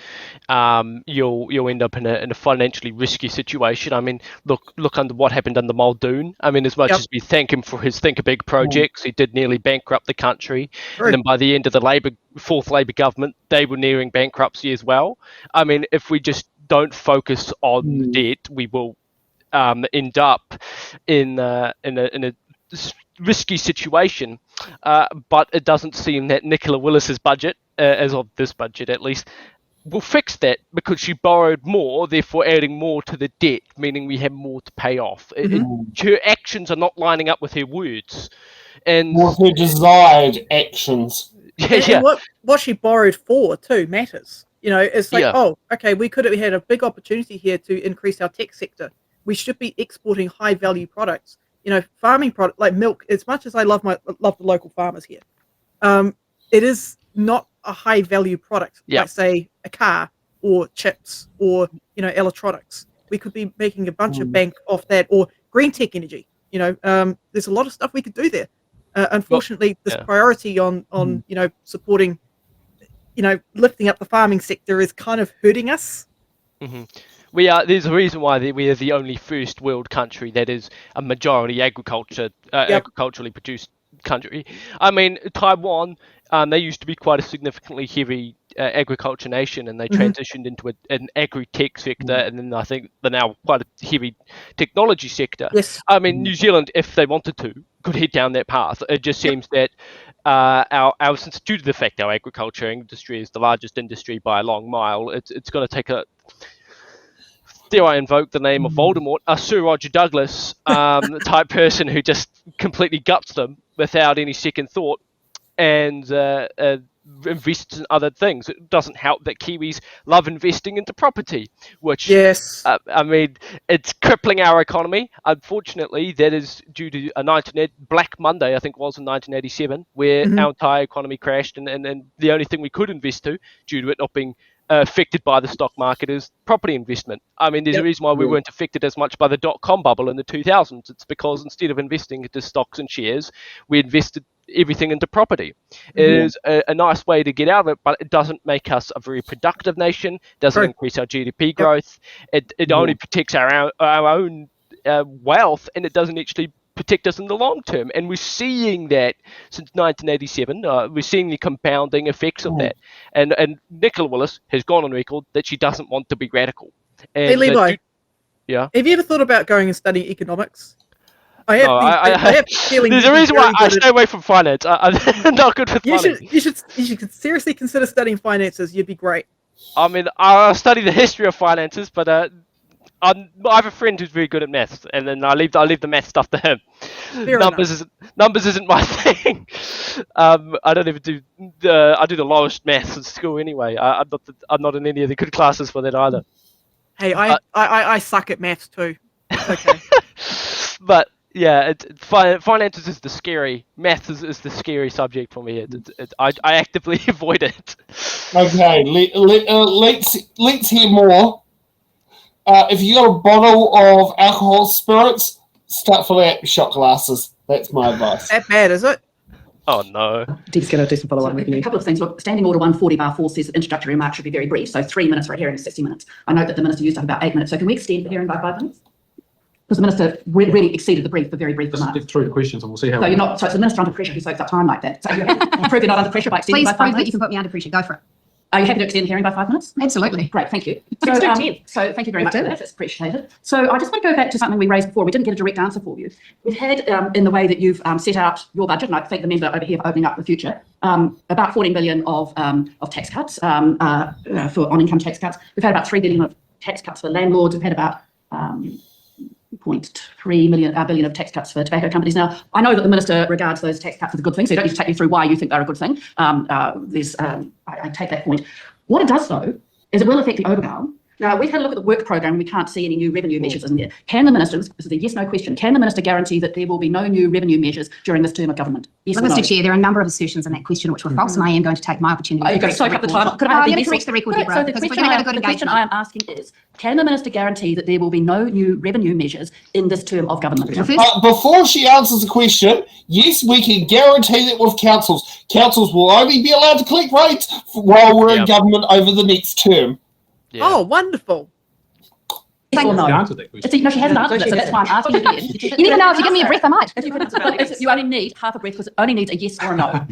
you'll end up in a financially risky situation. I mean, look under what happened under Muldoon. I mean, as much as we thank him for his Think Big projects, he did nearly bankrupt the country, and then by the end of the fourth Labour government, they were nearing bankruptcy as well. I mean, if we just don't focus on debt, we will end up in a risky situation, but it doesn't seem that Nicola Willis's budget, as of this budget at least, will fix that, because she borrowed more, therefore adding more to the debt, meaning we have more to pay off. Her actions are not lining up with her words, and
more her desired actions.
And what she borrowed for too matters. You know, it's like, oh, okay, we had a big opportunity here to increase our tech sector. We should be exporting high value products. You know, farming product like milk. As much as I love the local farmers here, it is not a high value product. Like say a car or chips or electronics. We could be making a bunch of bank off that, or green tech energy. You know, there's a lot of stuff we could do there. Unfortunately, this priority on supporting, lifting up the farming sector is kind of hurting us.
There's a reason why we are the only first world country that is a majority agriculturally produced country. I mean, Taiwan, they used to be quite a significantly heavy agriculture nation, and they transitioned into an agri-tech sector, and then I think they're now quite a heavy technology sector.
Yes.
I mean, New Zealand, if they wanted to, could head down that path. It just seems that since due to the fact our agriculture industry is the largest industry by a long mile, it's going to take dare I invoke the name of Voldemort, a Sir Roger Douglas type person who just completely guts them without any second thought, and invests in other things. It doesn't help that Kiwis love investing into property, which I mean, it's crippling our economy. Unfortunately, that is due to a Black Monday, I think it was in 1987, where our entire economy crashed, and the only thing we could invest to, due to it not being affected by the stock market, is property investment. I mean, there's a reason why we weren't affected as much by the dot-com bubble in the 2000s. It's because instead of investing into stocks and shares, we invested everything into property. It is a nice way to get out of it, but it doesn't make us a very productive nation, doesn't increase our GDP growth. It only protects our own wealth, and it doesn't actually protect us in the long term. And we're seeing that since 1987. We're seeing the compounding effects of that. And Nicola Willis has gone on record that she doesn't want to be radical. And,
hey, Levi.
Have
you ever thought about going and studying economics? I have the feeling
there's a reason why I stay away from finance. I'm not good with finance.
You should seriously consider studying finances. You'd be great.
I mean, I'll study the history of finances, but I have a friend who's very good at maths, and then I leave the math stuff to him. Numbers isn't my thing. I don't even do I do the lowest maths at school anyway. I'm not in any of the good classes for that either.
Hey, I suck at maths too. It's okay.
But yeah, finances is the scary. Maths is the scary subject for me. I actively avoid it.
Okay, let's hear more. If you got a bottle of alcohol spirits, start filling out your shot glasses. That's my advice.
That bad, is it?
Oh no.
Just get a decent follow-up with you.
A couple of things. Look, Standing Order 140/4 says that introductory remarks should be very brief, so 3 minutes for a hearing is 60 minutes. I note that the Minister used up about 8 minutes, so can we extend the hearing by 5 minutes? Because the Minister really exceeded the brief for very brief remarks.
Just through the questions and we'll see how.
So it's the Minister under pressure who soaks up time like that. So you prove you're not under pressure by extending by 5 minutes?
Please prove that you can put me under pressure. Go for it.
Are you happy to extend the hearing by 5 minutes?
Absolutely.
Great, thank you. So thank you very much for that. That's appreciated. So I just want to go back to something we raised before. We didn't get a direct answer for you. We've had, in the way that you've set out your budget, and I thank the member over here for opening up the future, about 14 billion of tax cuts on income tax cuts. We've had about 3 billion of tax cuts for landlords. We've had about 0.3 billion of tax cuts for tobacco companies. Now, I know that the Minister regards those tax cuts as a good thing, so you don't need to take me through why you think they're a good thing. I take that point. What it does, though, is it will affect the overbound.
Now, we've had a look at the work programme. We can't see any new revenue measures in there. Can the minister, this is a yes/no question, can the minister guarantee that there will be no new revenue measures during this term of government? Yes
Well,
or no?
Mr. Chair, there are a number of assertions in that question which were false, and I am going to take my opportunity.
Are you going to soak up the time? Could I have
I'm
the
going to
yes
correct
or-
the record,
Could I-
Deborah,
So the
because we're
question
going to have a good
the question
engagement.
I am asking is, can the minister guarantee that there will be no new revenue measures in this term of government?
Before she answers the question, yes, we can guarantee that with councils. Councils will only be allowed to collect rates while we're in government over the next term.
Oh, wonderful.
Yes or no?
She answered that question.
No, she hasn't answered it, so that's why I'm asking again.
You never know, if you give me a breath, I might.
If you could, you only need half a breath because it only needs a yes or a no.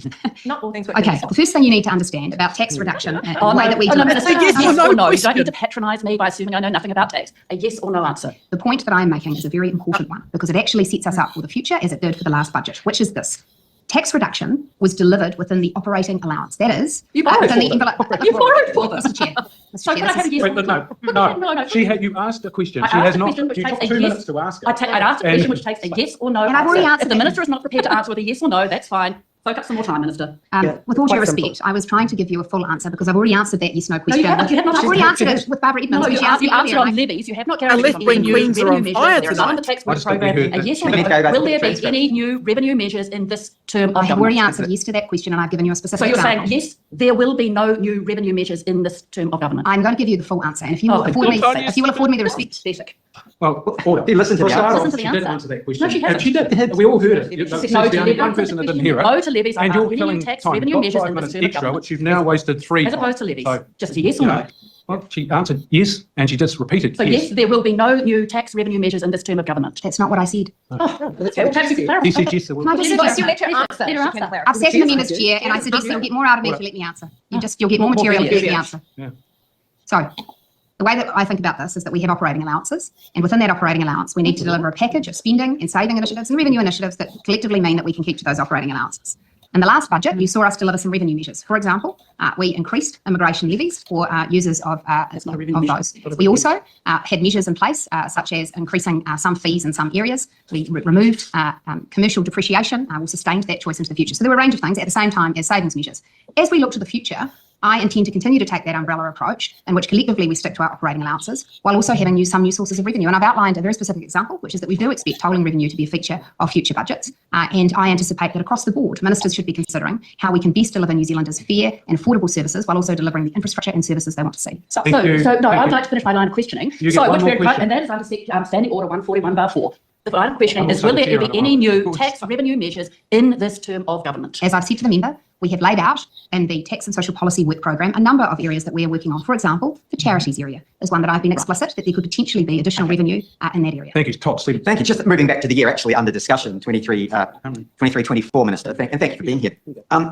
Not all things work.
Okay, the first thing you need to understand about tax reduction and the
Oh,
way
no,
that we
oh,
do
no,
it.
it's a yes or no. You don't need to patronise me by assuming I know nothing about tax. A yes or no answer.
The point that I'm making is a very important one because it actually sets us up for the future as it did for the last budget, which is this. Tax reduction was delivered within the operating allowance. That is,
You borrowed
within
for
the envelope.
You borrowed for this.
Mr. Chair.
So can I have a yes
Wait,
or
no.
no?
You asked a question.
I
She
asked
has
a
not.
question which
You
takes
took
a
2
yes.
minutes to ask it.
I asked a question which takes a yes or no.
And I've already answered
If the
that.
minister is not prepared to answer with a yes or no, that's fine. Soak up some more time, Minister.
With all due respect, I was trying to give you a full answer because I've already answered that yes/no
No,
question.
you haven't. You have not
I've already
answered
answered it with Barbara Edmonds.
No,
when
you
she asked me
answered
earlier,
on
right?
levies. You have not guaranteed
Unless
on
when
any
Queens
new
are on
revenue
fire
measures. There are none in the
tonight.
tax work
That's what we
programme.
heard.
A yes or
We
no.
need to go back
Will
to
there
the
be
transcript.
any new revenue measures in this term of
I have already
government?
answered yes to that question and I've given you a specific
So you're
example.
saying yes, there will be no new revenue measures in this term of government.
I'm going to give you the full answer. And if you will afford me the respect.
Pathetic.
Well, order.
You listen to
For
the
a start
answer.
off,
Listen to the
she did
answer.
answer that question.
No, she hasn't.
She did. We all heard it.
She said
She's
no to
the only
levies.
one person that didn't hear it.
No to levies.
And
I'm
you're
asking
killing
you tax
time.
revenue
Got
measures
5
in this
minutes
term of
extra,
government.
which you've now wasted 3
As
times.
opposed to levies.
So,
Just a yes or no.
well, she answered yes, and she just repeated
So
yes.
yes, there will be no new tax revenue measures in this term of government.
That's not what I said.
Oh, okay, well, perhaps you can clarify.
He said yes, there will.
Can I just
Let
suggest-
her answer.
I've sat in the members' chair and I suggest that you'll get more out of me if you let me answer. You'll get more material if you let me answer.
Yeah.
So the way that I think about this is that we have operating allowances, and within that operating allowance, we need to deliver a package of spending and saving initiatives and revenue initiatives that collectively mean that we can keep to those operating allowances. In the last budget, you saw us deliver some revenue measures. For example, we increased immigration levies for users of those. We also had measures in place, such as increasing some fees in some areas. We removed commercial depreciation. We sustained that choice into the future. So there were a range of things at the same time as savings measures. As we look to the future, I intend to continue to take that umbrella approach in which collectively we stick to our operating allowances while also having some new sources of revenue. And I've outlined a very specific example, which is that we do expect tolling revenue to be a feature of future budgets. And I anticipate that across the board, ministers should be considering how we can best deliver New Zealanders fair and affordable services while also delivering the infrastructure and services they want to see.
So
Thank you.
I'd like to finish my line of questioning.
You get
So,
one
which
more
we're,
question.
and that is under Standing Order 141/4. The line of questioning
I'm
is,
also
will
the
there
chair
be
on
any
the
new
board.
tax revenue measures in this term of government?
As I've said to the member, we have laid out in the Tax and Social Policy Work Programme a number of areas that we are working on. For example, the charities area is one that I've been explicit that there could potentially be additional revenue in that area.
Thank you, Todd. Stephen.
Thank you. Just moving back to the year actually under discussion, 23-24, Minister. And thank you for being here.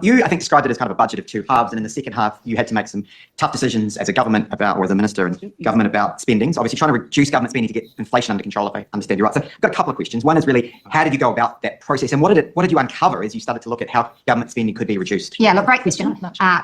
You, I think, described it as kind of a budget of 2 halves. And in the second half, you had to make some tough decisions as a government about, or as a minister and government about spending. So obviously trying to reduce government spending to get inflation under control, if I understand you right. So I've got a couple of questions. One is really, how did you go about that process? And what did you uncover as you started to look at how government spending could be reduced?
Yeah, look, great question.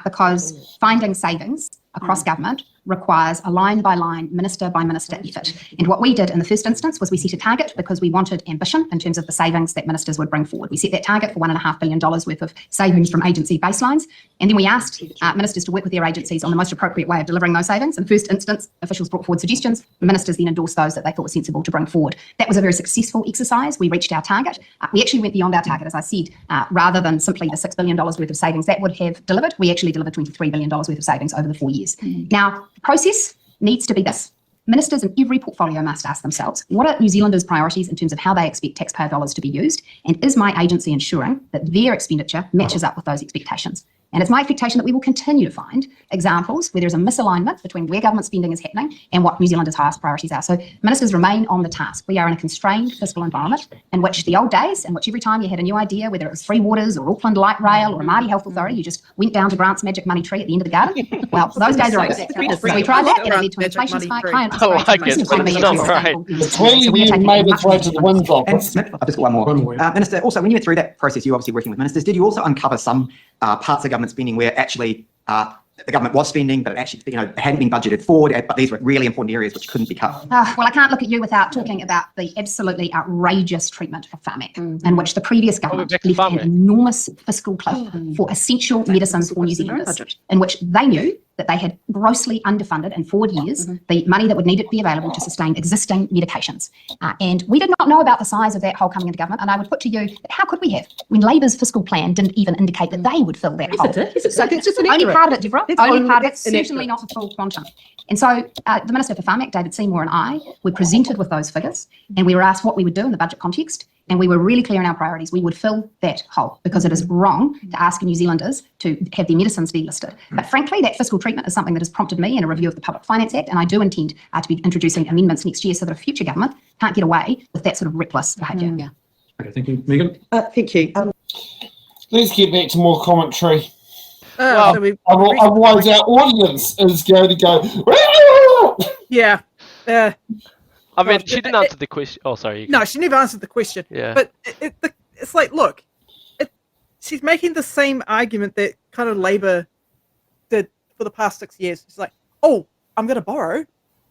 Because finding savings across government requires a line-by-line, minister-by-minister effort. And what we did in the first instance was we set a target because we wanted ambition in terms of the savings that ministers would bring forward. We set that target for $1.5 billion worth of savings from agency baselines. And then we asked ministers to work with their agencies on the most appropriate way of delivering those savings. In the first instance, officials brought forward suggestions. Ministers then endorsed those that they thought were sensible to bring forward. That was a very successful exercise. We reached our target. We actually went beyond our target, as I said, rather than simply the $6 billion worth of savings that would have delivered. We actually delivered $23 billion worth of savings over the 4 years. Now, the process needs to be this. Ministers in every portfolio must ask themselves, what are New Zealanders' priorities in terms of how they expect taxpayer dollars to be used? And is my agency ensuring that their expenditure matches up with those expectations? And it's my expectation that we will continue to find examples where there's a misalignment between where government spending is happening and what New Zealanders' highest priorities are. So ministers remain on the task. We are in a constrained fiscal environment in which the old days, in which every time you had a new idea, whether it was Free Waters or Auckland Light Rail or a Māori Health Authority, you just went down to Grant's Magic Money Tree at the end of the garden. Well, those days are over. So we tried that and it led to an inflation spike, high interest rates, and recent economy and unsustainable.
Clearly, you made its way to the Winds office.
I've just got one more. Minister, also, when you went through that process, you were obviously working with ministers. Did you also uncover some parts of government spending where actually the government was spending, but it actually, hadn't been budgeted forward, but these were really important areas which couldn't be cut?
Well, I can't look at you without talking about the absolutely outrageous treatment of PHARMAC, in which the previous government left an enormous fiscal cliff for essential medicines for New Zealanders, in which they knew that they had grossly underfunded in 4 years the money that would need to be available to sustain existing medications. And we did not know about the size of that hole coming into government. And I would put to you that how could we have, when Labour's fiscal plan didn't even indicate that they would fill that hole?
So it's just
Only part of it, Deborah. Only part of it,
that's
certainly not the full quantum. And so the Minister for PHARMAC, David Seymour, and I were presented with those figures, and we were asked what we would do in the budget context, and we were really clear in our priorities. We would fill that hole because it is wrong to ask New Zealanders to have their medicines delisted. But frankly, that fiscal treatment is something that has prompted me in a review of the Public Finance Act, and I do intend to be introducing amendments next year so that a future government can't get away with that sort of reckless behaviour.
Yeah.
Okay, thank you. Megan?
Thank you.
Let's get back to more commentary.
So
Otherwise, our audience is going to go.
Yeah.
I mean, she didn't answer the question. Oh, sorry.
No, she never answered the question.
Yeah.
But it's like, look, she's making the same argument that kind of Labour did for the past 6 years. It's like, oh, I'm going to borrow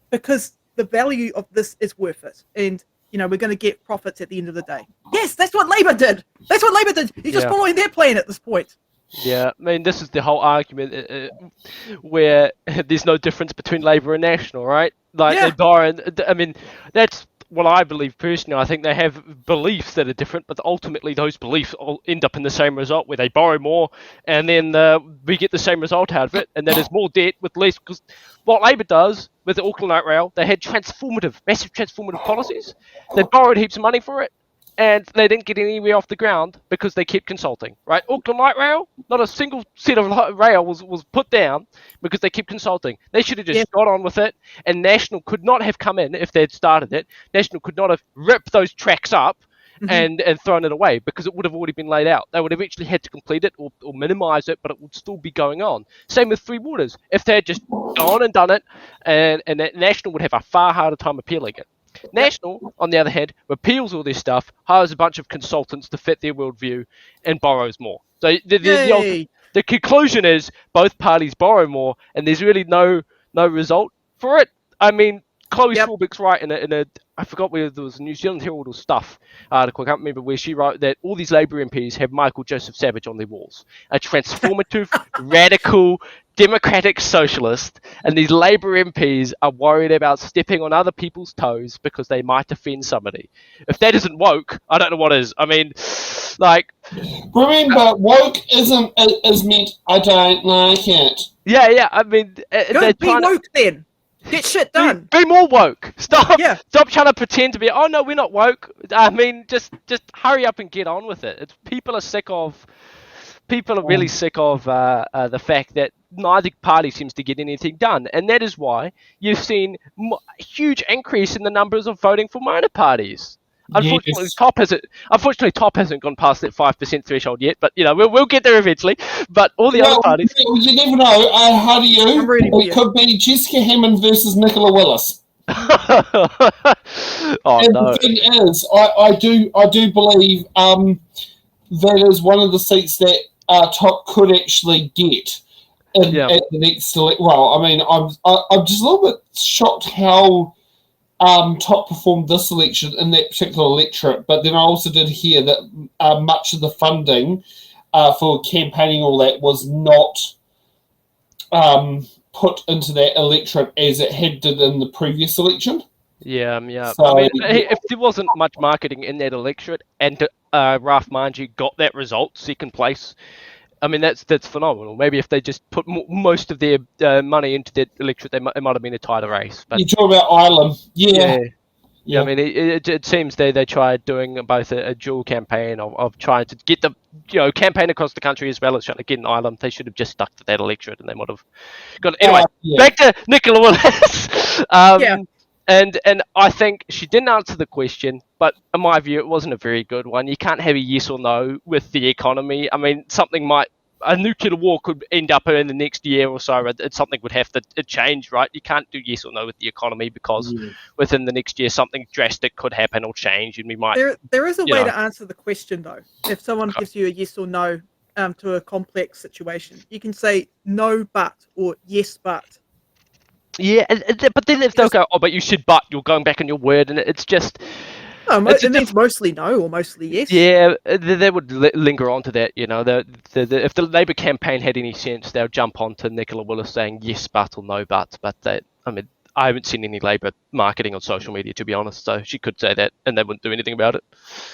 because the value of this is worth it. And, you know, we're going to get profits at the end of the day. Yes, that's what Labour did. That's what Labour did. You're just following their plan at this point.
Yeah, I mean, this is the whole argument where there's no difference between Labour and National, right? Like, they borrow, I mean, that's what I believe personally. I think they have beliefs that are different, but ultimately those beliefs all end up in the same result where they borrow more and then we get the same result out of it, and that is more debt with less. Because what Labour does with the Auckland Light Rail, they had massive transformative policies. They borrowed heaps of money for it, and they didn't get anywhere off the ground because they kept consulting, right? Auckland Light Rail, not a single set of light rail was put down because they kept consulting. They should have just got on with it, and National could not have come in if they had started it. National could not have ripped those tracks up and thrown it away because it would have already been laid out. They would have actually had to complete it or minimise it, but it would still be going on. Same with Three Waters. If they had just gone and done it, and National would have a far harder time appealing it. National, on the other hand, repeals all this stuff, hires a bunch of consultants to fit their worldview, and borrows more. So the conclusion is both parties borrow more, and there's really no result for it. I mean, Chloe Strawbeck's right in a I forgot whether there was a New Zealand Herald or Stuff article, I can't remember, where she wrote that all these Labour MPs have Michael Joseph Savage on their walls. A transformative, radical, democratic socialist, and these Labour MPs are worried about stepping on other people's toes because they might offend somebody. If that isn't woke, I don't know what is. I mean, like...
Remember, woke is meant I don't like it.
Yeah, I mean...
Good, be woke then. Get shit done.
Be more woke. Stop trying to pretend to be, oh no, we're not woke. I mean, just hurry up and get on with it. People are really sick of the fact that neither party seems to get anything done. And that is why you've seen a huge increase in the numbers of voting for minor parties. Unfortunately, Top hasn't gone past that 5% threshold yet, but you know we'll get there eventually. But all the other parties,
you never know. How do you? It could be Jessica Hammond versus Nicola Willis.
The
thing is, I do believe that is one of the seats that Top could actually get at the next. Well, I mean, I'm just a little bit shocked how. Top performed this election in that particular electorate, but then I also did hear that much of the funding for campaigning all that was not put into that electorate as it had did in the previous election.
Yeah.
So,
I mean, if there wasn't much marketing in that electorate and Ralph Manji got that result, second place, I mean, that's phenomenal. Maybe if they just put most of their money into that electorate, it might have been a tighter race. But
you talk about Ireland,
yeah. I mean, it seems they tried doing both a dual campaign of trying to get the campaign across the country as well as trying to get in Ireland. They should have just stuck to that electorate, and they might have got. Anyway, back to Nicola Willis. And I think she didn't answer the question, but in my view, it wasn't a very good one. You can't have a yes or no with the economy. I mean, a nuclear war could end up in the next year or so. Something would have to change, right? You can't do yes or no with the economy because within the next year, something drastic could happen or change, and we might.
There is a way to answer the question, though. If someone gives you a yes or no to a complex situation, you can say no but or yes but.
Yeah, but then if they'll go, oh, but you should, but you're going back on your word, and it's just,
It means mostly no or mostly yes.
Yeah, they would linger on to that. You know, if the Labour campaign had any sense, they'll jump on to Nicola Willis saying yes but or no but. But I haven't seen any Labour marketing on social media, to be honest. So she could say that, and they wouldn't do anything about it.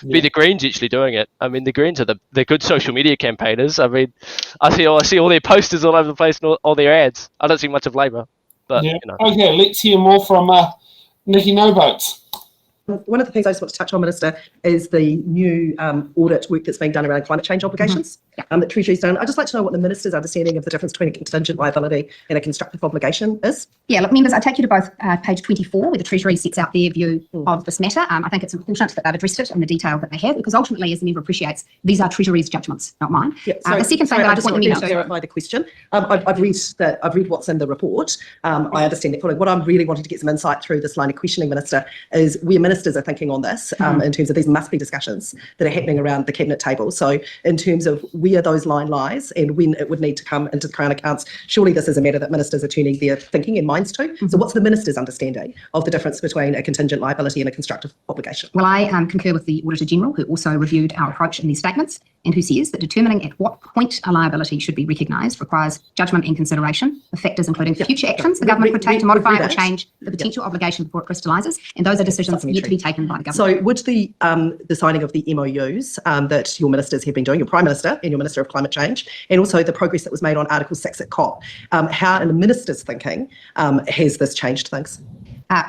Yeah.
Be the Greens actually doing it. I mean, the Greens are the good social media campaigners. I mean, I see all their posters all over the place and all their ads. I don't see much of Labour, but
yeah.
you know.
Okay, let's hear more from Nikki No Boats.
One of the things I just want to touch on, Minister, is the new audit work that's being done around climate change obligations that Treasury's done. I'd just like to know what the Minister's understanding of the difference between a contingent liability and a constructive obligation is.
Yeah, look, members, I take you to both page 24, where the Treasury sets out their view of this matter. I think it's important that they've addressed it in the detail that they have, because ultimately, as the member appreciates, these are Treasury's judgments, not mine.
Yeah,
the second thing that I just want to
clarify the question. I've read what's in the report. I understand that. What I'm really wanting to get some insight through this line of questioning, Minister, is where ministers are thinking on this in terms of these must be discussions that are happening around the cabinet table. So in terms of where those line lies and when it would need to come into the Crown accounts, surely this is a matter that ministers are turning their thinking and minds to. So what's the minister's understanding of the difference between a contingent liability and a constructive obligation?
Well, I concur with the Auditor General, who also reviewed our approach in these statements, and who says that determining at what point a liability should be recognised requires judgment and consideration of factors including future actions the government could take to modify or change the potential obligation before it crystallises, and those are decisions yet to be taken by the government.
So would the signing of the MOUs that your ministers have been doing, your Prime Minister and your Minister of Climate Change, and also the progress that was made on Article 6 at COP, how in the minister's thinking has this changed things?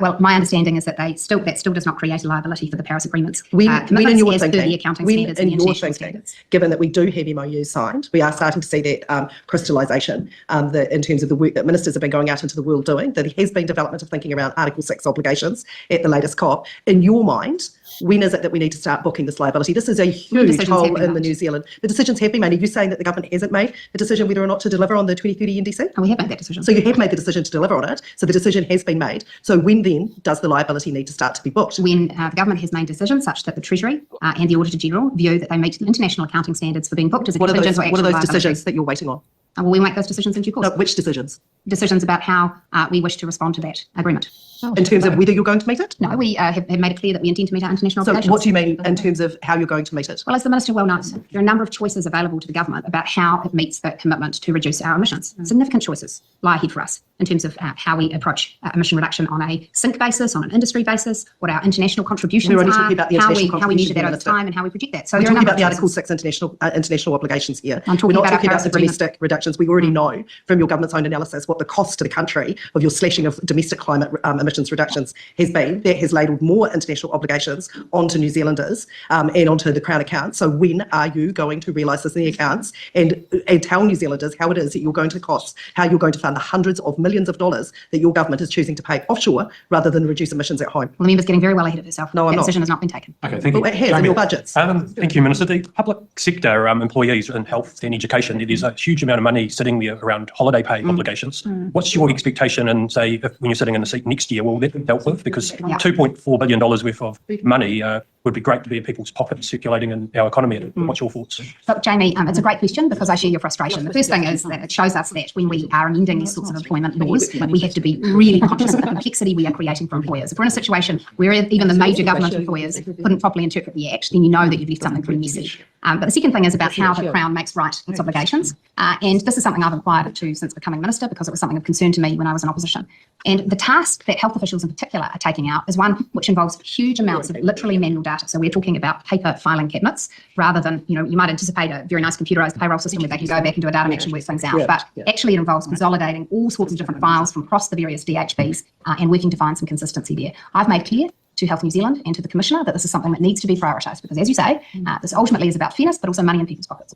Well, my understanding is that that still does not create a liability for the Paris agreements.
When in your
as per the
thinking,
accounting standards and the international standards.
Given that we do have MOUs signed, we are starting to see that crystallisation in terms of the work that ministers have been going out into the world doing, that there has been development of thinking around Article 6 obligations at the latest COP. In your mind, when is it that we need to start booking this liability? This is a huge hole in the New Zealand. The decisions have been made. Are you saying that the government hasn't made a decision whether or not to deliver on the 2030 NDC?
Oh, we have made that decision.
So you have made the decision to deliver on it. So the decision has been made. So when then does the liability need to start to be booked?
When the government has made decisions such that the Treasury and the Auditor General view that they meet the international accounting standards for being booked as a contingent or actual
What are those
liability.
decisions that you're waiting on?
Well, we make those decisions in due course.
No, which decisions?
Decisions about how we wish to respond to that agreement.
In terms of whether you're going to meet it?
No, we have made it clear that we intend to meet our international
So
obligations.
what do you mean in terms of how you're going to meet it?
Well, as the Minister well knows, there are a number of choices available to the government about how it meets that commitment to reduce our emissions. Significant choices lie ahead for us in terms of how we approach emission reduction on a sink basis, on an industry basis, what our international contributions
We're only
are,
talking about the
how
international
we measure that over
Minister.
time and how we project that. So
We're
there are a
talking
number
about the
of
Article
choices.
6 international obligations here.
I'm talking
We're not
about
talking
our
about the
Paris agreement.
domestic reductions. We already know from your government's own analysis what the cost to the country of your slashing of domestic climate emissions reductions has been. That has ladled more international obligations onto New Zealanders and onto the Crown account. So when are you going to realise this in the accounts and tell New Zealanders how it is that you're going to cost, how you're going to fund the hundreds of millions of dollars that your government is choosing to pay offshore rather than reduce emissions at home?
Well, the member's getting very well ahead of herself.
No, I'm
that
not.
decision has not been taken.
Okay, thank you.
But it has in your budgets.
Thank you, Minister. The public sector employees in health and education, there's a huge amount of money sitting there around holiday pay obligations. What's your expectation and say when you're sitting in the seat next year, will that be dealt with? Because $2.4 billion worth of money would be great to be in people's pockets circulating in our economy. What's your thoughts?
Look, Jamie, it's a great question because I share your frustration. The first thing is that it shows us that when we are amending these sorts of employment laws, we have to be really conscious of the complexity we are creating for employers. If we're in a situation where even the major government employers couldn't properly interpret the Act, then you know that you've left something pretty messy. But the second thing is about how the Crown makes right its obligations. And this is something I've inquired to since becoming Minister because it was something of concern to me when I was in opposition. And the task that health officials in particular are taking out is one which involves huge amounts of literally manual data. So we're talking about paper filing cabinets rather than, you might anticipate a very nice computerized payroll system where they can go back and do a data match and work things out. But actually it involves consolidating all sorts of different files from across the various DHBs and working to find some consistency there. I've made clear to Health New Zealand and to the Commissioner that this is something that needs to be prioritised because, as you say, this ultimately is about fairness but also money in people's pockets.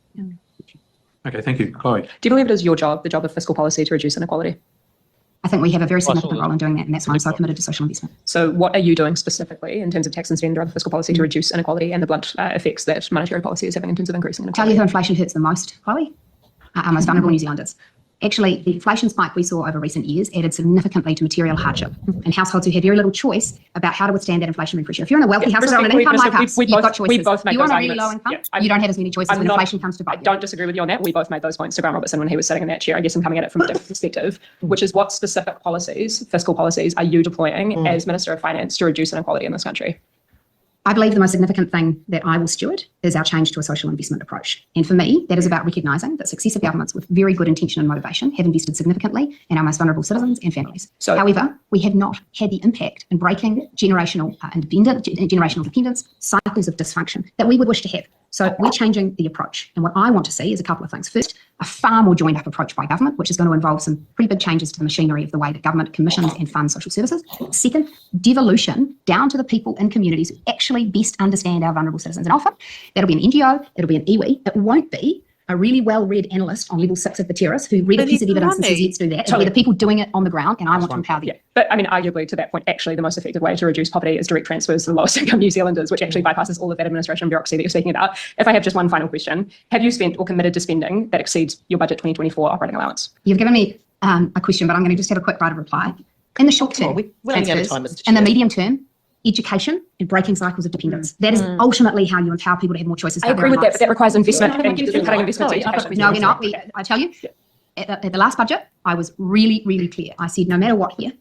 Okay, thank you. Chloe.
Do you believe it is your job, the job of fiscal policy, to reduce inequality?
I think we have a very significant role in doing that, and that's why I'm so committed to social investment.
So what are you doing specifically in terms of tax and spend or other fiscal policy to reduce inequality and the blunt effects that monetary policy is having in terms of increasing
I'll tell
inequality?
you who inflation hurts the most, Chloe, our most vulnerable New Zealanders. Actually, the inflation spike we saw over recent years added significantly to material hardship and households who had very little choice about how to withstand that inflationary pressure. If you're in a wealthy household or an income like us, you've got choices.
We both made
you
those
want a really
arguments.
low income,
Yeah,
you don't have as many choices when inflation comes to bite
I don't disagree with you on that. We both made those points to Grant Robertson when he was sitting in that chair. I guess I'm coming at it from a different perspective, which is what specific policies, fiscal policies, are you deploying as Minister of Finance to reduce inequality in this country?
I believe the most significant thing that I will steward is our change to a social investment approach. And for me, that is about recognising that successive governments with very good intention and motivation have invested significantly in our most vulnerable citizens and families. However, we have not had the impact in breaking generational dependence, cycles of dysfunction that we would wish to have. So we're changing the approach. And what I want to see is a couple of things. First, a far more joined up approach by government, which is going to involve some pretty big changes to the machinery of the way that government commissions and funds social services. Second, devolution down to the people in communities who actually best understand our vulnerable citizens. And often that'll be an NGO, it'll be an iwi. It won't be a really well-read analyst on level 6 of the terrace who read a piece of evidence and says, let's do that. It'll be the people doing it on the ground, and I want to empower them.
Yeah, but I mean, arguably to that point, actually the most effective way to reduce poverty is direct transfers to the lowest income New Zealanders, which actually bypasses all of that administration bureaucracy that you're speaking about. If I have just one final question, have you spent or committed to spending that exceeds your budget 2024 operating allowance?
You've given me a question, but I'm going to just have a quick right of reply. In the short term, in the medium term, education and breaking cycles of dependence. That is ultimately how you empower people to have more choices.
I agree with that, but that requires investment and cutting investments.
No, we're not. I tell you, at the last budget, I was really, really clear. I said, no matter what here,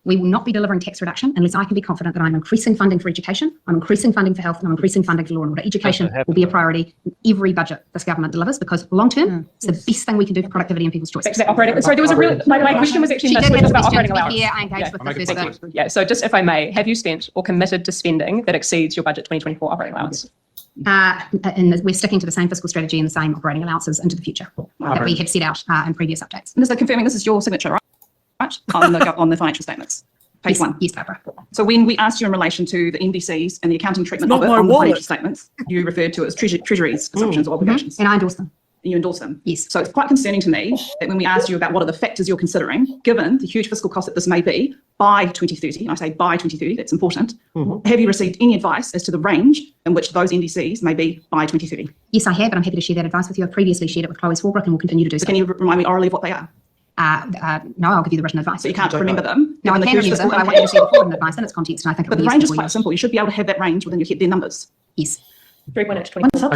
we will not be delivering tax reduction unless I can be confident that I'm increasing funding for education, I'm increasing funding for health, and I'm increasing funding for law and order. Education will be a priority in every budget this government delivers, because long term, it's the best thing we can do for productivity and people's choices.
Sorry, there was a really, my question was actually about operating allowance.
Yeah, I engaged with the first bit.
Yeah, so just if I may, have you spent or committed to spending that exceeds your budget 2024 operating allowance?
And we're sticking to the same fiscal strategy and the same operating allowances into the future that we have set out in previous updates.
Minister, confirming this is your signature, right? On the financial statements. Page 1.
Yes, Barbara.
So when we asked you in relation to the NDCs and the accounting treatment of it on the financial statements, you referred to it as Treasury's assumptions or obligations.
And I endorse them.
You endorse them?
Yes.
So it's quite concerning to me that when we asked you about what are the factors you're considering, given the huge fiscal cost that this may be by 2030, and I say by 2030, that's important, have you received any advice as to the range in which those NDCs may be by 2030?
Yes, I have, and I'm happy to share that advice with you. I've previously shared it with Chloe Swarbrick and will continue to do so.
Can you remind me orally of what they are?
No, I'll give you the written advice.
So you can't remember them?
No, I can remember them, but I want you to see the full written advice in its context, and I think
but the range is quite simple. You should be able to have that range within your their numbers.
Yes.
3.8 to 20.
Look,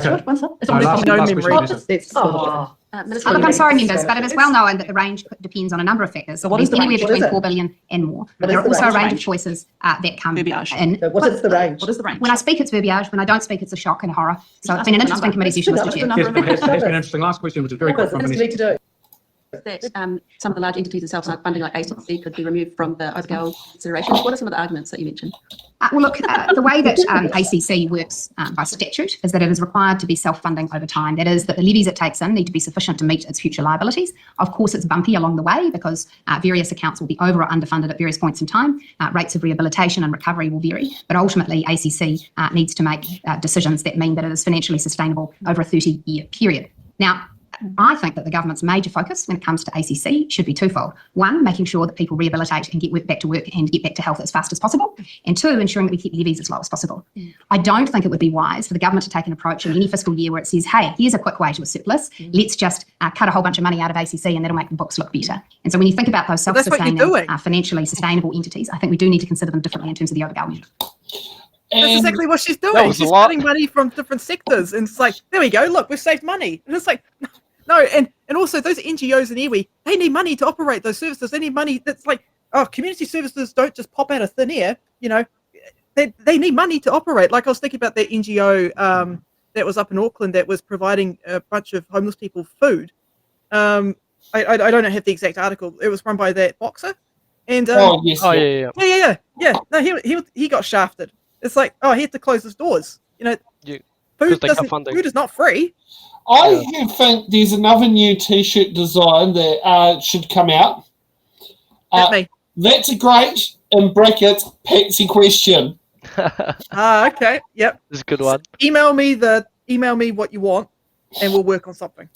I'm sorry, members, but it is well known that the range depends on a number of factors. So
what is the
anywhere
range?
between 4 billion and more. But there are also a range of choices that come in.
What is the range?
What is the range?
When I speak, it's verbiage. When I don't speak, it's a shock and horror. So it's been an interesting committee session, Mr. Chair.
Yes, it has been interesting. Last question, which is very quick from Minister.
That some of the large entities themselves like funding like ACC could be removed from the overall considerations. What are some of the arguments that you mentioned?
Well, look, the way that ACC works by statute is that it is required to be self-funding over time. That is, that the levies it takes in need to be sufficient to meet its future liabilities. Of course, it's bumpy along the way because various accounts will be over or underfunded at various points in time. Rates of rehabilitation and recovery will vary, but ultimately ACC needs to make decisions that mean that it is financially sustainable over a 30-year period. Now, I think that the government's major focus when it comes to ACC should be twofold. One, making sure that people rehabilitate and get back to work and get back to health as fast as possible. And two, ensuring that we keep levies as low as possible. I don't think it would be wise for the government to take an approach in any fiscal year where it says, hey, here's a quick way to a surplus. Let's just cut a whole bunch of money out of ACC and that'll make the books look better. And so when you think about those self-sustaining, financially sustainable entities, I think we do need to consider them differently in terms of the overall measure.
That's exactly what she's doing. She's cutting money from different sectors. And it's like, there we go, look, we've saved money. And it's like, no, and also those NGOs and iwi, they need money to operate those services. They need money that's like, community services don't just pop out of thin air. You know, they need money to operate. Like I was thinking about that NGO that was up in Auckland that was providing a bunch of homeless people food. I don't have the exact article. It was run by that boxer. And yeah. No, he got shafted. It's like, he had to close his doors. You know, food is not free.
I think there's another new T-shirt design that should come out. That's a great, in brackets, Patsy question.
Okay, yep.
That's a good one.
Email me what you want, and we'll work on something.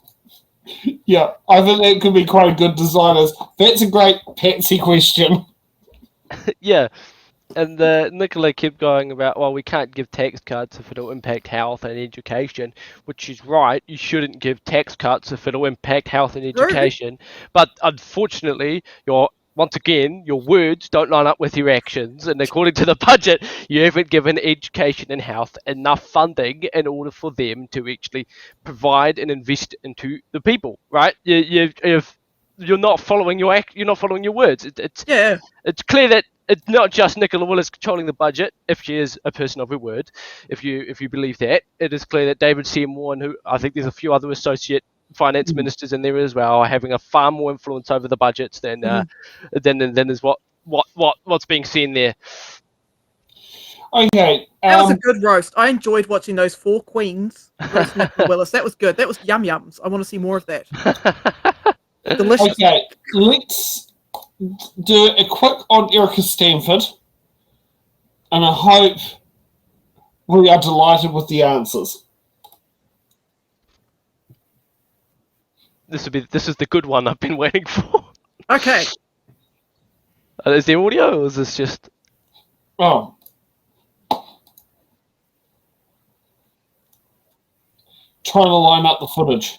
Yeah, I think that could be quite a good design. That's a great Patsy question.
Yeah. And Nicola kept going about, well, we can't give tax cuts if it'll impact health and education, which is right. You shouldn't give tax cuts if it'll impact health and education. But unfortunately, once again, your words don't line up with your actions. And according to the budget, you haven't given education and health enough funding in order for them to actually provide and invest into the people, right? You're not following your words. It's clear that it's not just Nicola Willis controlling the budget, if she is a person of her word, if you believe that. It is clear that David Seymour, and who I think there's a few other associate finance ministers in there as well, are having a far more influence over the budgets than is what's being seen there.
Okay.
That was a good roast. I enjoyed watching those 4 queens roast Nicola Willis. That was good. That was yum-yums. I want to see more of that. Delicious.
Okay, let's do a quick on Erica Stanford, and I hope we are delighted with the answers.
This is the good one I've been waiting for.
Okay.
Is there audio, or is this just?
Oh. Trying to line up the footage.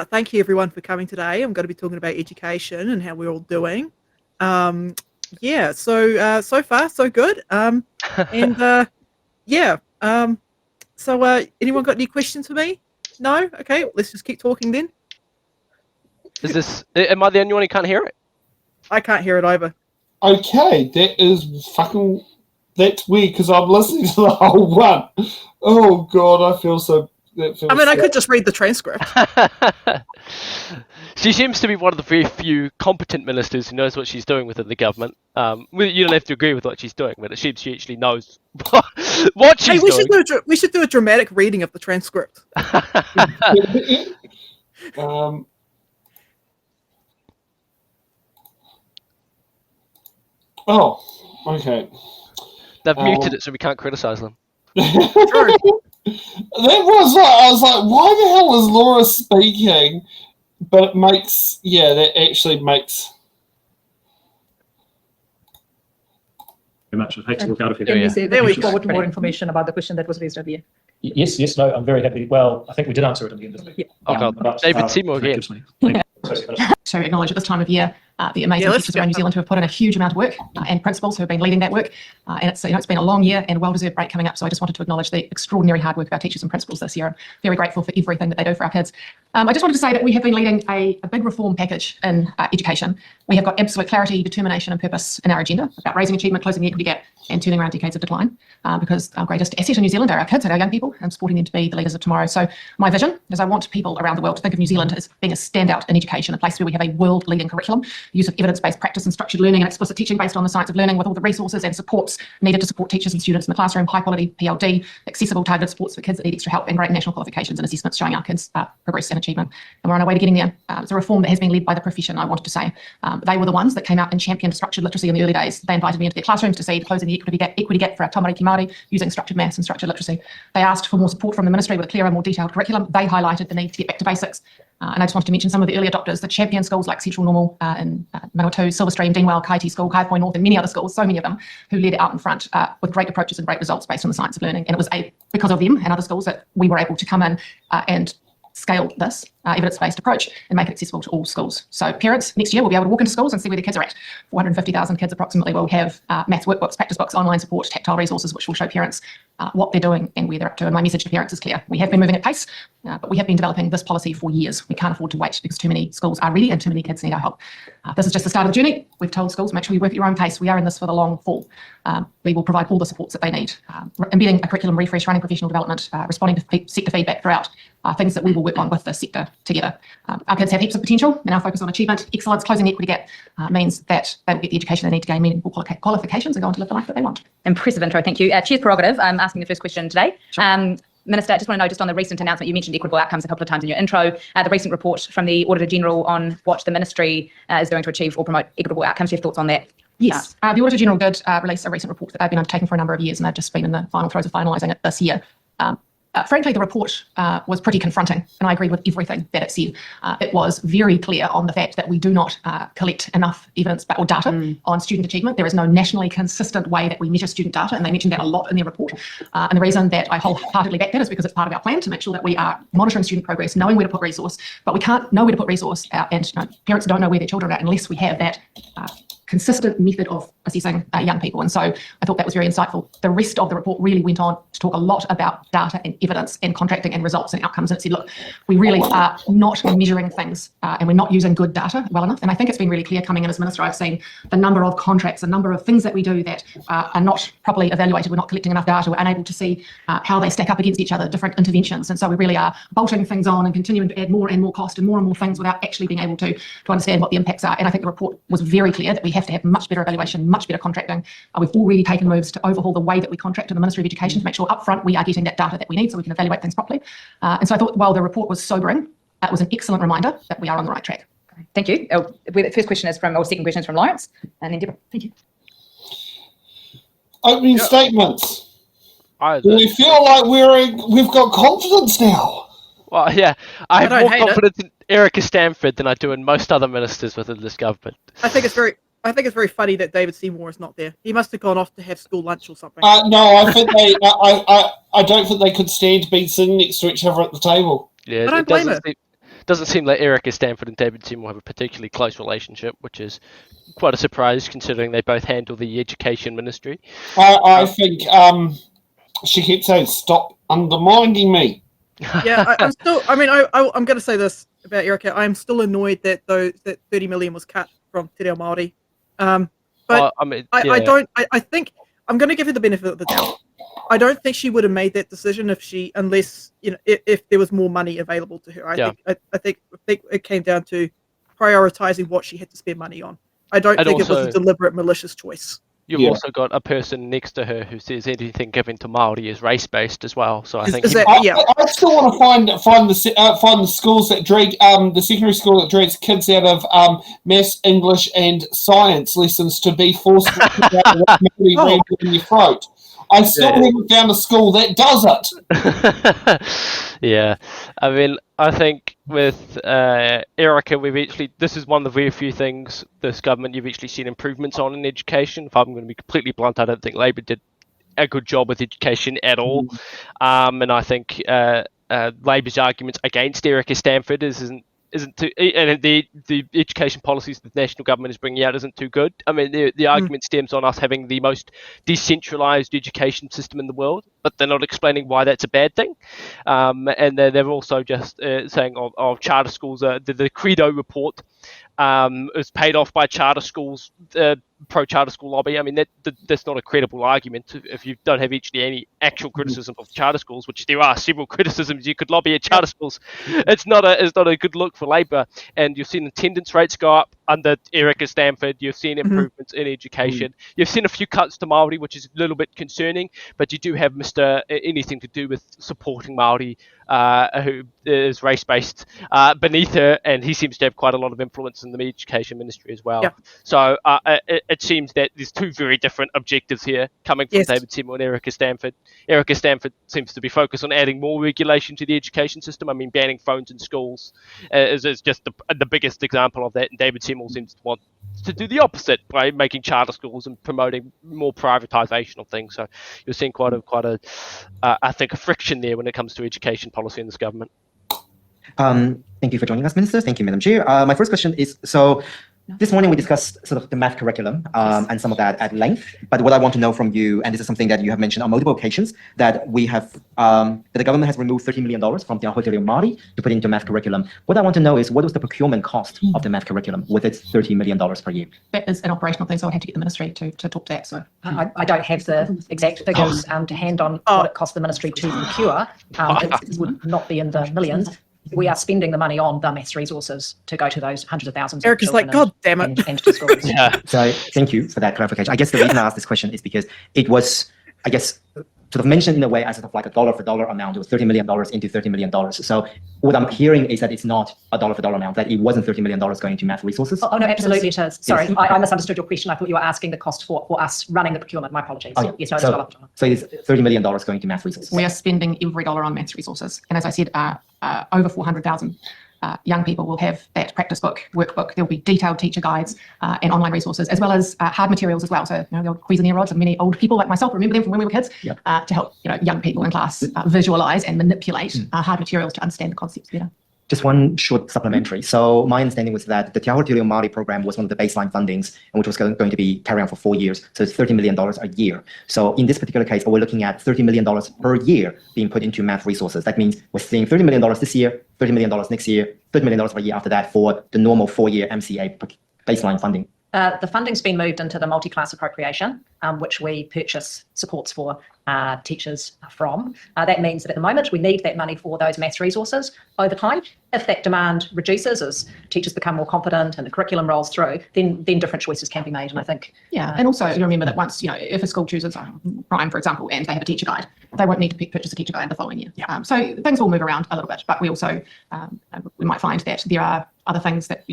Thank you, everyone, for coming today. I'm going to be talking about education and how we're all doing. So far, so good. So anyone got any questions for me? No? Okay, let's just keep talking then.
Am I the only one who can't hear it?
I can't hear it either.
Okay, that's weird because I'm listening to the whole one. Oh, God, I feel so...
I could just read the transcript.
She seems to be one of the very few competent ministers who knows what she's doing within the government. You don't have to agree with what she's doing, but it seems she actually knows what she's doing.
We should do a dramatic reading of the transcript.
Okay.
They've muted it so we can't criticise them.
That was like, I was like, why the hell is Laura speaking? But it makes, that actually makes.
Very much. I hate to look out of here.
Can you say that we forward more information about the question that was raised earlier?
Yes, no, I'm very happy. Well, I think we did answer it in the end, didn't we?
David Seymour again.
So acknowledge at this time of year the amazing teachers around New Zealand who have put in a huge amount of work and principals who have been leading that work. And it's been a long year and a well-deserved break coming up. So I just wanted to acknowledge the extraordinary hard work of our teachers and principals this year. I'm very grateful for everything that they do for our kids. I just wanted to say that we have been leading a big reform package in education. We have got absolute clarity, determination and purpose in our agenda about raising achievement, closing the equity gap and turning around decades of decline, because our greatest asset in New Zealand are our kids and our young people and supporting them to be the leaders of tomorrow. So my vision is I want people around the world to think of New Zealand as being a standout in education, a place where we have a world-leading curriculum, use of evidence-based practice and structured learning and explicit teaching based on the science of learning with all the resources and supports needed to support teachers and students in the classroom, high-quality PLD, accessible targeted supports for kids that need extra help and great national qualifications and assessments showing our kids progress and achievement. And we're on our way to getting there. It's a reform that has been led by the profession, I wanted to say. They were the ones that came out and championed structured literacy in the early days. They invited me into their classrooms to see closing the equity gap for our Tamariki Māori using structured maths and structured literacy. They asked for more support from the ministry with a clearer, more detailed curriculum. They highlighted the need to get back to basics. And I just wanted to mention some of the early adopters, the champion schools like Central Normal in Manawatu, Silverstream, Deanwell, Kaiti School, Kai Point North, and many other schools, so many of them, who led out in front with great approaches and great results based on the science of learning. And it was because of them and other schools that we were able to come in and scale this evidence-based approach and make it accessible to all schools. So parents next year will be able to walk into schools and see where their kids are at. 450,000 kids approximately will have maths workbooks, practice books, online support, tactile resources, which will show parents what they're doing and where they're up to. And my message to parents is clear. We have been moving at pace, but we have been developing this policy for years. We can't afford to wait because too many schools are ready and too many kids need our help. This is just the start of the journey. We've told schools, make sure you work at your own pace. We are in this for the long haul. We will provide all the supports that they need. Embedding a curriculum refresh, running professional development, responding to sector feedback throughout, things that we will work on with the sector together. Our kids have heaps of potential, and our focus on achievement, excellence, closing the equity gap means that they will get the education they need to gain meaningful qualifications and go on to live the life that they want.
Impressive intro, thank you. Chair's prerogative, I'm asking the first question today. Sure. Minister, I just want to know, just on the recent announcement, you mentioned equitable outcomes a couple of times in your intro, the recent report from the Auditor General on what the Ministry is doing to achieve or promote equitable outcomes. Do you have thoughts on that?
Yes, the Auditor General did release a recent report that they've been undertaking for a number of years, and they've just been in the final throes of finalising it this year.
frankly, the report was pretty confronting, and I agree with everything that it said. It was very clear on the fact that we do not collect enough evidence or data on student achievement. There is no nationally consistent way that we measure student data, and they mentioned that a lot in their report. And the reason that I wholeheartedly back that is because it's part of our plan to make sure that we are monitoring student progress, knowing where to put resource, but we can't know where to put resource, and parents don't know where their children are unless we have that consistent method of assessing young people. And so I thought that was very insightful. The rest of the report really went on to talk a lot about data and evidence and contracting and results and outcomes. And it said, look, we really are not measuring things and we're not using good data well enough. And I think it's been really clear coming in as Minister. I've seen the number of contracts, the number of things that we do that are not properly evaluated. We're not collecting enough data. We're unable to see how they stack up against each other, different interventions. And so we really are bolting things on and continuing to add more and more cost and more things without actually being able to understand what the impacts are. And I think the report was very clear that we have to have much better evaluation, much better contracting. We've already taken moves to overhaul the way that we contract in the Ministry of Education to make sure upfront we are getting that data that we need so we can evaluate things properly. And so I thought while the report was sobering, it was an excellent reminder that we are on the right track.
Thank you. The first question is from, or second question is from Lawrence, and then Deborah. Thank you.
Opening statements. Do we feel like we've got confidence now?
Well, yeah, I have more confidence in Erica Stanford than I do in most other ministers within this government.
I think it's very funny that David Seymour is not there. He must have gone off to have school lunch or something.
No, I think they. I don't think they could stand being sitting next to each other at the table.
Yeah,
I don't blame her.
Doesn't seem like Erica Stanford and David Seymour have a particularly close relationship, which is quite a surprise considering they both handle the education ministry.
I think she keeps saying, "Stop undermining me."
Yeah, I'm still. I mean, I'm going to say this about Erica. I'm still annoyed that that 30 million was cut from Te Reo Māori. But
well, I mean, yeah.
I think I'm going to give her the benefit of the doubt. I don't think she would have made that decision unless if there was more money available to her. I think it came down to prioritizing what she had to spend money on. I don't think it was a deliberate malicious choice.
You've also got a person next to her who says anything given to Māori is race-based as well. So I think
I still want to find the schools that drag the secondary school that drags kids out of maths, English, and science lessons to be forced to Māori rammed in your throat. I still haven't found a school that does it.
Yeah, I mean, I think with Erica, this is one of the very few things this government you've actually seen improvements on in education. If I'm going to be completely blunt, I don't think Labor did a good job with education at all. And I think Labor's arguments against Erica Stanford isn't too, and the education policies the national government is bringing out isn't too good. I mean, the argument stems on us having the most decentralized education system in the world, but they're not explaining why that's a bad thing. And they're also just saying of charter schools, the Credo report is paid off by charter schools, pro-charter school lobby. I mean, that's not a credible argument if you don't have actually any actual criticism of charter schools, which there are several criticisms you could lobby at charter schools. It's not a good look for Labor. And you've seen attendance rates go up under Erica Stanford. You've seen improvements in education. You've seen a few cuts to Māori, which is a little bit concerning, but you do have Mr. anything to do with supporting Māori, who is race-based, beneath her, and he seems to have quite a lot of influence in the education ministry as well. So it seems that there's two very different objectives here coming from David Seymour and Erica Stanford. Erica Stanford seems to be focused on adding more regulation to the education system. I mean, banning phones in schools is just the biggest example of that, and David Seymour seems to want to do the opposite by making charter schools and promoting more privatisation of things. So you're seeing quite a I think a friction there when it comes to education policy in this government.
Thank you for joining us, Minister. Thank you, Madam Chair. My first question is, so this morning we discussed sort of the math curriculum and some of that at length. But what I want to know from you, and this is something that you have mentioned on multiple occasions, that we have that the government has removed $30 million from the Aotearoa Māori to put into math curriculum. What I want to know is what was the procurement cost of the math curriculum with its $30 million per year?
That is an operational thing, so I'd have to get the ministry to talk to that. So
I don't have the exact figures to hand on what it cost the ministry to procure. It would not be in the millions. We are spending the money on the maths resources to go to those hundreds of thousands.
Erica's like, God damn it.
And to schools.
So thank you for that clarification. I guess the reason I asked this question is because it was, I guess, sort of mentioned in a way as sort of like a dollar for dollar amount. It was $30 million into $30 million. So what I'm hearing is that it's not a dollar for dollar amount, that it wasn't $30 million going to math resources.
Oh, no, absolutely it is. Sorry,
Yes.
I misunderstood your question. I thought you were asking the cost for us running the procurement. My apologies.
Oh, yeah.
Yes, no, it's dollar for dollar.
So it's $30 million going to math resources.
We are spending every dollar on maths resources. And as I said, over 400,000 young people will have that practice book, workbook. There will be detailed teacher guides and online resources, as well as hard materials as well. So, the old Cuisinart rods, and many old people like myself remember them from when we were kids, to help young people in class visualize and manipulate hard materials to understand the concepts better.
Just one short supplementary. So my understanding was that the Te Aotearoa Māori program was one of the baseline fundings, and which was going to be carried on for 4 years. So it's $30 million a year. So in this particular case, we're looking at $30 million per year being put into math resources. That means we're seeing $30 million this year, $30 million next year, $30 million per year after that for the normal 4-year MCA baseline funding.
The funding's been moved into the multi-class appropriation, which we purchase supports for teachers from. That means that at the moment we need that money for those maths resources. Over time, if that demand reduces as teachers become more confident and the curriculum rolls through, then different choices can be made. And I think
and also you remember that once, if a school chooses Prime, for example, and they have a teacher guide, they won't need to purchase a teacher guide the following year. So things will move around a little bit, but we also we might find that there are other things that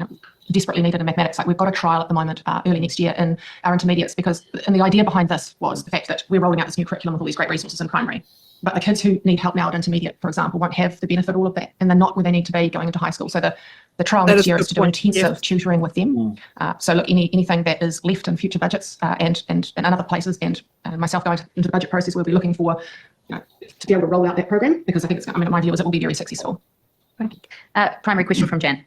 desperately needed in mathematics. Like we've got a trial at the moment early next year in our intermediates, and the idea behind this was the fact that we're rolling out this new curriculum with all these great resources in primary, but the kids who need help now at intermediate, for example, won't have the benefit of all of that, and they're not where they need to be going into high school. So the trial next year is to do intensive tutoring with them. So look, anything that is left in future budgets and in other places, and myself going into the budget process, we'll be looking for to be able to roll out that program, because I think it's, my view is it will be very successful.
Primary question from Jan.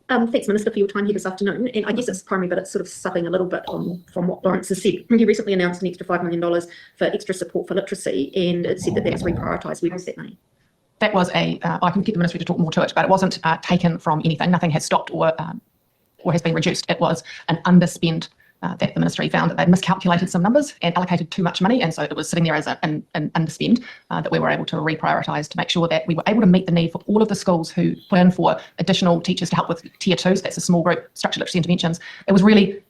Thanks, Minister, for your time here this afternoon. And I guess it's primary, but it's sort of supping a little bit from what Lawrence has said. He recently announced an extra $5 million for extra support for literacy, and it said that that's reprioritised. Where was that money?
That was I can get the Ministry to talk more to it, but it wasn't taken from anything. Nothing has stopped or has been reduced. It was an underspend that the Ministry found that they'd miscalculated some numbers and allocated too much money, and so it was sitting there as an underspend that we were able to reprioritise to make sure that we were able to meet the need for all of the schools who put in for additional teachers to help with Tier 2s, that's a small group, structured literacy interventions. It was really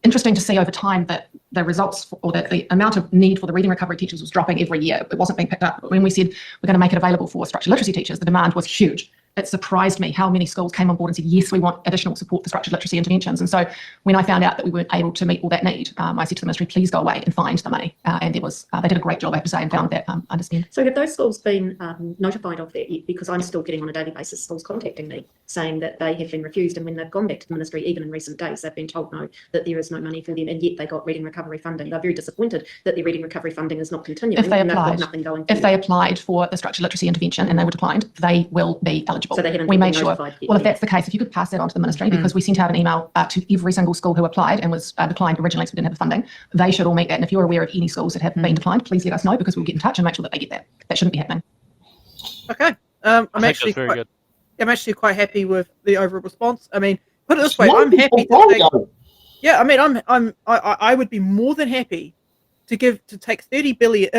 interesting to see over time that the results or that the amount of need for the reading recovery teachers was dropping every year. It wasn't being picked up. When we said we're going to make it available for structured literacy teachers, the demand was huge. It surprised me how many schools came on board and said, yes, we want additional support for structured literacy interventions. And so when I found out that we weren't able to meet all that need, I said to the Ministry, please go away and find the money. And there was, they did a great job, I have to say, and found that underspend.
So have those schools been notified of that yet? Because I'm still getting on a daily basis schools contacting me saying that they have been refused, and when they've gone back to the Ministry, even in recent days, they've been told no, that there is no money for them, and yet they got reading recovery funding. They're very disappointed that their reading recovery funding is not continuing.
If they
and they've
applied,
got nothing going
if they applied for the structured literacy intervention and they were declined, they will be eligible.
So they haven't
we
been
made sure.
notified yet.
Well, if that's the case, if you could pass that on to the Ministry, because we sent out an email to every single school who applied and was declined originally, so we didn't have the funding, they should all meet that. And if you're aware of any schools that have been declined, please let us know, because we'll get in touch and make sure that they get that. That shouldn't be happening.
Okay. I'm actually quite happy with the overall response. I mean, put it this way, I'm happy to take. Yeah, I mean, I would be more than happy to take 30 million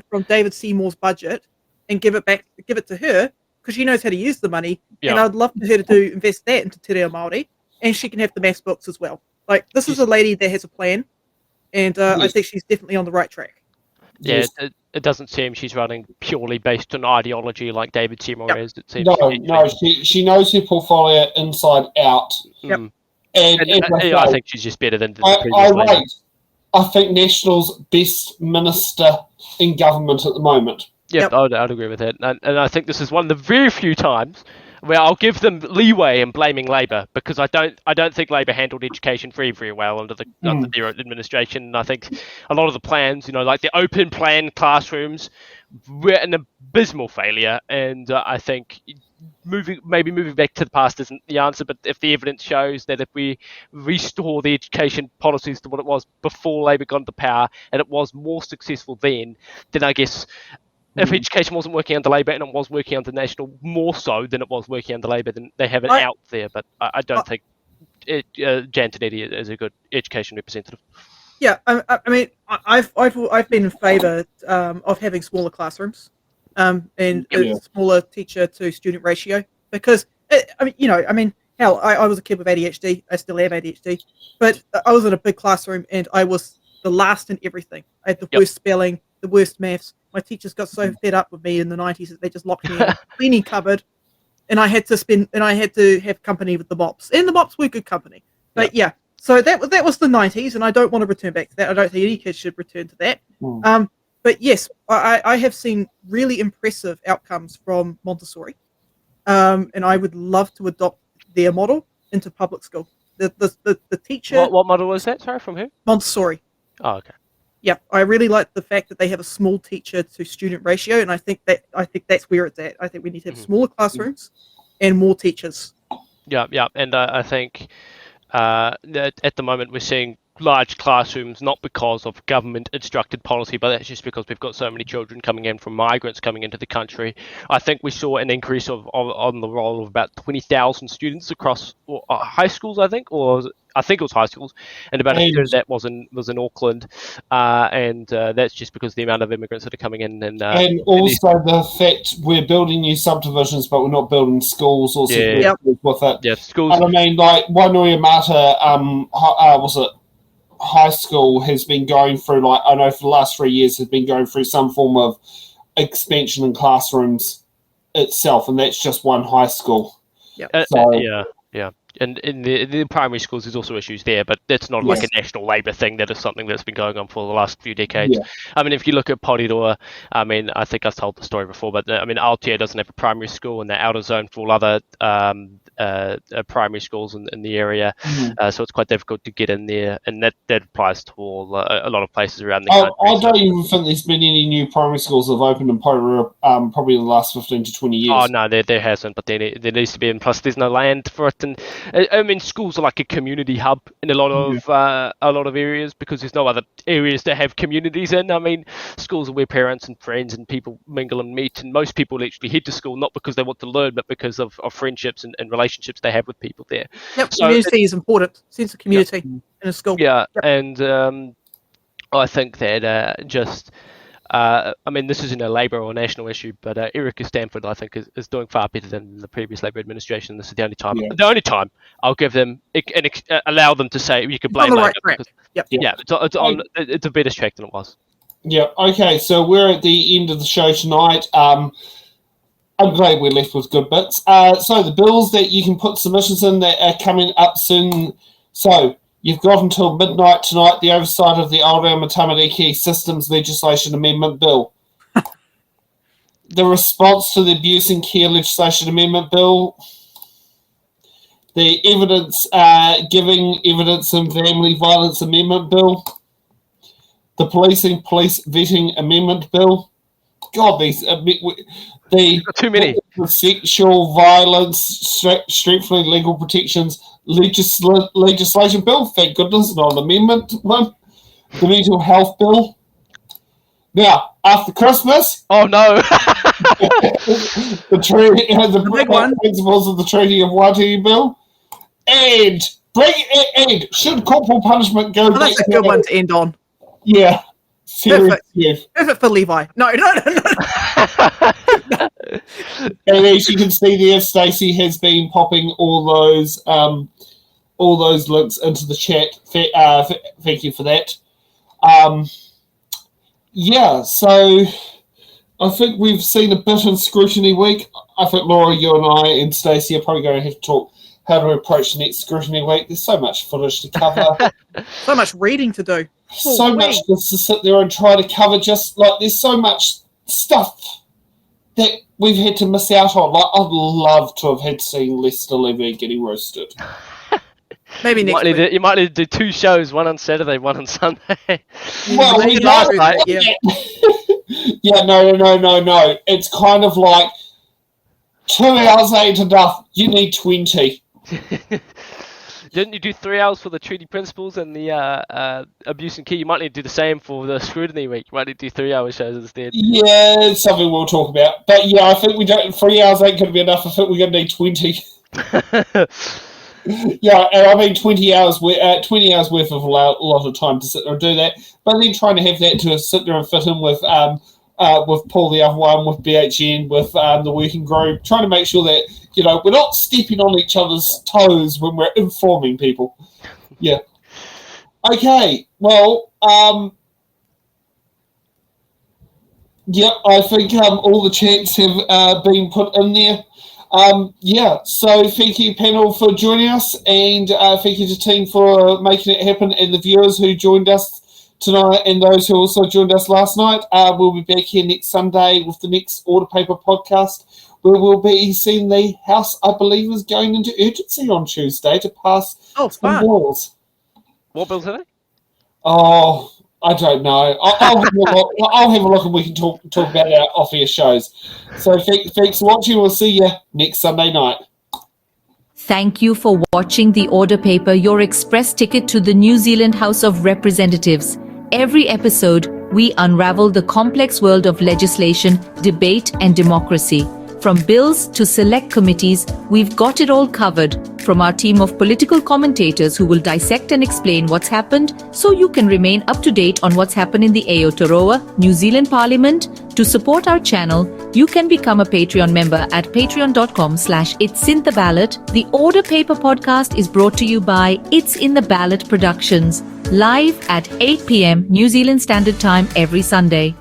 from David Seymour's budget and give it to her, because she knows how to use the money.
Yeah.
And I'd love for her to invest that into Te Reo Māori, and she can have the maths books as well. Like, this is a lady that has a plan, and I think she's definitely on the right track.
Yeah, it doesn't seem she's running purely based on ideology like David Seymour is. It seems
No, she knows her portfolio inside out.
Yep.
And
I think she's just better than the previous lady.
I think National's best minister in government at the moment.
Yep. I'd agree with that. And I think this is one of the very few times where I'll give them leeway in blaming Labour, because I don't think Labour handled education very well under their administration. And I think a lot of the plans, like the open plan classrooms, were an abysmal failure. And I think moving back to the past isn't the answer. But if the evidence shows that if we restore the education policies to what it was before Labour got into power, and it was more successful then I guess. If education wasn't working under Labour and it was working under National more so than it was working under Labour, then they have it out there. But I don't think Jan Tanetti is a good education representative.
Yeah, I mean, I've been in favour of having smaller classrooms, and a smaller teacher to student ratio, because hell, I was a kid with ADHD. I still have ADHD, but I was in a big classroom and I was the last in everything. I had the
Yep.
worst spelling, the worst maths. My teachers got so fed up with me in the 90s that they just locked me in a cleaning cupboard, and I had to have company with the mops. And the mops were good company. But yeah, so that was the 90s, and I don't want to return back to that. I don't think any kids should return to that. But yes, I have seen really impressive outcomes from Montessori, and I would love to adopt their model into public school. The teacher.
What model was that? Sorry, from who?
Montessori.
Oh, okay.
Yeah, I really like the fact that they have a small teacher to student ratio, and I think that's where it's at. I think we need to have smaller classrooms and more teachers.
Yeah, and I think that at the moment we're seeing large classrooms, not because of government instructed policy, but that's just because we've got so many children coming in from migrants coming into the country. I think we saw an increase on the roll of about 20,000 students across high schools, I think it was high schools, and about a third of that was in Auckland, and that's just because of the amount of immigrants that are coming in. And
also the fact we're building new subdivisions, but we're not building schools or something with it.
Yeah, schools.
And I mean, like Wainuiomata, was it? High school has been going through, like, I know for the last 3 years has been going through some form of expansion in classrooms itself, and that's just one high school.
Yeah. And in the primary schools, there's also issues there, but that's not like a national labour thing. That is something that's been going on for the last few decades.
Yeah.
I mean, if you look at Aotearoa, I mean, I think I've told the story before, but I mean, Aotearoa doesn't have a primary school, and they're out of zone for all other primary schools in the area. So it's quite difficult to get in there, and that applies to all a lot of places around the country.
I don't even think there's been any new primary schools that have opened in Aotearoa probably in the last 15 to 20 years.
Oh, no, there hasn't, but there needs to be, and plus there's no land for it. And I mean, schools are like a community hub in a lot of areas because there's no other areas to have communities in. I mean, schools are where parents and friends and people mingle and meet, and most people actually head to school not because they want to learn, but because of friendships and relationships they have with people there.
Yep, so, community is important. Sense of community in a school.
Yeah, and I think that I mean, this isn't a Labour or national issue, but Erica Stanford, I think, is doing far better than the previous Labour administration. This is the only time I'll give them and allow them to say you could blame Labour. It's a better track than it was.
Yeah. Okay. So we're at the end of the show tonight. I'm glad we're left with good bits. So the bills that you can put submissions in that are coming up soon. So you've got until midnight tonight, the oversight of the Aotearoa Tamariki Systems Legislation Amendment Bill. The response to the Abuse and Care Legislation Amendment Bill. The Giving Evidence in Family Violence Amendment Bill. The Policing Police Vetting Amendment Bill. God, these...
too many.
The Sexual Violence Strengthening Legal Protections Legislation Bill, thank goodness, not an amendment one. The Mental Health Bill. Now, after Christmas...
Oh, no!
the big one. Principles of the Treaty of Waitangi Bill. And should corporal punishment go back...
That's a good one to end on.
Yeah.
Perfect for Levi. No.
And as you can see there, Stacey has been popping all those links into the chat. Thank you for that. So I think we've seen a bit in Scrutiny Week. I think Laura, you and I and Stacey are probably going to have to talk how to approach the next Scrutiny Week. There's so much footage to cover.
So much reading to do.
So much just to sit there and try to cover. Just like there's so much stuff that we've had to miss out on. Like I'd love to have had seen Lester Levy getting roasted.
Maybe next week.
You might need to do two shows, one on Saturday, one on Sunday.
Well, we last night. Yeah, no. It's kind of like 2 hours ain't enough. You need 20.
Didn't you do 3 hours for the treaty principles and the abuse and care? You might need to do the same for the Scrutiny Week. You might need to do 3 hour shows instead.
Yeah, it's something we'll talk about. But yeah, I think 3 hours ain't going to be enough. I think we're going to need 20. Yeah, and I mean 20 hours worth of a lot of time to sit there and do that. But then trying to have that to sit there and fit in with Paul the other one, with BHN, with the working group, trying to make sure that we're not stepping on each other's toes when we're informing people. Yeah. Okay, well, yep, I think all the chats have been put in there. So thank you, panel, for joining us, and thank you to team for making it happen, and the viewers who joined us tonight and those who also joined us last night. We'll be back here next Sunday with the next Order Paper podcast, where we'll be seeing the House, I believe, is going into urgency on Tuesday to pass some bills.
What bills are they?
Oh, I don't know. I'll have a look. I'll have a look, and we can talk about our off-air shows. So thanks for watching. We'll see you next Sunday night.
Thank you for watching The Order Paper, your express ticket to the New Zealand House of Representatives. Every episode, we unravel the complex world of legislation, debate, and democracy. From bills to select committees, we've got it all covered. From our team of political commentators who will dissect and explain what's happened so you can remain up to date on what's happened in the Aotearoa, New Zealand Parliament. To support our channel, you can become a Patreon member at patreon.com/it'sintheballot. The Order Paper podcast is brought to you by It's in the Ballot Productions, live at 8 p.m. New Zealand Standard Time every Sunday.